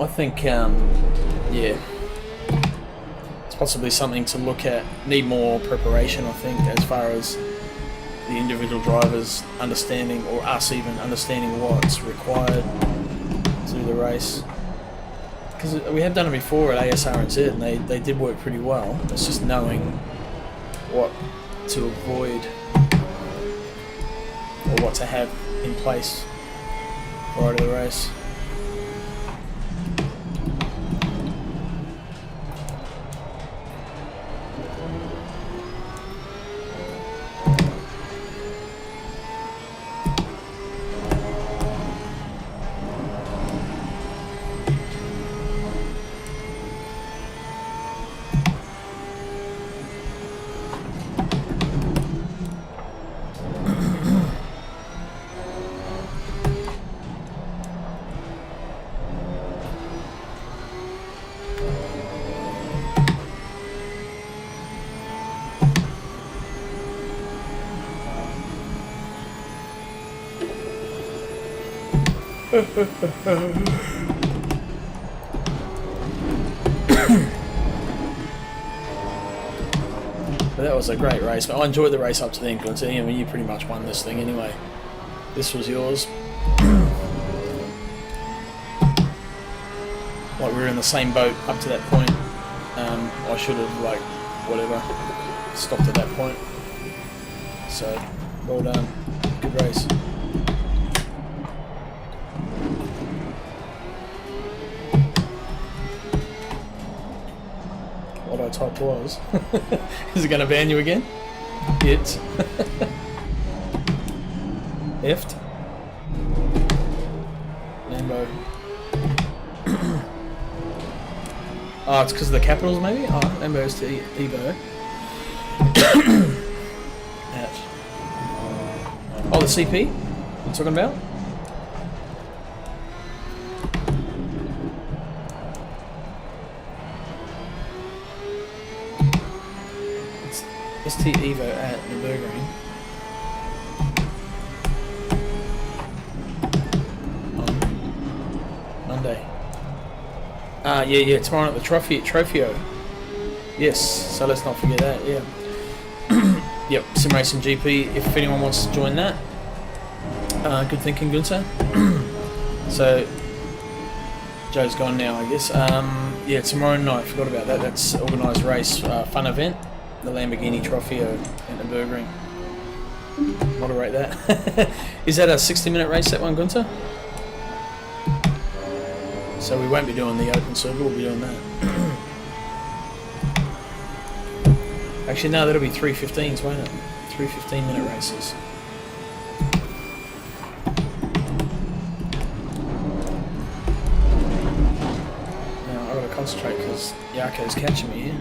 I think, yeah, it's possibly something to look at. Need more preparation, I think, as far as the individual drivers understanding, or us even understanding what's required to do the race. Because we have done it before at ASR and Z, and they did work pretty well. It's just knowing what to avoid or what to have in place prior to the race. But that was a great race. But I enjoyed the race up to then, because I mean, you pretty much won this thing anyway. This was yours. Like, we were in the same boat up to that point. I should have, like, whatever, stopped at that point. So, well done. Good race. What I typed was. Is it going to ban you again? It. Effed. Lambo. Oh, it's because of the capitals, maybe? Oh, Lambo's to Evo. Ouch. Oh, the CP? You're talking about? It's ST Evo at the Burgering. On Monday. Yeah, tomorrow at the Trofeo. Yes, so let's not forget that, yeah. Yep, Sim Racing GP, if anyone wants to join that. Good thinking, Gunther. So, Joe's gone now, I guess. Yeah, tomorrow night, forgot about that. That's organised race, fun event. The Lamborghini Trofeo at the Burgering. Moderate that. Is that a 60-minute race, that one, Gunther? So we won't be doing the open circle, we'll be doing that. Actually, no, that'll be 3:15s, won't it? 3 15-minute races. Now, I've got to concentrate because Yarko's catching me here.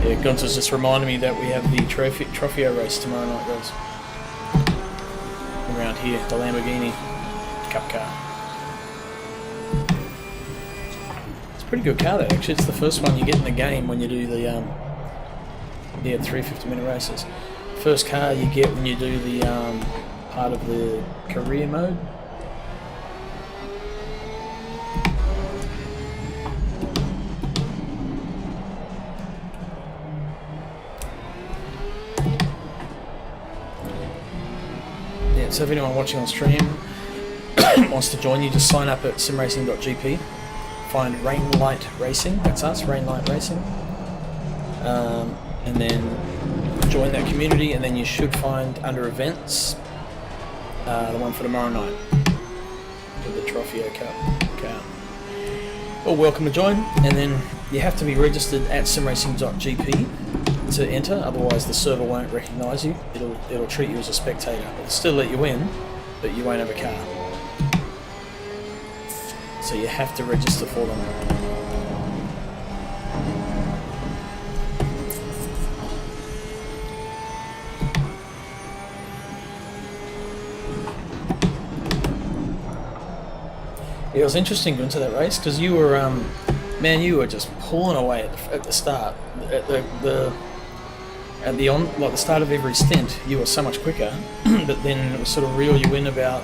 Yeah, Gunther's just reminded me that we have the Trofeo race tomorrow night, guys. Around here, the Lamborghini Cup car. It's a pretty good car though, actually. It's the first one you get in the game when you do the 3 50-minute races. First car you get when you do the part of the career mode. So if anyone watching on stream wants to join you, just sign up at simracing.gp, find Rainlight Racing, that's us, Rainlight Racing, and then join that community, and then you should find under events the one for tomorrow night with the Trofeo Cup car. Well, welcome to join, and then you have to be registered at simracing.gp to enter, otherwise the server won't recognise you. It'll treat you as a spectator. It'll still let you in, but you won't have a car. So you have to register for them. It was interesting going to that race because you were, man, you were just pulling away at the start. At the start of every stint, you were so much quicker, but then it would sort of reel you in about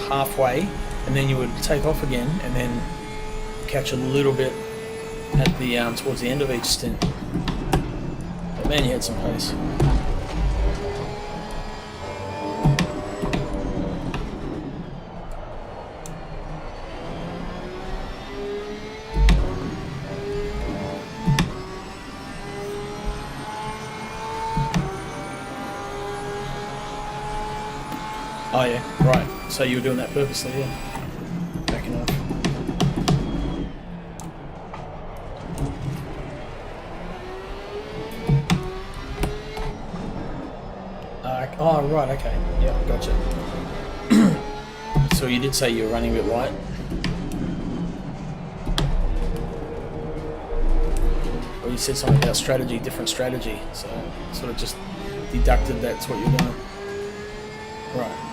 halfway, and then you would take off again, and then catch a little bit at the towards the end of each stint. But man, you had some pace. Oh yeah, right. So you were doing that purposely, yeah. Backing off. Oh right, okay. Yeah, gotcha. So you did say you were running a bit light. Or you said something about strategy, different strategy. So sort of just deducted that's what you're doing. Right.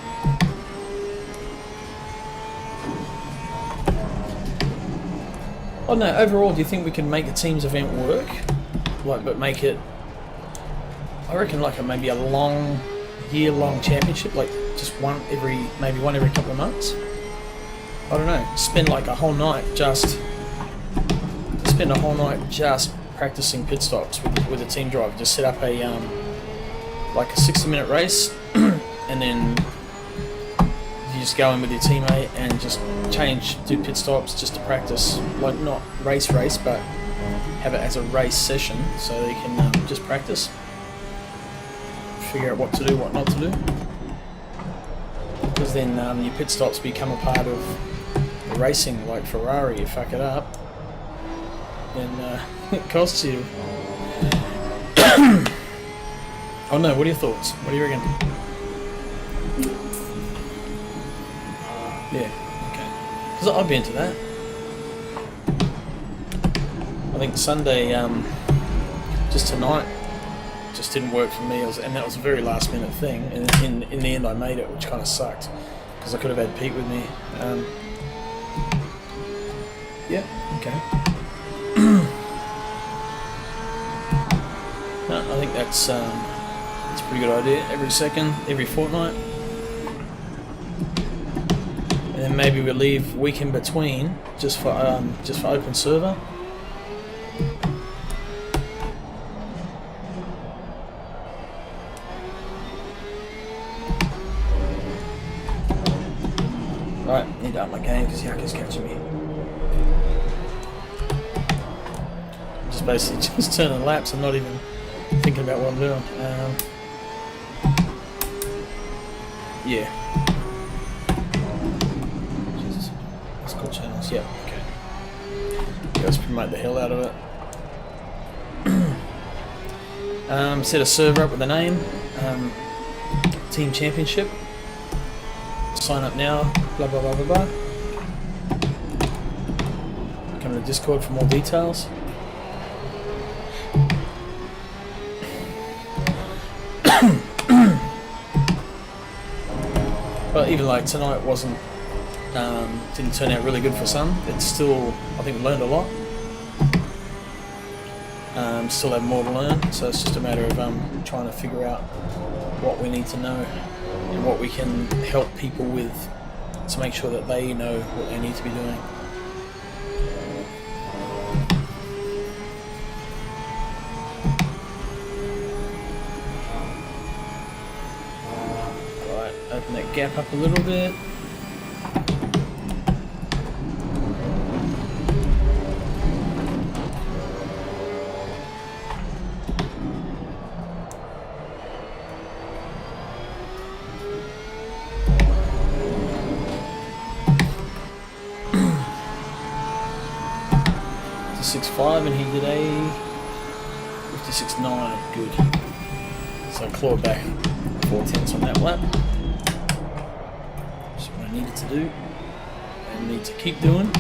Oh no, overall, do you think we can make a teams event work? But make it, I reckon, like maybe a year-long championship, like just maybe one every couple of months? I don't know, spend like a whole night just practicing pit stops with a team driver. Just set up a, like a 60-minute race, and then you just go in with your teammate and just do pit stops just to practice, like not race, but have it as a race session so you can just practice, figure out what to do, what not to do, because then your pit stops become a part of the racing like Ferrari, you fuck it up, then it costs you. Oh no, what are your thoughts? What do you reckon? Yeah, okay. Because I'd be into that. I think Sunday, just tonight, just didn't work for me. And that was a very last minute thing. And in the end I made it, which kind of sucked. Because I could have had Pete with me. Yeah, okay. No, I think that's a pretty good idea. Every fortnight. And then maybe we leave week in between just for open server. Right, need to up my game because Yak is catching me. I'm just basically just turning laps and not even thinking about what I'm doing. Yeah. Jesus. Let's call channels. Yeah, okay. Yeah, let's promote the hell out of it. Set a server up with a name. Team Championship. Sign up now. Blah blah blah blah blah. Come to Discord for more details. But even like tonight didn't turn out really good for some. It's still, I think we learned a lot. Still have more to learn, so it's just a matter of trying to figure out what we need to know and what we can help people with to make sure that they know what they need to be doing. Alright, open that gap up a little bit. And he did a 56.9, good. So I clawed back 4/10 on that lap. That's what I needed to do and need to keep doing.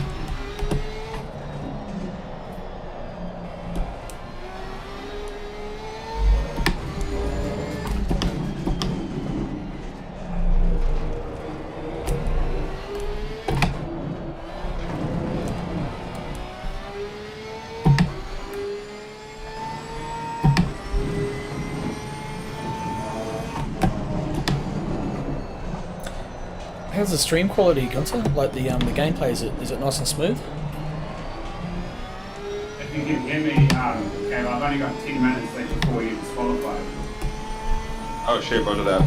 How's the stream quality, Gunther? Like the gameplay, is it nice and smooth? If you can hear me, okay, well, I've only got 10 minutes left before you disqualify. Oh shit, roger that.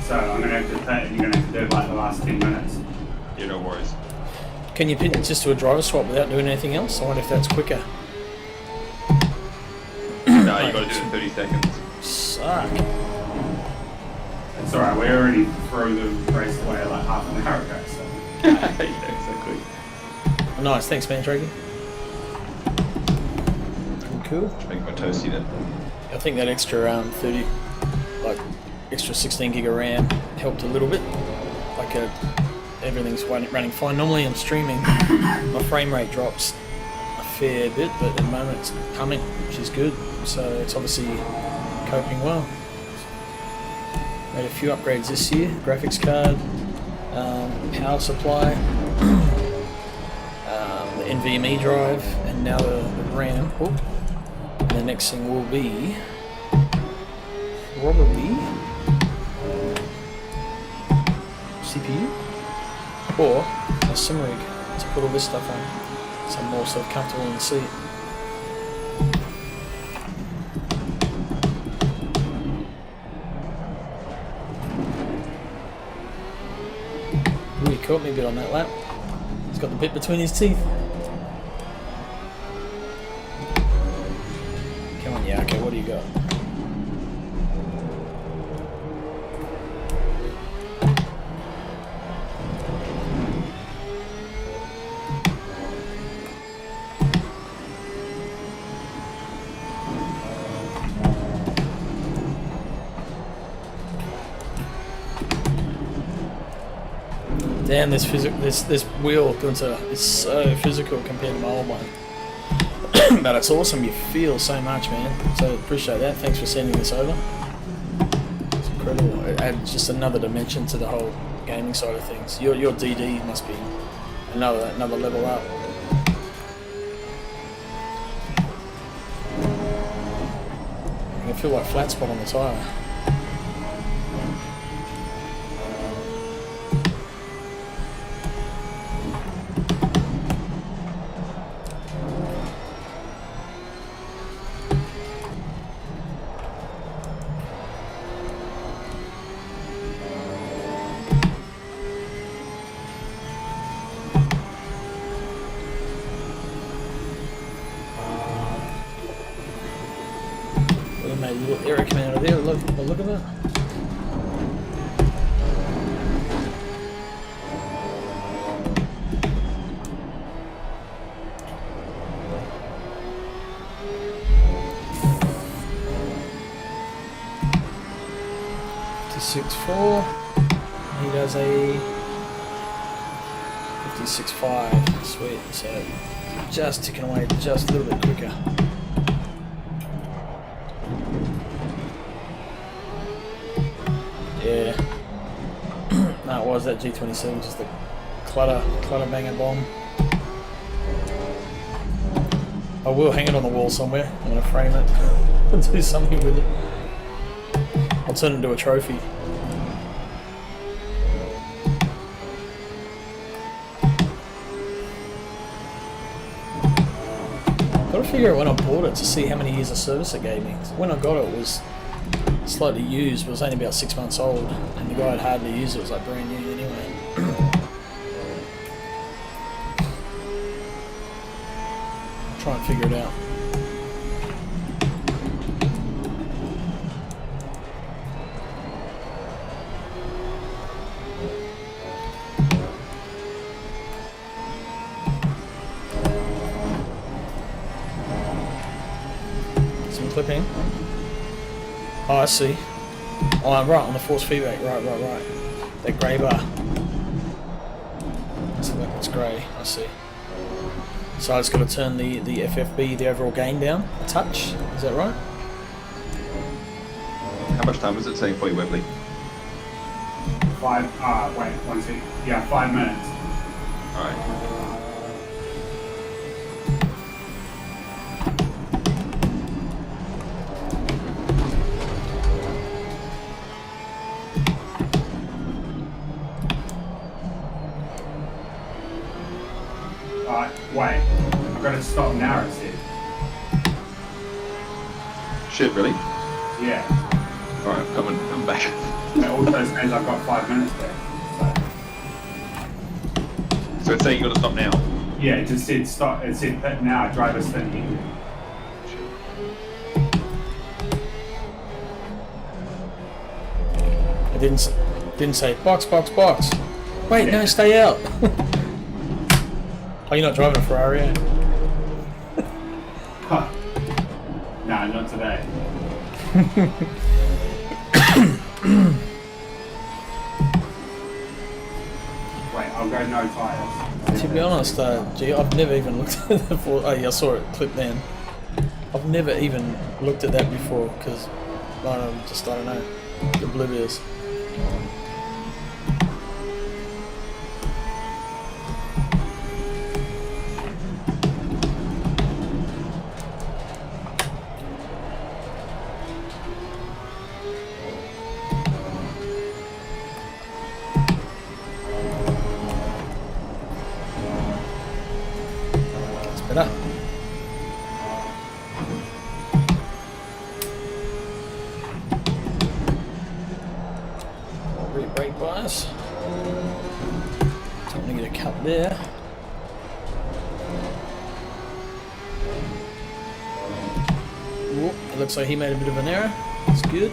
So I'm gonna have to you're gonna have to do like the last 10 minutes. Yeah, no worries. Can you pin it just to a driver swap without doing anything else? I wonder if that's quicker. No, you gotta do it in 30 seconds. Suck. It's alright, we already threw the race away like half an hour ago, so. Yeah, exactly. Nice, thanks man, Draggy. Cool. Make my toasty then. I think that extra extra 16 gig of RAM helped a little bit. Like everything's running fine. Normally I'm streaming, my frame rate drops a fair bit, but at the moment it's coming, which is good. So it's obviously coping well. Made a few upgrades this year. Graphics card, power supply, the NVMe drive, and now the RAM. Oh. And the next thing will be probably CPU or a sim rig to put all this stuff on, so I'm more sort of comfortable in the seat. Ooh, he caught me a bit on that lap. He's got the bit between his teeth. Come on, yeah, okay, what do you got? Damn, this wheel Gunter is so physical compared to my old one. But it's awesome. You feel so much, man. So appreciate that. Thanks for sending this over. It's incredible. It adds just another dimension to the whole gaming side of things. Your DD must be another level up. I can feel like flat spot on the tyre. Made a little area coming out of there. Look at that. ACC4. He does a 56.5. Sweet. So just ticking away just a little bit quicker. Yeah. No, it was that G27, just the clutter banger bomb. I will hang it on the wall somewhere. I'm gonna frame it and do something with it. I'll turn it into a trophy. Gotta figure out when I bought it to see how many years of service it gave me. When I got it, it was slightly used, but it was only about 6 months old, and the guy had hardly used it. It was like brand new anyway. Try and figure it out. Some clipping. Oh, I see. Oh, I'm right on the force feedback. Right. That grey bar. Looks like it's grey. I see. So I just got to turn the FFB, the overall gain down a touch. Is that right? How much time is it saying for you, Webley? 5 minutes. Alright. Wait, I've got to stop now, it said. Shit, really? Yeah. Alright, I'm back. It also says I've got 5 minutes there. So it's saying you got to stop now? Yeah, it just said stop. It said pit now, driver sitting. It didn't say box. Wait, Yeah. no, stay out. Oh, you're not driving a Ferrari, eh? Huh. Nah, not today. Wait, I'll go no tires. To be honest, gee, I've never even looked at the oh yeah, I saw it clip then. I've never even looked at that before because I don't know, oblivious. Better. Re-brake bias. Don't want to get a cut there. Whoop, it looks like he made a bit of an error. That's good.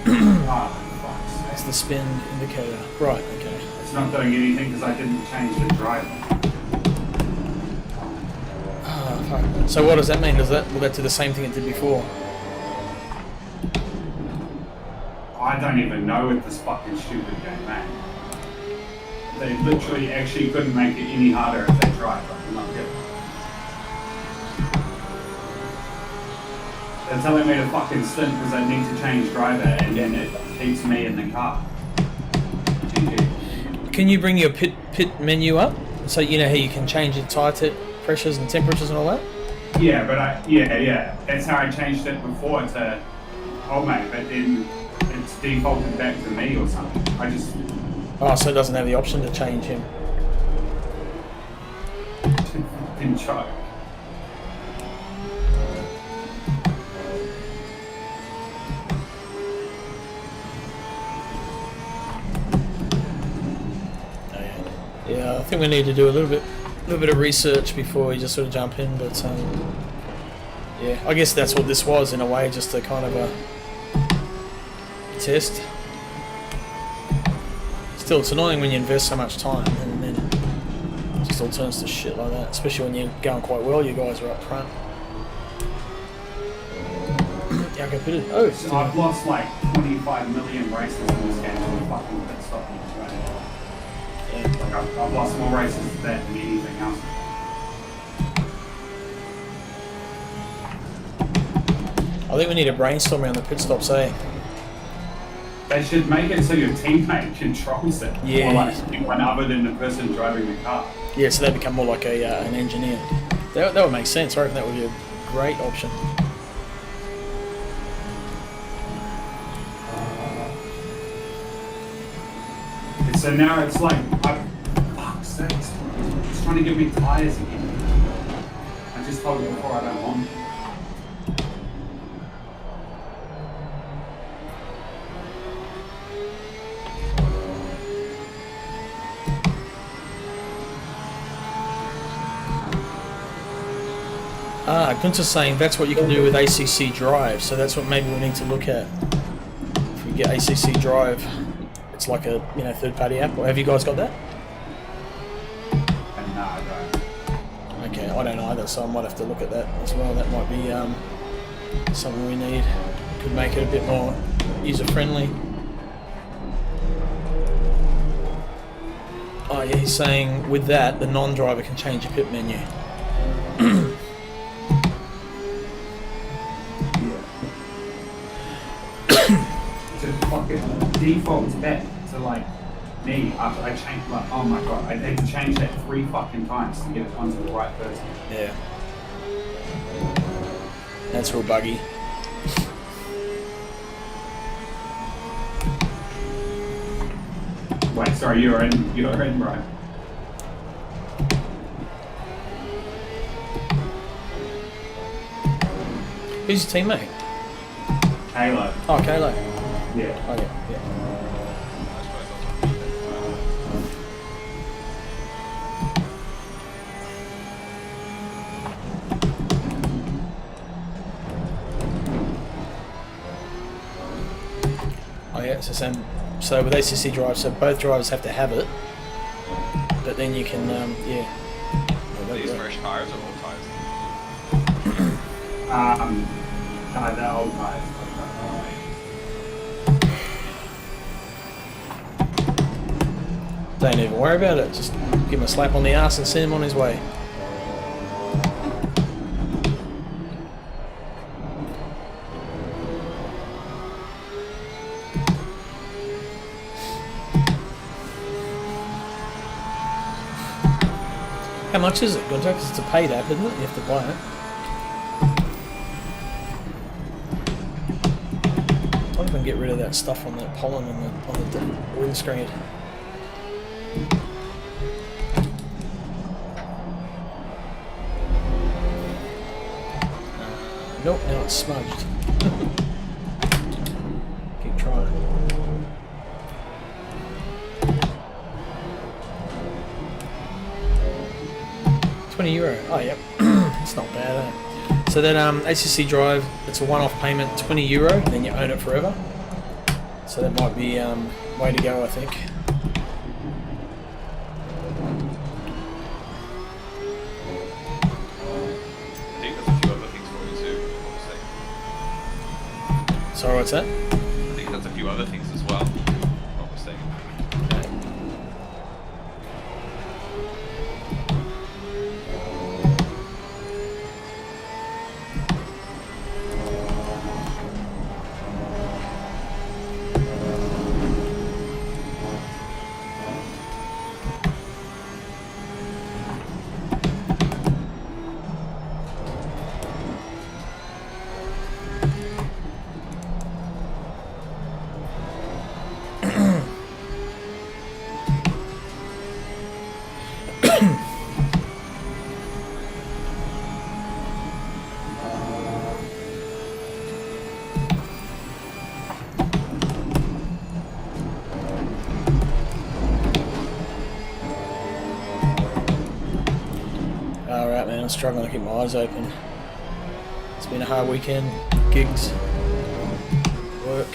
That's the spin indicator. Right, okay. It's not doing anything because I didn't change the driver. So what does that mean? Will that do the same thing it did before? I don't even know with this fucking stupid game, man. They literally actually couldn't make it any harder if they tried. Like, I'm not kidding. They're telling me to fucking stint because I need to change driver, and then it keeps me in the car. GG. Can you bring your pit menu up? So you know how you can change your tire pressures and temperatures and all that? Yeah, but yeah. That's how I changed it before to old mate, but then it's defaulted back to me or something. I just Oh, so it doesn't have the option to change him. didn't choke. Yeah, I think we need to do a little bit of research before we just sort of jump in. But yeah, I guess that's what this was in a way, just a kind of a test. Still, it's annoying when you invest so much time and then it just all turns to shit like that. Especially when you're going quite well, you guys are up front. Yeah, I can put it. Oh, So I've lost like 25 million races in this game to the fucking pit stop. Like I've lost more races to that than anything else. I think we need a brainstorm around the pit stops, eh? They should make it so your teammate controls it. Yeah. Or like anyone other than the person driving the car. Yeah, so they become more like an engineer. That would make sense. I reckon that would be a great option. And so now it's like, fuck's sake, it's trying to give me tyres again. I just told you before I don't want them. Gunther's saying that's what you can do with ACC Drive, so that's what maybe we need to look at. If we get ACC Drive, it's like a third-party app. Or have you guys got that? And no, I don't. Okay, I don't either, so I might have to look at that as well. That might be something we need. Could make it a bit more user-friendly. Oh yeah, he's saying with that, the non-driver can change your pit menu. Fucking defaults back to like me after I changed, like, oh my god, I had to change that 3 fucking times to get it onto the right person. Yeah. That's real buggy. Wait, sorry, you're in, right? Who's your teammate? Halo. Oh, Kalo. Yeah. Oh yeah, yeah. Oh yeah, so with ACC Drive, so both drivers have to have it, but then you can, yeah. Are these fresh tires or old tires? No, they're old tires. Don't even worry about it, just give him a slap on the ass and send him on his way. How much is it, Gunter? Because it's a paid app, isn't it? You have to buy it. I wonder if I can get rid of that stuff on the pollen on the windscreen. Nope, now it's smudged. Keep trying. €20. Oh, yep. It's not bad, eh? So that ACC Drive, it's a one-off payment, €20, then you own it forever. So that might be way to go, I think. I think there's a few other things for you too, not mistaken. Sorry, what's that? I think there's a few other things as well, not mistaken. struggling to keep my eyes open. It's been a hard weekend. Gigs, work.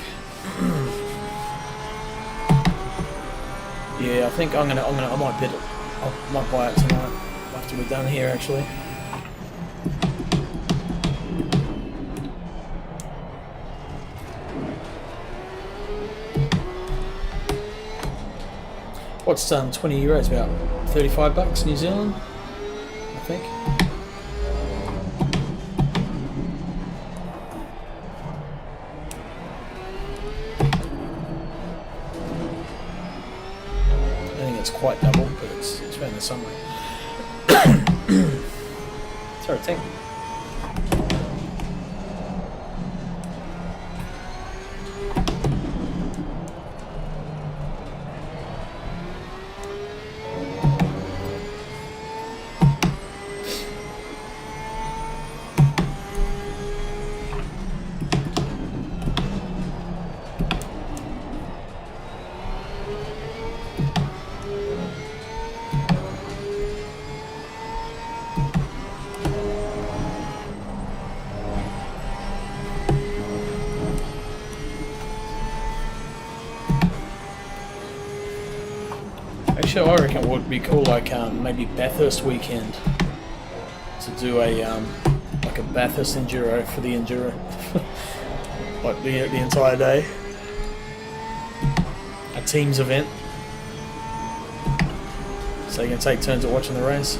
Yeah, I think I might bid it. I might buy it tonight after we're done here, actually. What's 20 euros about? 35 bucks New Zealand, I think. I think it's quite double, but it's around there somewhere. Sorry, tank. Actually, I reckon it would be cool, like maybe Bathurst weekend, to do a like a Bathurst enduro for the enduro, like the entire day, a teams event, so you can take turns at watching the race.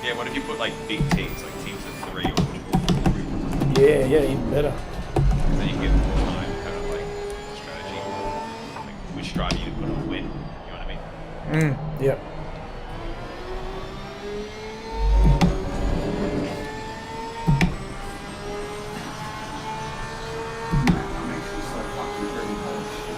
Yeah, what if you put like big teams, like teams of 3 or 4? Yeah, even better. Then you can get more time, kind of like strategy, like which driver you put on the win. You know what I mean? Yep. I'm actually so fucking driven by this shit.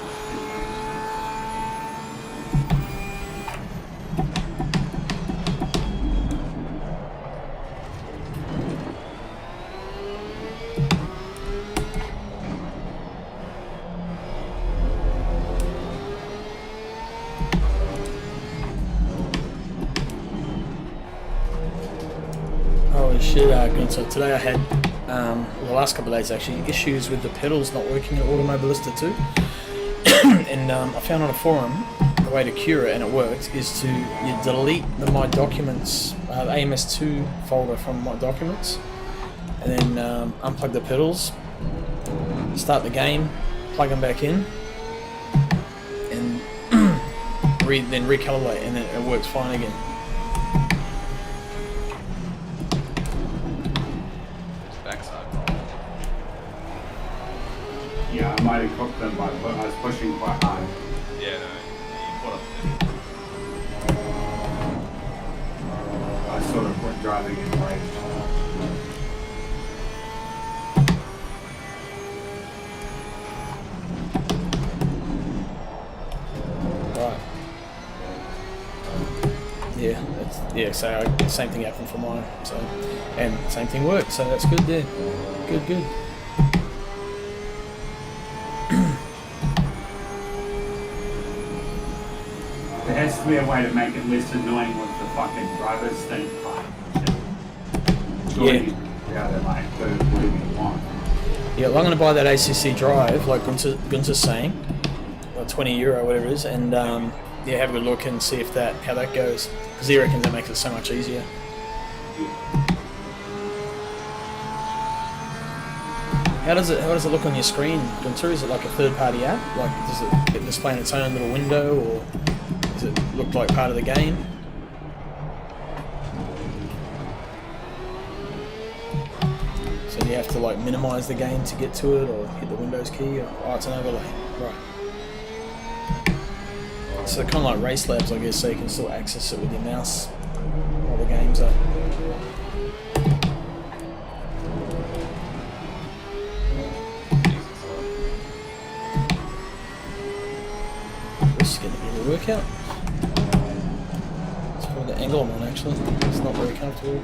Holy shit, good. So today I had, the last couple of days actually, issues with the pedals not working at Automobilista 2. And I found on a forum the way to cure it, and it works, is to you delete the My Documents, the AMS2 folder from My Documents, and then unplug the pedals, start the game, plug them back in, and then recalibrate, and then it works fine again. Yeah, I might have cooked them, but I was pushing quite hard. Yeah, no, you caught up with I sort of quit driving in rage. Right. Yeah, so same thing happened for mine. So, and same thing worked. So that's good there. Good. There has to be a way to make it less annoying with the fucking driver's thing. Surely yeah, they're like, do whatever you want. Yeah, well, I'm going to buy that ACC drive, like Gunther's saying, like 20 euro, whatever it is, and yeah, have a good look and see if how that goes, because he reckons that makes it so much easier. How does it look on your screen, Gunther? Is it like a third-party app? Like, does it display in its own little window, or does it look like part of the game? So do you have to like minimize the game to get to it, or hit the Windows key? Or, oh, it's an overlay, right? So kind of like Race Labs, I guess, so you can still access it with your mouse while the game's up. This is going to be a workout. It's probably the angle I'm on, actually. It's not very comfortable.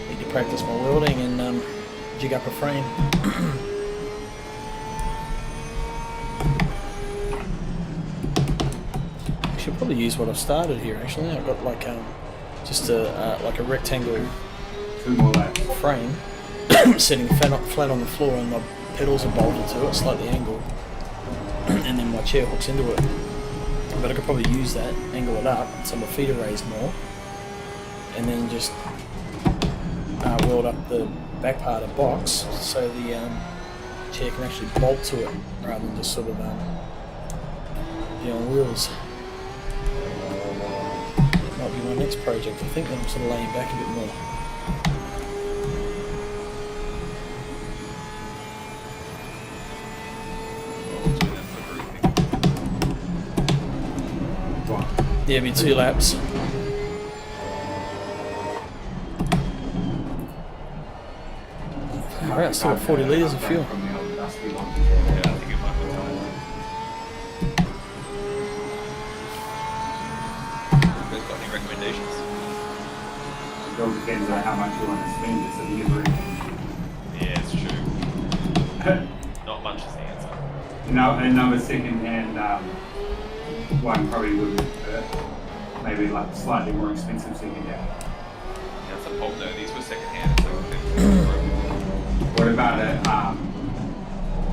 Need to practice my welding and jig up a frame. probably use what I've started here. Actually, I've got like just a like a rectangle 2 more laps. frame sitting flat on the floor, and my pedals are bolted to it, slightly angled, and then my chair hooks into it. But I could probably use that, angle it up so my feet are raised more, and then just weld up the back part of the box so the chair can actually bolt to it rather than just sort of be on wheels. Might be my next project. I think that I'm sort of laying back a bit more. Yeah, it'll be 2 laps. Alright, still got 40 litres of fuel. Yeah, I think it might be time. You guys got any recommendations? It all depends on how much you want to spend. It's a delivery. Yeah, it's true. Not much is the answer. No, another second-hand one probably would maybe like slightly more expensive second-hand. Yeah, that's a problem though. These were second-hand. So What about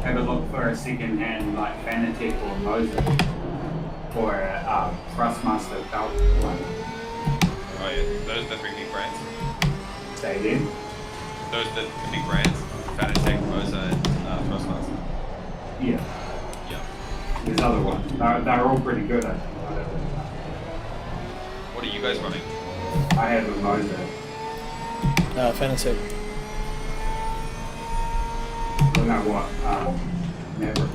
have a look for a second-hand like Fanatec or Moser or a Thrustmaster belt one? oh yeah, those are the 3 big brands. Say again? Those are the big brands. Fanatec, Moza, and Thrustmaster. Yeah. Yeah. There's other ones. They're all pretty good. What are you guys running? I have a Moser. Fanatec. I don't know what Maverick.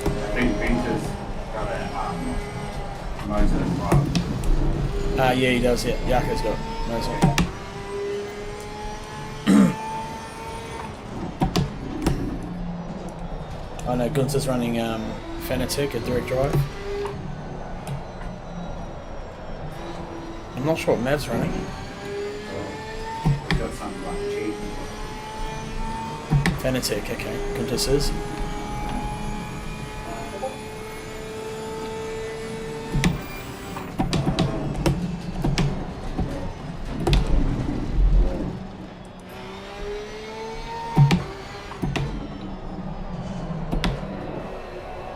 I think Venture's got a Moser as well. Yeah, he does. Yeah, Yako's got it. Nice one. I know Gunther's running Fanatec, a direct drive. I'm not sure what Mav's running. We got something like cheap. Fanatec, okay. Gunther says.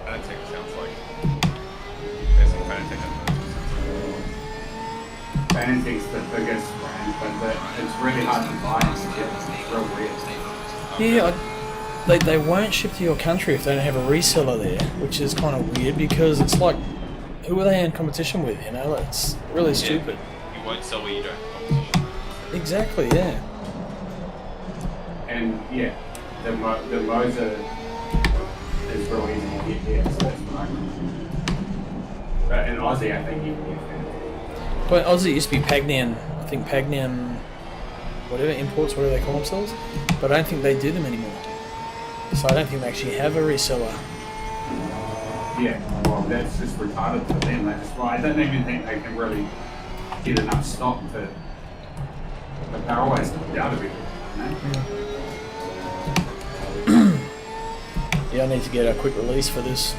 Fanatec sounds like. Basically, Fanatec has Fanatec's the biggest brand, but it's really hard to buy and ship. It's real weird. Yeah, they won't ship to your country if they don't have a reseller there, which is kind of weird because it's like, who are they in competition with, you know? It's really stupid. You won't sell where you don't have competition. Exactly, yeah. And yeah, the Moser is real easy to get here, so that's fine. But in Aussie, I think you can get Fanatec. But Aussie used to be Pagnan, I think Pagnan, whatever, imports, whatever they call themselves, but I don't think they do them anymore. So I don't think they actually have a reseller. Yeah, well, that's just retarded for them. I don't even think they can really get enough stock to. But they're always out of it, you know? Yeah, I need to get a quick release for this.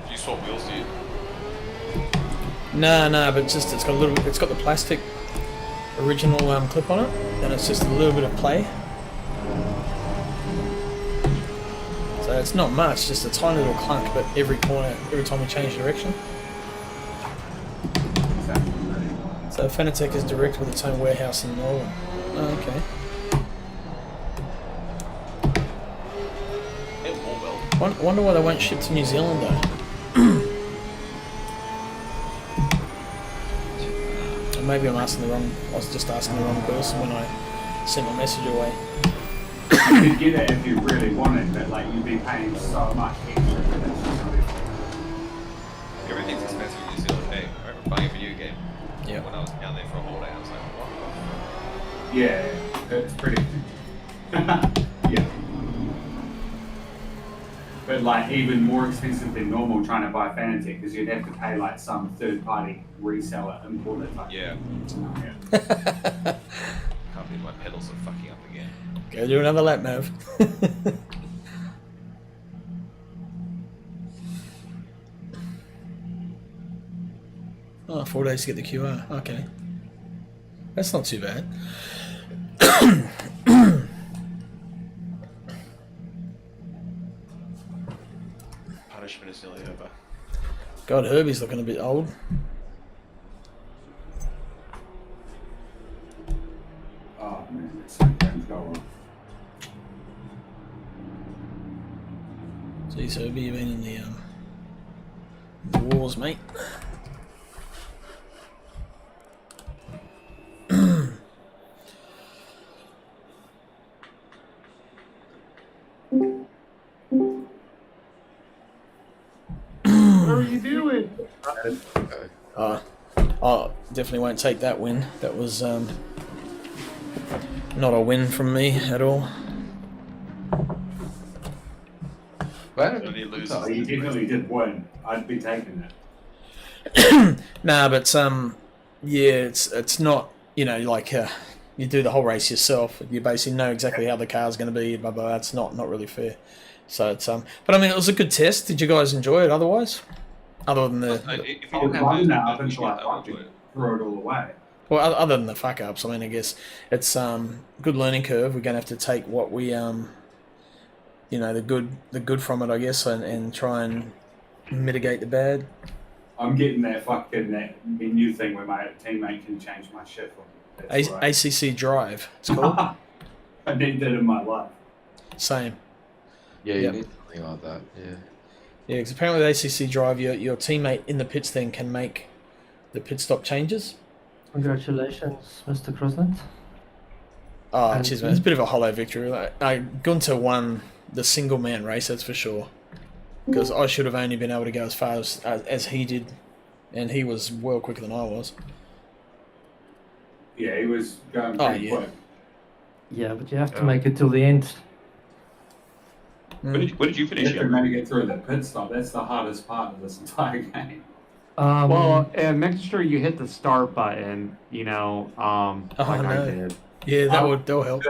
Do you swap wheels, do you? No, but just it's got the plastic original clip on it, and it's just a little bit of play. So it's not much, just a tiny little clunk, but every corner, every time we change direction. So Fanatec is direct with its own warehouse in Norway. Oh, okay. Hey, Warbell. Wonder why they won't ship to New Zealand though. Or maybe I was just asking the wrong person when I sent my message away. You could get it if you really wanted, but like you'd be paying so much extra for this. Everything's expensive in New Zealand. Hey, I remember buying a video game. Yeah. When I was down there for a holiday, I was like, what? Yeah, it's pretty. Yeah. but like even more expensive than normal trying to buy Fanatec because you'd have to pay like some third-party reseller importer type. Yeah. Yeah. Can't believe my pedals are fucking up again. Go do another lap, Mav. Oh, 4 days to get the QR. Okay. That's not too bad. Punishment is nearly over. God, Herbie's looking a bit old. Oh man, sometimes go wrong. Jeez, Herbie, you've been in the wars, mate. What are you doing? I definitely won't take that win. That was not a win from me at all. Only loses. Oh, you definitely did win. I'd be taking it. Nah, but yeah, it's not, you know, like you do the whole race yourself. You basically know exactly how the car's going to be. Blah blah. That's not really fair. So it's but I mean, it was a good test. Did you guys enjoy it? Otherwise, other than the If you I didn't would have now those, up until I I would fucking do it. throw it all away. well, other than the fuck ups, I mean, I guess it's good learning curve. We're going to have to take what we you know, the good from it, I guess, and try and mitigate the bad. I'm getting that menu thing where my teammate can change my shit for me. That's right. ACC Drive, it's called. I need that in my life. Same. Yeah, you Yep. need something like that. Yeah. Yeah, because apparently with ACC Drive, your teammate in the pits then can make the pit stop changes. Congratulations, Mr. Crossland. Oh, cheers, man. It's a bit of a hollow victory. Like, Gunter won the single man race, that's for sure. Because I should have only been able to go as far as he did, and he was well quicker than I was. Yeah, he was going Oh, pretty yeah. quick. Yeah, but you have to make it till the end. What did you You finish? have to make it through the pit stop. That's the hardest part of this entire game. Well, and make sure you hit the start button, you know, like I no. did. Yeah, that'll help.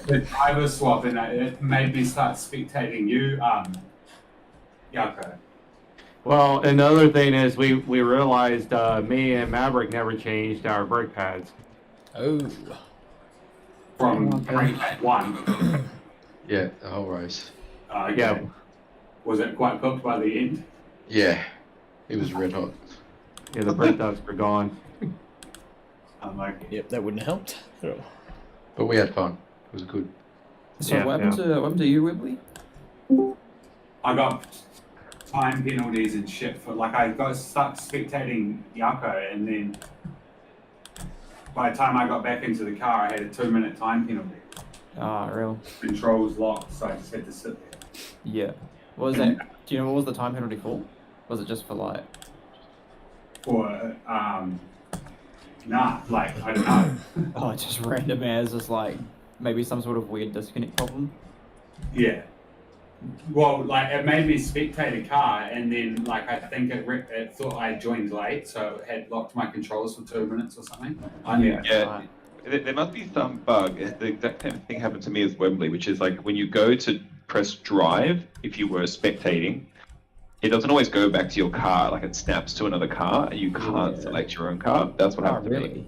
The driver swap, and it made me start spectating you. Yako. Well, another thing is we realized me and Maverick never changed our brake pads. Oh. From brake pad 1. Yeah, the whole race. Okay. Yeah. Was it quite cooked by the end? Yeah, it was red hot. Yeah, the brake ducts were gone. I'm like, Yep, that wouldn't have helped at all. But we had fun. It was good. So Yeah, what happened to you, Wibbly? I got time penalties and shit for I got stuck spectating Yako, and then by the time I got back into the car, I had a 2-minute time penalty. Ah, real. Controls locked, so I just had to sit there. Yeah. What was that? Do you know what was the time penalty for? Was it just for like? Or nah, I don't know. Oh, just random as just like maybe some sort of weird disconnect problem. Yeah. Well, it made me spectate a car, and then I think it thought I joined late, so it had locked my controls for 2 minutes or something. Yeah. There must be some bug. The exact same thing happened to me as Wembley, which is when you go to press drive, if you were spectating, it doesn't always go back to your car. It snaps to another car, and you can't select your own car. That's what Oh, happened to really? me.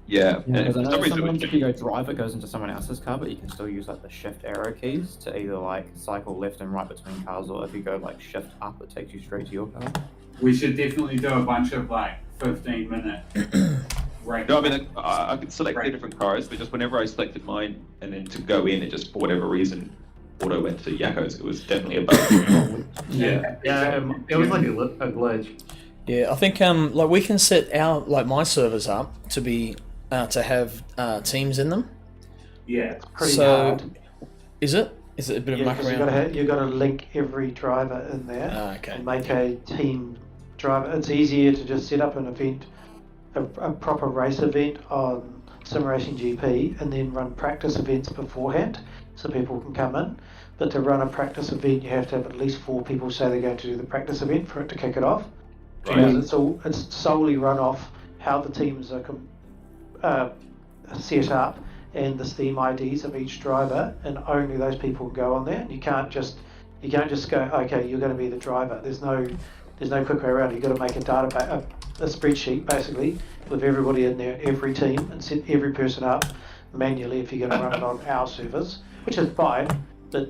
Yeah. And Because I for know some reason, sometimes if you go drive, it goes into someone else's car, but you can still use the shift arrow keys to either cycle left and right between cars, or if you go shift up, it takes you straight to your car. We should definitely do a bunch of 15-minute race. no, I mean, I could select the different cars, but just whenever I selected mine, and then to go in, it just, for whatever reason, auto went to Yako's. It was definitely a bug. Yeah. It was like a glitch. Yeah, I think we can set our my servers up to be to have teams in them. Yeah. Pretty So, hard. is it a bit of Yeah, muck because around? you got to link every driver in there Okay. and make a team driver. It's easier to just set up an event, a proper race event on Sim Racing GP and then run practice events beforehand so people can come in. But to run a practice event, you have to have at least 4 people say they're going to do the practice event for it to kick it off. Because it's solely run off how the teams are set up and the Steam IDs of each driver, and only those people can go on there. You can't just go, okay, you're going to be the driver. There's no quick way around. You've got to make a spreadsheet basically with everybody in there, every team, and set every person up manually if you're going to run it on our servers, which is fine, but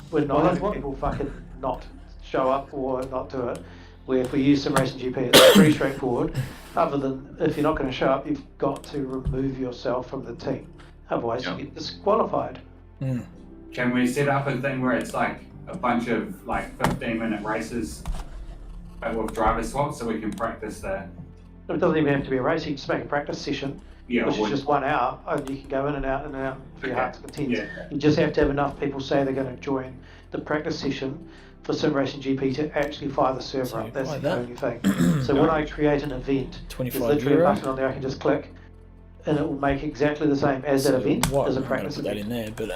we're not having people fucking not show up or not do it. Where if we use Sim Racing GP, it's pretty straightforward. Other than if you're not going to show up, you've got to remove yourself from the team. Otherwise, you get disqualified. Can we set up a thing where it's like a bunch of like 15-minute races but with driver swaps so we can practice that? It doesn't even have to be a race. You can just make a practice session, which is just 1 hour, and you can go in and out for your heart's content. You just have to have enough people say they're going to join the practice session for Sim Racing GP to actually fire the server up. That's the only thing. So when I create an event, there's literally a button on there I can just click, and it will make exactly the same as that event as a practice event. That in there, but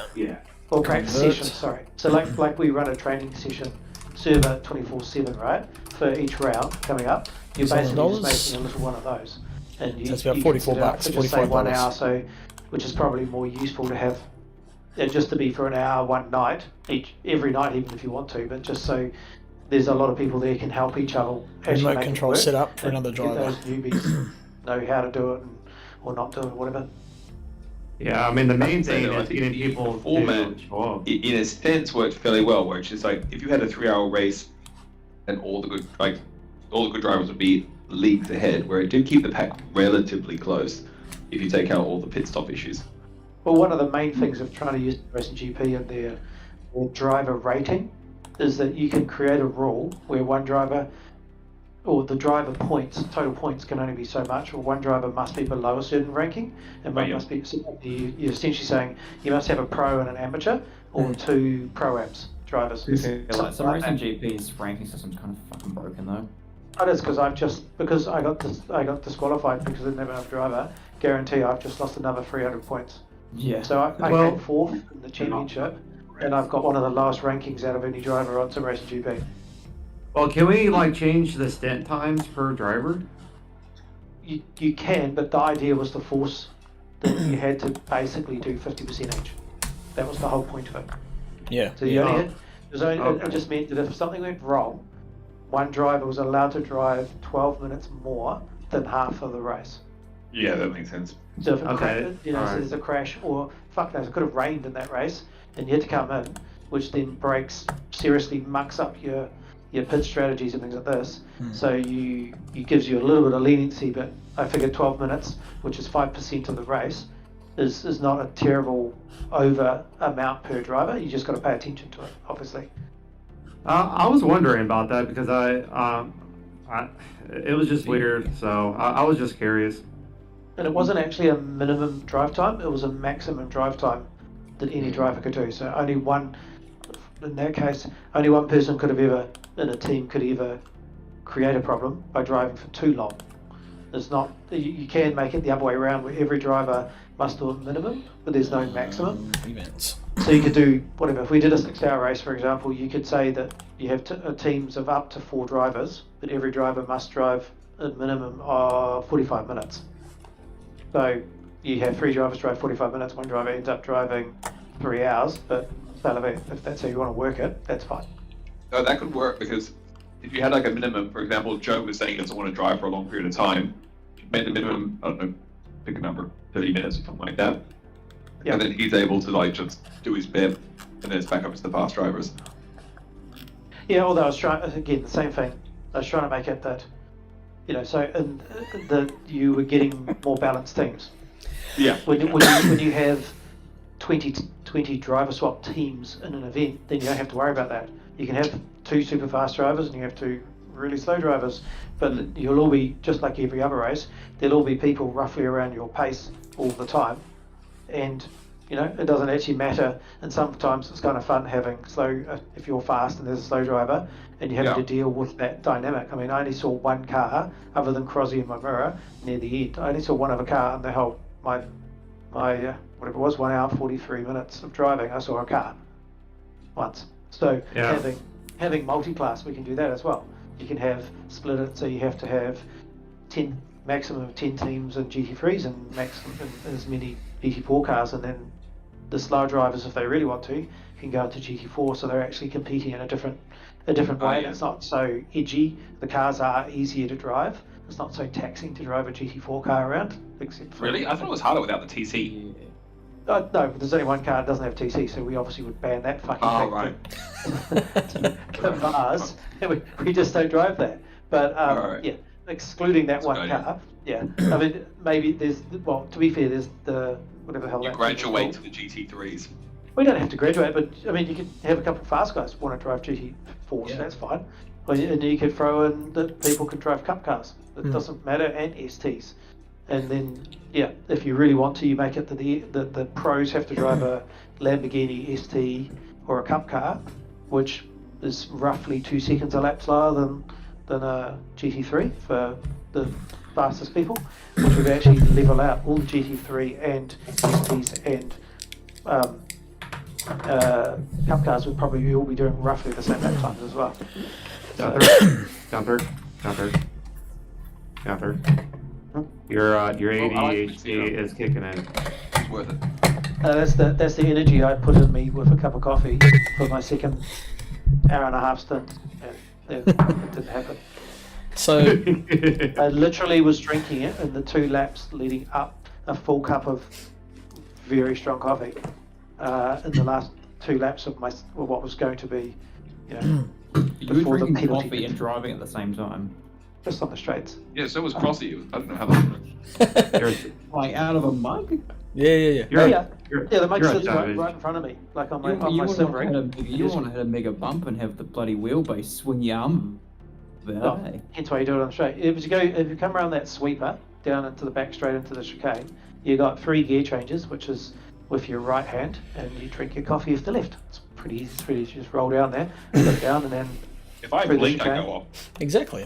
or practice session, sorry. So like we run a training session server 24/7, right? For each round coming up, you're basically just making a little one of those. And you, so it's about $44, $45. 1 hour, so which is probably more useful to have. Just to be for an hour, one night, every night, even if you want to, but just so there's a lot of people there can help each other. Remote control set up for another driver. Those newbies know how to do it or not do it, whatever. Yeah, I mean the main thing is getting people format in a sense worked fairly well, where it's just like if you had a 3-hour race and all the good drivers would be leagues ahead, where it did keep the pack relatively close if you take out all the pit stop issues. Well, one of the main things of trying to use Racing GP and their driver rating is that you can create a rule where one driver, or the driver points, total points can only be so much, or one driver must be below a certain ranking, and one must be, you're essentially saying you must have a pro and an amateur, or 2 pro-ams drivers. Like some Racing GP's ranking system's kind of fucking broken though. It is because because I got disqualified because I didn't have enough driver. Guarantee I've just lost another 300 points. Yeah. So I came 4th in the championship, and I've got one of the lowest rankings out of any driver on Sim Racing GP. Well, can we like change the stint times per driver? You can, but the idea was to force that you had to basically do 50% each. That was the whole point of it. Yeah. So you only it just meant that if something went wrong, one driver was allowed to drive 12 minutes more than half of the race. Yeah, that makes sense. So if so there's a crash, or fuck knows, it could have rained in that race, and you had to come in, which then seriously mucks up your pit strategies and things like this. So it gives you a little bit of leniency, but I figured 12 minutes, which is 5% of the race, is not a terrible over amount per driver. You just got to pay attention to it, obviously. I was wondering about that because it was just weird, so I was just curious. And it wasn't actually a minimum drive time, it was a maximum drive time that any driver could do. So in that case, only one person in a team could ever create a problem by driving for too long. It's not, you can make it the other way around where every driver must do a minimum, but there's no maximum. Events. So you could do whatever. If we did a 6-hour race, for example, you could say that you have teams of up to 4 drivers, but every driver must drive a minimum of 45 minutes. So you have 3 drivers drive 45 minutes, one driver ends up driving 3 hours, but if that's how you want to work it, that's fine. No, that could work because if you had like a minimum, for example, Joe was saying he doesn't want to drive for a long period of time, you made the minimum, I don't know, pick a number, 30 minutes or something like that. Yeah. And then he's able to like just do his bit and then it's back up to the fast drivers. Yeah, although I was trying, again, the same thing. I was trying to make it that, that you were getting more balanced teams. Yeah. When you have 20 driver swap teams in an event, then you don't have to worry about that. You can have 2 super fast drivers and you have 2 really slow drivers, but you'll all be, just like every other race, there'll all be people roughly around your pace all the time. And it doesn't actually matter, and sometimes it's kind of fun having slow, if you're fast and there's a slow driver, and you have to deal with that dynamic. I only saw one car, other than Crossy in my mirror, near the end. I only saw one other car in the whole my whatever it was, 1 hour 43 minutes of driving, I saw a car once. So Yeah. having multi-class, we can do that as well. You can have split it, so you have to have maximum of 10 teams in GT3s and maximum as many GT4 cars, and then the slow drivers, if they really want to, can go into GT4, so they're actually competing in a different way. Yeah. It's not so edgy. The cars are easier to drive. It's not so taxing to drive a GT4 car around, except for Really? I thought it was harder without the TC. no, there's only one car that doesn't have TC, so we obviously would ban that fucking Oh, thing to Mars. We just don't drive that. But Right. yeah, excluding that That's a one good idea. car, yeah. I mean, maybe there's, well, to be fair, there's the, whatever the hell You that thing is graduate called. to the GT3s. We don't have to graduate, but I mean, you could have a couple of fast guys want to drive GT4s, Yeah. that's fine. And you could throw in that people can drive cup cars. It doesn't matter, and STs. And then, yeah, if you really want to, you make it that the pros have to drive a Lamborghini ST or a cup car, which is roughly 2 seconds a lap slower than a GT3 for the fastest people, which would actually level out all the GT3 and STs and cup cars would probably all be doing roughly the same lap times as well. Counter. Your ADHD is kicking in. It's worth it. That's the energy I put in me with a cup of coffee for my second hour and a half stint, and it didn't happen. So I literally was drinking it in the 2 laps leading up, a full cup of very strong coffee in the last 2 laps of what was going to be, You before were the drinking penalty coffee hit. and driving at the same time. Just on the straights. Yeah, so was Crossy. I don't know how that works. Like out of a mug? yeah. Yeah, the mug you're a sits right savage. in front of me, like on You, my you sim want ring. to hit a mega bump and have the bloody wheelbase swing your arm about, Oh, eh? hence why you do it on the straight. If you come around that sweeper down into the back straight into the chicane, you got 3 gear changes, which is with your right hand, and you drink your coffee with the left. It's pretty easy. It's pretty easy. Just roll down there, put it down, and then If I through the blink, I chicane. go off. Exactly.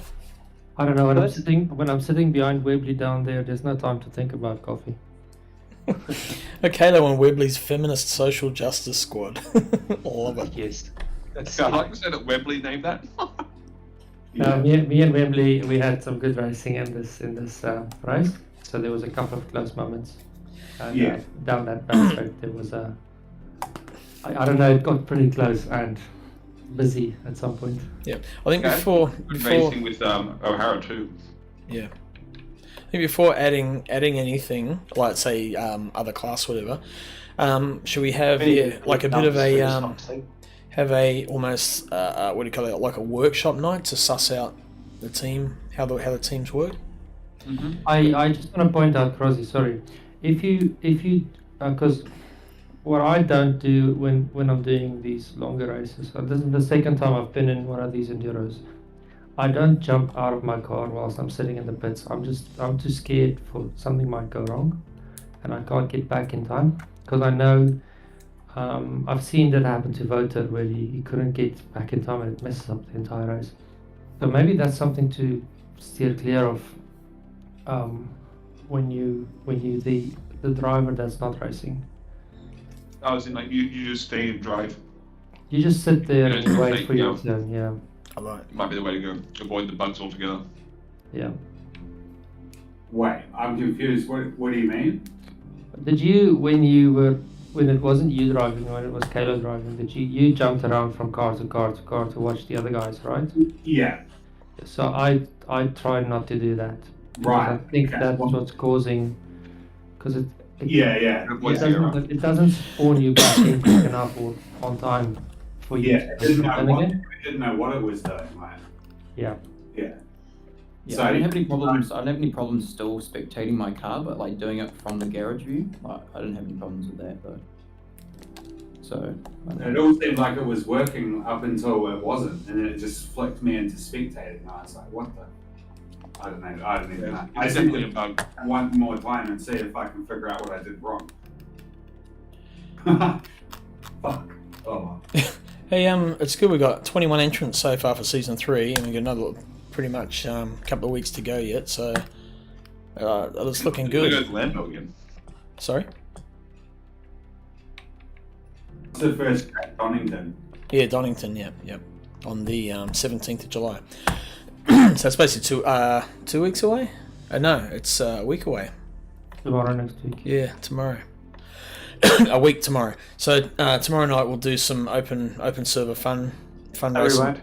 I don't know, when But- I'm sitting behind Webley down there, there's no time to think about coffee. Okay, though, on Webley's Feminist Social Justice Squad. Love it. Yes. That's I'd like to say that Webley named that. Me and Webley, we had some good racing in this race, so there was a couple of close moments. And, Yeah. down that back straight, there was a. I don't know, it got pretty close and busy at some point. Yeah, I think Okay. before Good racing with O'Hara too. yeah, I think before adding anything like say other class whatever, should we have like a bit of a have a almost what do you call it, like a workshop night to suss out the team, how the teams work? I just want to point out, Crossy, sorry, if you because what I don't do when I'm doing these longer races, so this is the second time I've been in one of these enduros, I don't jump out of my car whilst I'm sitting in the pits. I'm too scared for something might go wrong and I can't get back in time, because I know I've seen that happen to Voter where he couldn't get back in time and it messes up the entire race. So maybe that's something to steer clear of when you the driver that's not racing. I was in like you just stay and drive. You just sit there Yeah, and just wait take, for your yeah. turn, yeah. Might be the way to go. Avoid the bugs altogether. Yeah. Wait, I'm confused. What do you mean? Did you, when it wasn't you driving, when it was Kayla driving, did you jumped around from car to car to car to watch the other guys, right? Yeah. So I try not to do that. Because Right. I think Okay. that's what's causing, because Yeah. it doesn't spawn you back in quick enough or on time for you Yeah. I to didn't know turn what, again. I didn't know what it was doing. Like, Yeah. yeah. Yeah, So- I don't have any problems. I don't have any problems still spectating my car, but like doing it from the garage view, like, I don't have any problems with that though. So. I don't It know. all seemed like it was working up until it wasn't, and then it just flicked me into spectating. And I was like, what the? I don't know. I don't even know. I It's definitely a simply bug. want more time and see if I can figure out what I did wrong. Fuck. Oh. Hey, it's good. We got 21 entrants so far for season 3, and we got another pretty much couple of weeks to go yet. So it's looking There good. goes Lando again. Sorry. What's the first track, Donington? Yeah, Donington. Yep. On the 17th of July. So it's basically 2 weeks away. No, it's a week away. Tomorrow next week. Yeah, tomorrow. A week tomorrow. So tomorrow night we'll do some open server fun No, we racing. won't.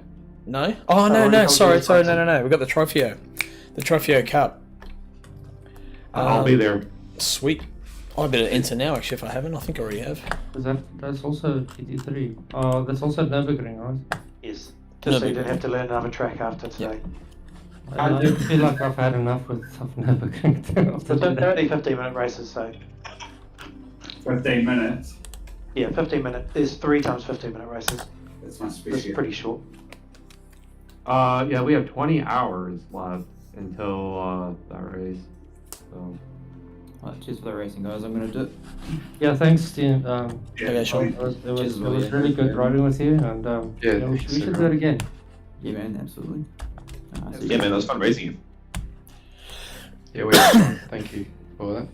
No? Oh No, no, we'll sorry, do it no. We've got the Trofeo. The Trofeo Cup. I'll be there. Sweet. I better enter now actually if I haven't. I think I already have. That's also GT3. Oh, that's also Nürburgring, right? Yes. Just so you don't have to learn another track after today. I feel like I've had enough of Nürburgring. So they're only 15-minute races, so 15 minutes. yeah, 15-minute. There's 3 times 15-minute races. That's my It's special. pretty short. Yeah, we have 20 hours left until that race. So Well, cheers for the racing, guys. I'm gonna do it. Yeah, thanks, Steve. Okay, sure. It was Cheers, really good riding with you, and Yeah, we should do it again. Yeah, man, absolutely. Yeah, man, that was fun racing you. Yeah, we had fun. Thank you for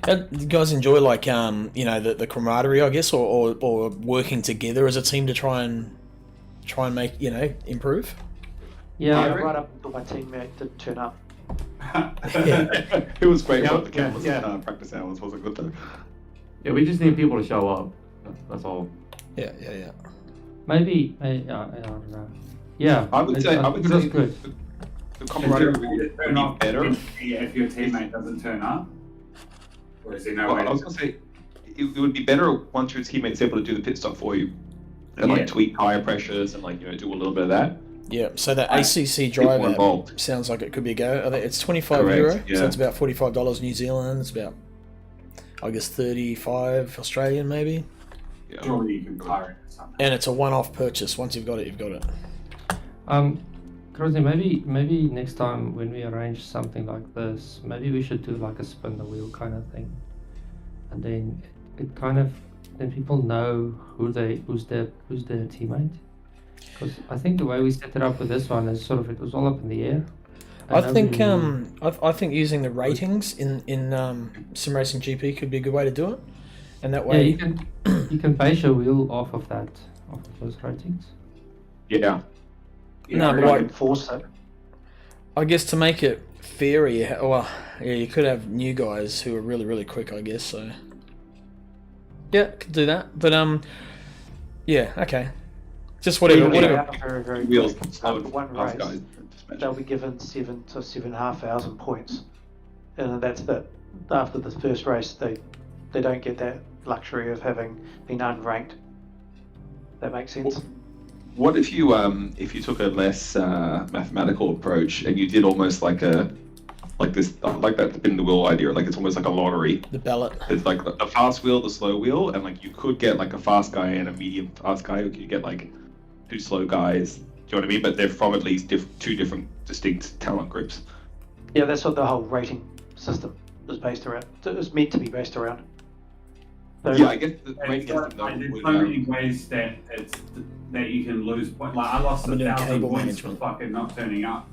that. Do you guys enjoy like the camaraderie, I guess, or working together as a team to try and make improve? Yeah, Right up until my teammate didn't turn up. It was great. Yeah, The cameras yeah. practice hours wasn't good though. yeah, we just need people to show up. That's all. Yeah. maybe I don't know. Yeah, I would say it was good. the camaraderie would be Turn off better. if your teammate doesn't turn up? Or is there no way? I was gonna say it would be better once your teammate's able to do the pit stop for you and like tweak tire pressures and like do a little bit of that. Yeah. So the ACC Bit more drive app involved. sounds like it could be a go. I think it's €25, Correct, so yeah. it's about $45 New Zealand. It's about, I guess, 35 Australian maybe. Yeah. Surely you can hire it or something. And it's a one-off purchase. Once you've got it, you've got it. Crossy, maybe next time when we arrange something like this, maybe we should do like a spin the wheel kind of thing, and then then people know who's their teammate. Because I think the way we set it up with this one is it was all up in the air. I think I think using the ratings in Sim Racing GP could be a good way to do it, and that way you can base your wheel off of those ratings. Yeah. No, but I like, enforce it. I guess to make it fairer, you could have new guys who are really, really quick, I guess, so... Yeah, could do that, but, yeah, okay. Just whatever. Very, very Wheels quick. slow For one fast race, guys. they'll be given 7 to 7,500 points, and that's it. After the first race, they don't get that luxury of having been unranked. That makes sense. What if you took a less mathematical approach and you did almost like that spin the wheel idea, like it's almost like a lottery. The ballot. It's like a fast wheel, the slow wheel, and like you could get like a fast guy and a medium fast guy, or you could get like 2 slow guys. Do you know what I mean? But they're from at least 2 different distinct talent groups. Yeah, that's what the whole rating system is based around. It was meant to be based around. So, Yeah, I guess the And rating so, system though there's would, so many ways that that you can lose points. Like I lost I'm doing 1,000 cable points management. for fucking not turning up.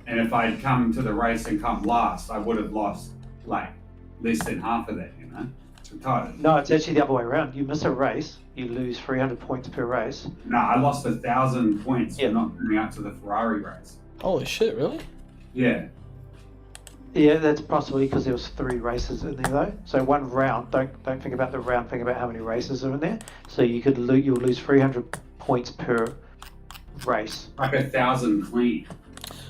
And if I'd come to the race and come last, I would have lost like less than half of that. It's retarded. No, it's actually the other way around. You miss a race, you lose 300 points per race. No, I lost 1,000 points Yeah. for not turning up to the Ferrari race. Holy shit, really? Yeah. Yeah, that's possibly because there was 3 races in there though. So one round, don't think about the round, think about how many races are in there. So you could you'll lose 300 points per race. Like 1,000 clean.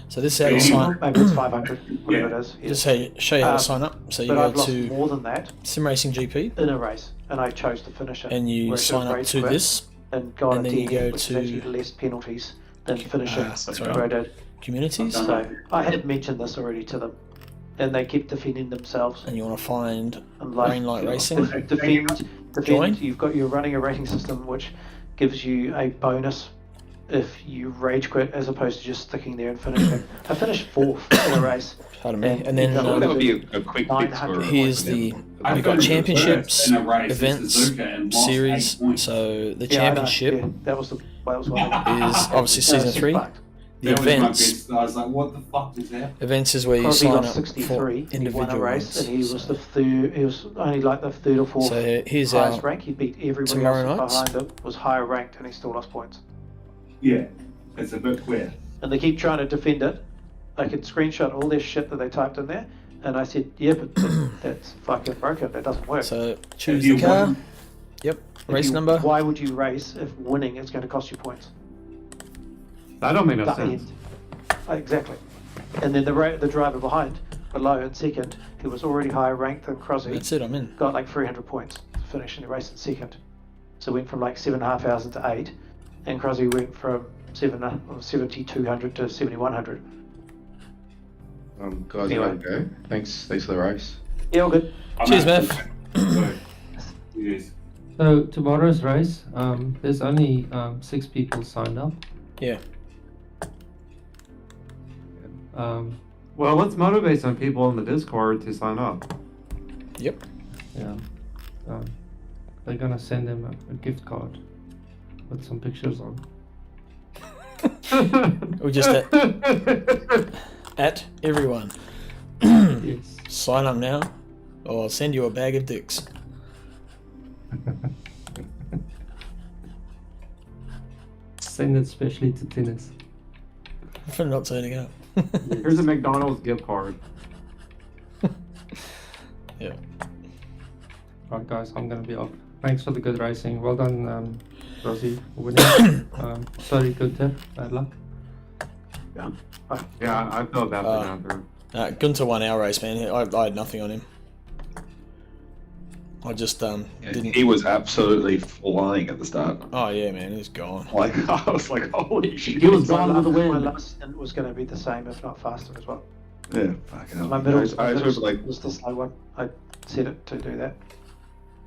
So this is how you sign. Maybe it's 500, whatever Yeah. it is. Yeah. Just show you how to sign up. So you But go I've lost to more than that Sim Racing GP, in a race, and I chose to finish it. and you Whereas sign the up race to quit this and got and a then you DNF, go which is to- actually less penalties than finishing that's what right. I did. communities, So I had mentioned this already to them, and they kept defending themselves. and you want to find And like, Green Light Racing. defend. Join. You're running a rating system which gives you a bonus if you rage quit as opposed to just sticking there and finishing. I finished 4th in a race. Pardon me. And And then that that would be a quick fix 900 for. here's the I we've got finished championships, first in a race at events, Suzuka and lost 8 series. points. So the Yeah, I know, championship yeah, that was one of them. is obviously So season it's 3. fucked. The That was my events. best. I was like, what the fuck is that? Events is where you Crossy sign got up 63. for He won a individual race, ones. and he was So- the third. He was only like the third or fourth So here's highest our rank. He beat everybody tomorrow else nights. behind him. Was higher ranked, and he still lost points. Yeah, it's a bit weird. And they keep trying to defend it. I could screenshot all their shit that they typed in there, and I said, yeah, but that's fucking broken. That doesn't work. So choose you the car. won- Yep. If Race you- number. Why would you race if winning is going to cost you points? That don't make no That sense. end. Exactly. And then the driver behind, below in second, who was already higher ranked than Crossy, That's it. I'm in. got like 300 points to finish in the race in second. So went from like 7,500 to 8, and Crossy went from 7,200 to 7,100. Guys, Anyway. I gotta go. Thanks for the race. Yeah, all good. Cheers, out. Matt. So, yes. So tomorrow's race, there's only 6 people signed up. Yeah. Well, let's motivate some people in the Discord to sign up. Yep. Yeah. They're gonna send them a gift card with some pictures on. We just at everyone. Yes. Sign up now, or I'll send you a bag of dicks. Send it specially to tennis. For not turning up. Here's a McDonald's gift card. Yeah. Right, guys, I'm gonna be off. Thanks for the good racing. Well done, Rosie, for winning. Sorry, good tip. Bad luck. Yeah, I felt that for now. Gunter won our race, man. I had nothing on him. I just didn't. He was absolutely flying at the start. Oh yeah, man, he's gone. Like I was like, holy shit. He was My gone with the my wind. last stint was going to be the same, if not faster as well. Yeah, fucking hell. My middle I was like, was the slow one. I set it to do that.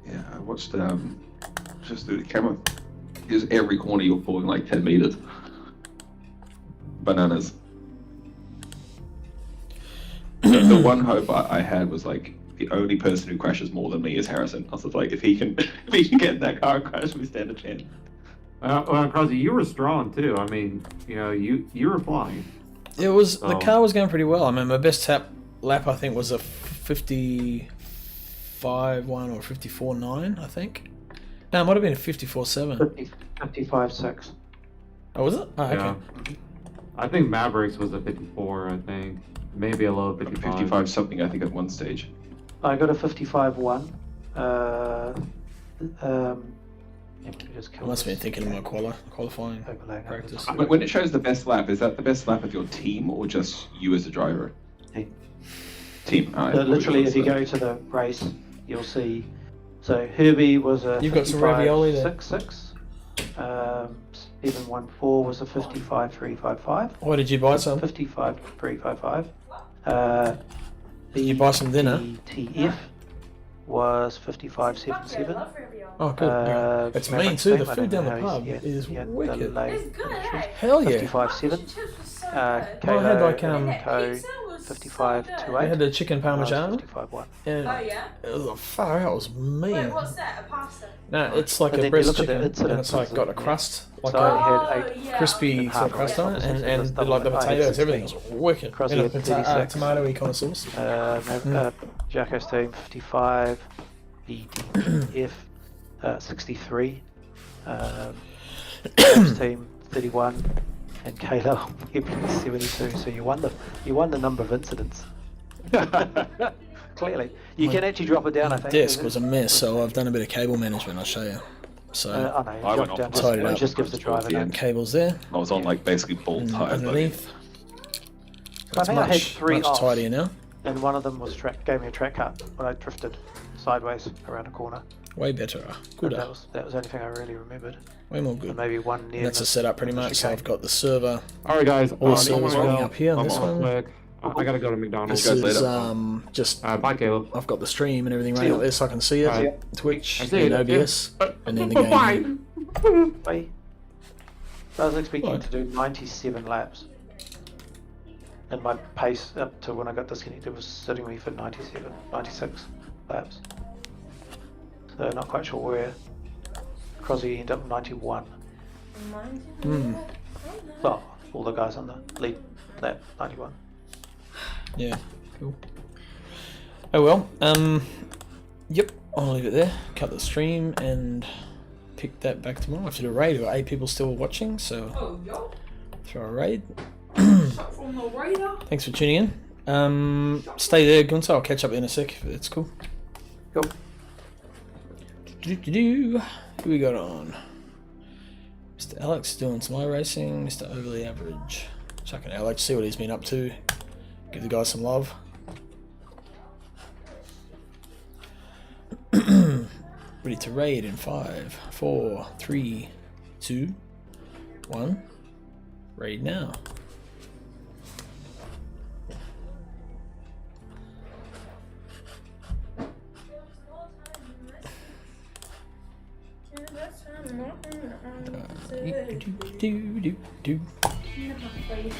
yeah, I watched just through the camera. Because every corner you're pulling like 10 meters. Bananas. The one hope I had was like the only person who crashes more than me is Harrison. I was just like, if he can get in that car and crash, we stand a chance. Well, Crossy, you were strong too. I mean, you know, you were flying. It was the Oh. car was going pretty well. I mean, my best lap I think was a 55.1 or 54.9, I think. No, it might have been a 54.7. 55.6. Oh, was it? Oh, okay. Yeah. I think Mavericks was a 54. I think maybe a low 55. 55 something, I think, at one stage. I got a 55.1. Yeah, let me just I kill must have been this. thinking of my qualifying Overlay numbers. practice. But when it shows the best lap, is that the best lap of your team or just you as a driver? Team. Team. Alright, So literally, if you probably go to the race, you'll see. So Herbie was a You've got some ravioli there. 55.66. 714 was a 55.355. Why did you buy some? 55.355. Did you buy some dinner? TF was 55.77. Oh, good. Yeah. It's mean too. The food down the pub is wicked. It's good, eh? Hell yeah. 55.7. Well, I had like Co Pizza was so 55.28. I had the chicken parmesan, 55.1. and Oh yeah? it was far out. It was mean. Wait, what's that? A pasta? No, it's like And a then you breast look at the chicken, and incidence it's like of got a it, crust, like So a I had Oh, 8. yeah. crispy and sort of half crust of on it, it, obviously, and that's the, like the double it. I had potatoes, 16. everything was wicked. Crossy In a had 36. tomato-y kind of sauce. Jacko's team 55. BDF 63. Jacko's team 31. And Kayla 72. So you won the number of incidents. Clearly, you can actually drop it down. I think. Desk was a mess, so I've done a bit of cable management. I'll show you. So I know. I Drop went it down. off Just, tied it it up. just gives the driver Yeah. that. cables there, I was on like basically full and tire. underneath. So I it's think I had much, 3 much off. tidier now. And one of them was gave me a track cut when I drifted sideways around a corner. Way better. And Gooder. that was the only thing I really remembered. Way more And good. maybe one near. And that's a setup pretty much. So I've got the server. All right, guys. All the I servers wanna running go. up here on I'm this off. one. Quick. I gotta go to McDonald's. This guys is later. just. Bye, Caleb. I've got the stream and everything running up there, so I can see it. Alright. Twitch I see and it, OBS, and then the game. Bye. Bye. I was expecting What? to do 97 laps. And my pace up to when I got disconnected was sitting me for 96 laps. So not quite sure where. Crossy ended up 91. Hmm. Well, all the guys on the lead lap 91. Yeah, cool. Oh well, yep, I'll leave it there, cut the stream and pick that back tomorrow. I have to do a raid. We've got 8 people still watching, so Oh, yo. throw a raid. Shot from the radar. Thanks for tuning in. Stay there, Gunther. I'll catch up in a sec if it's cool. Cool. Who we got on? Mr. Alex doing some iRacing. Mr. Overly Average. Chucking Alex, see what he's been up to. Give the guy some love. Ready to raid in 5, 4, 3, 2, 1. Raid now. Never face.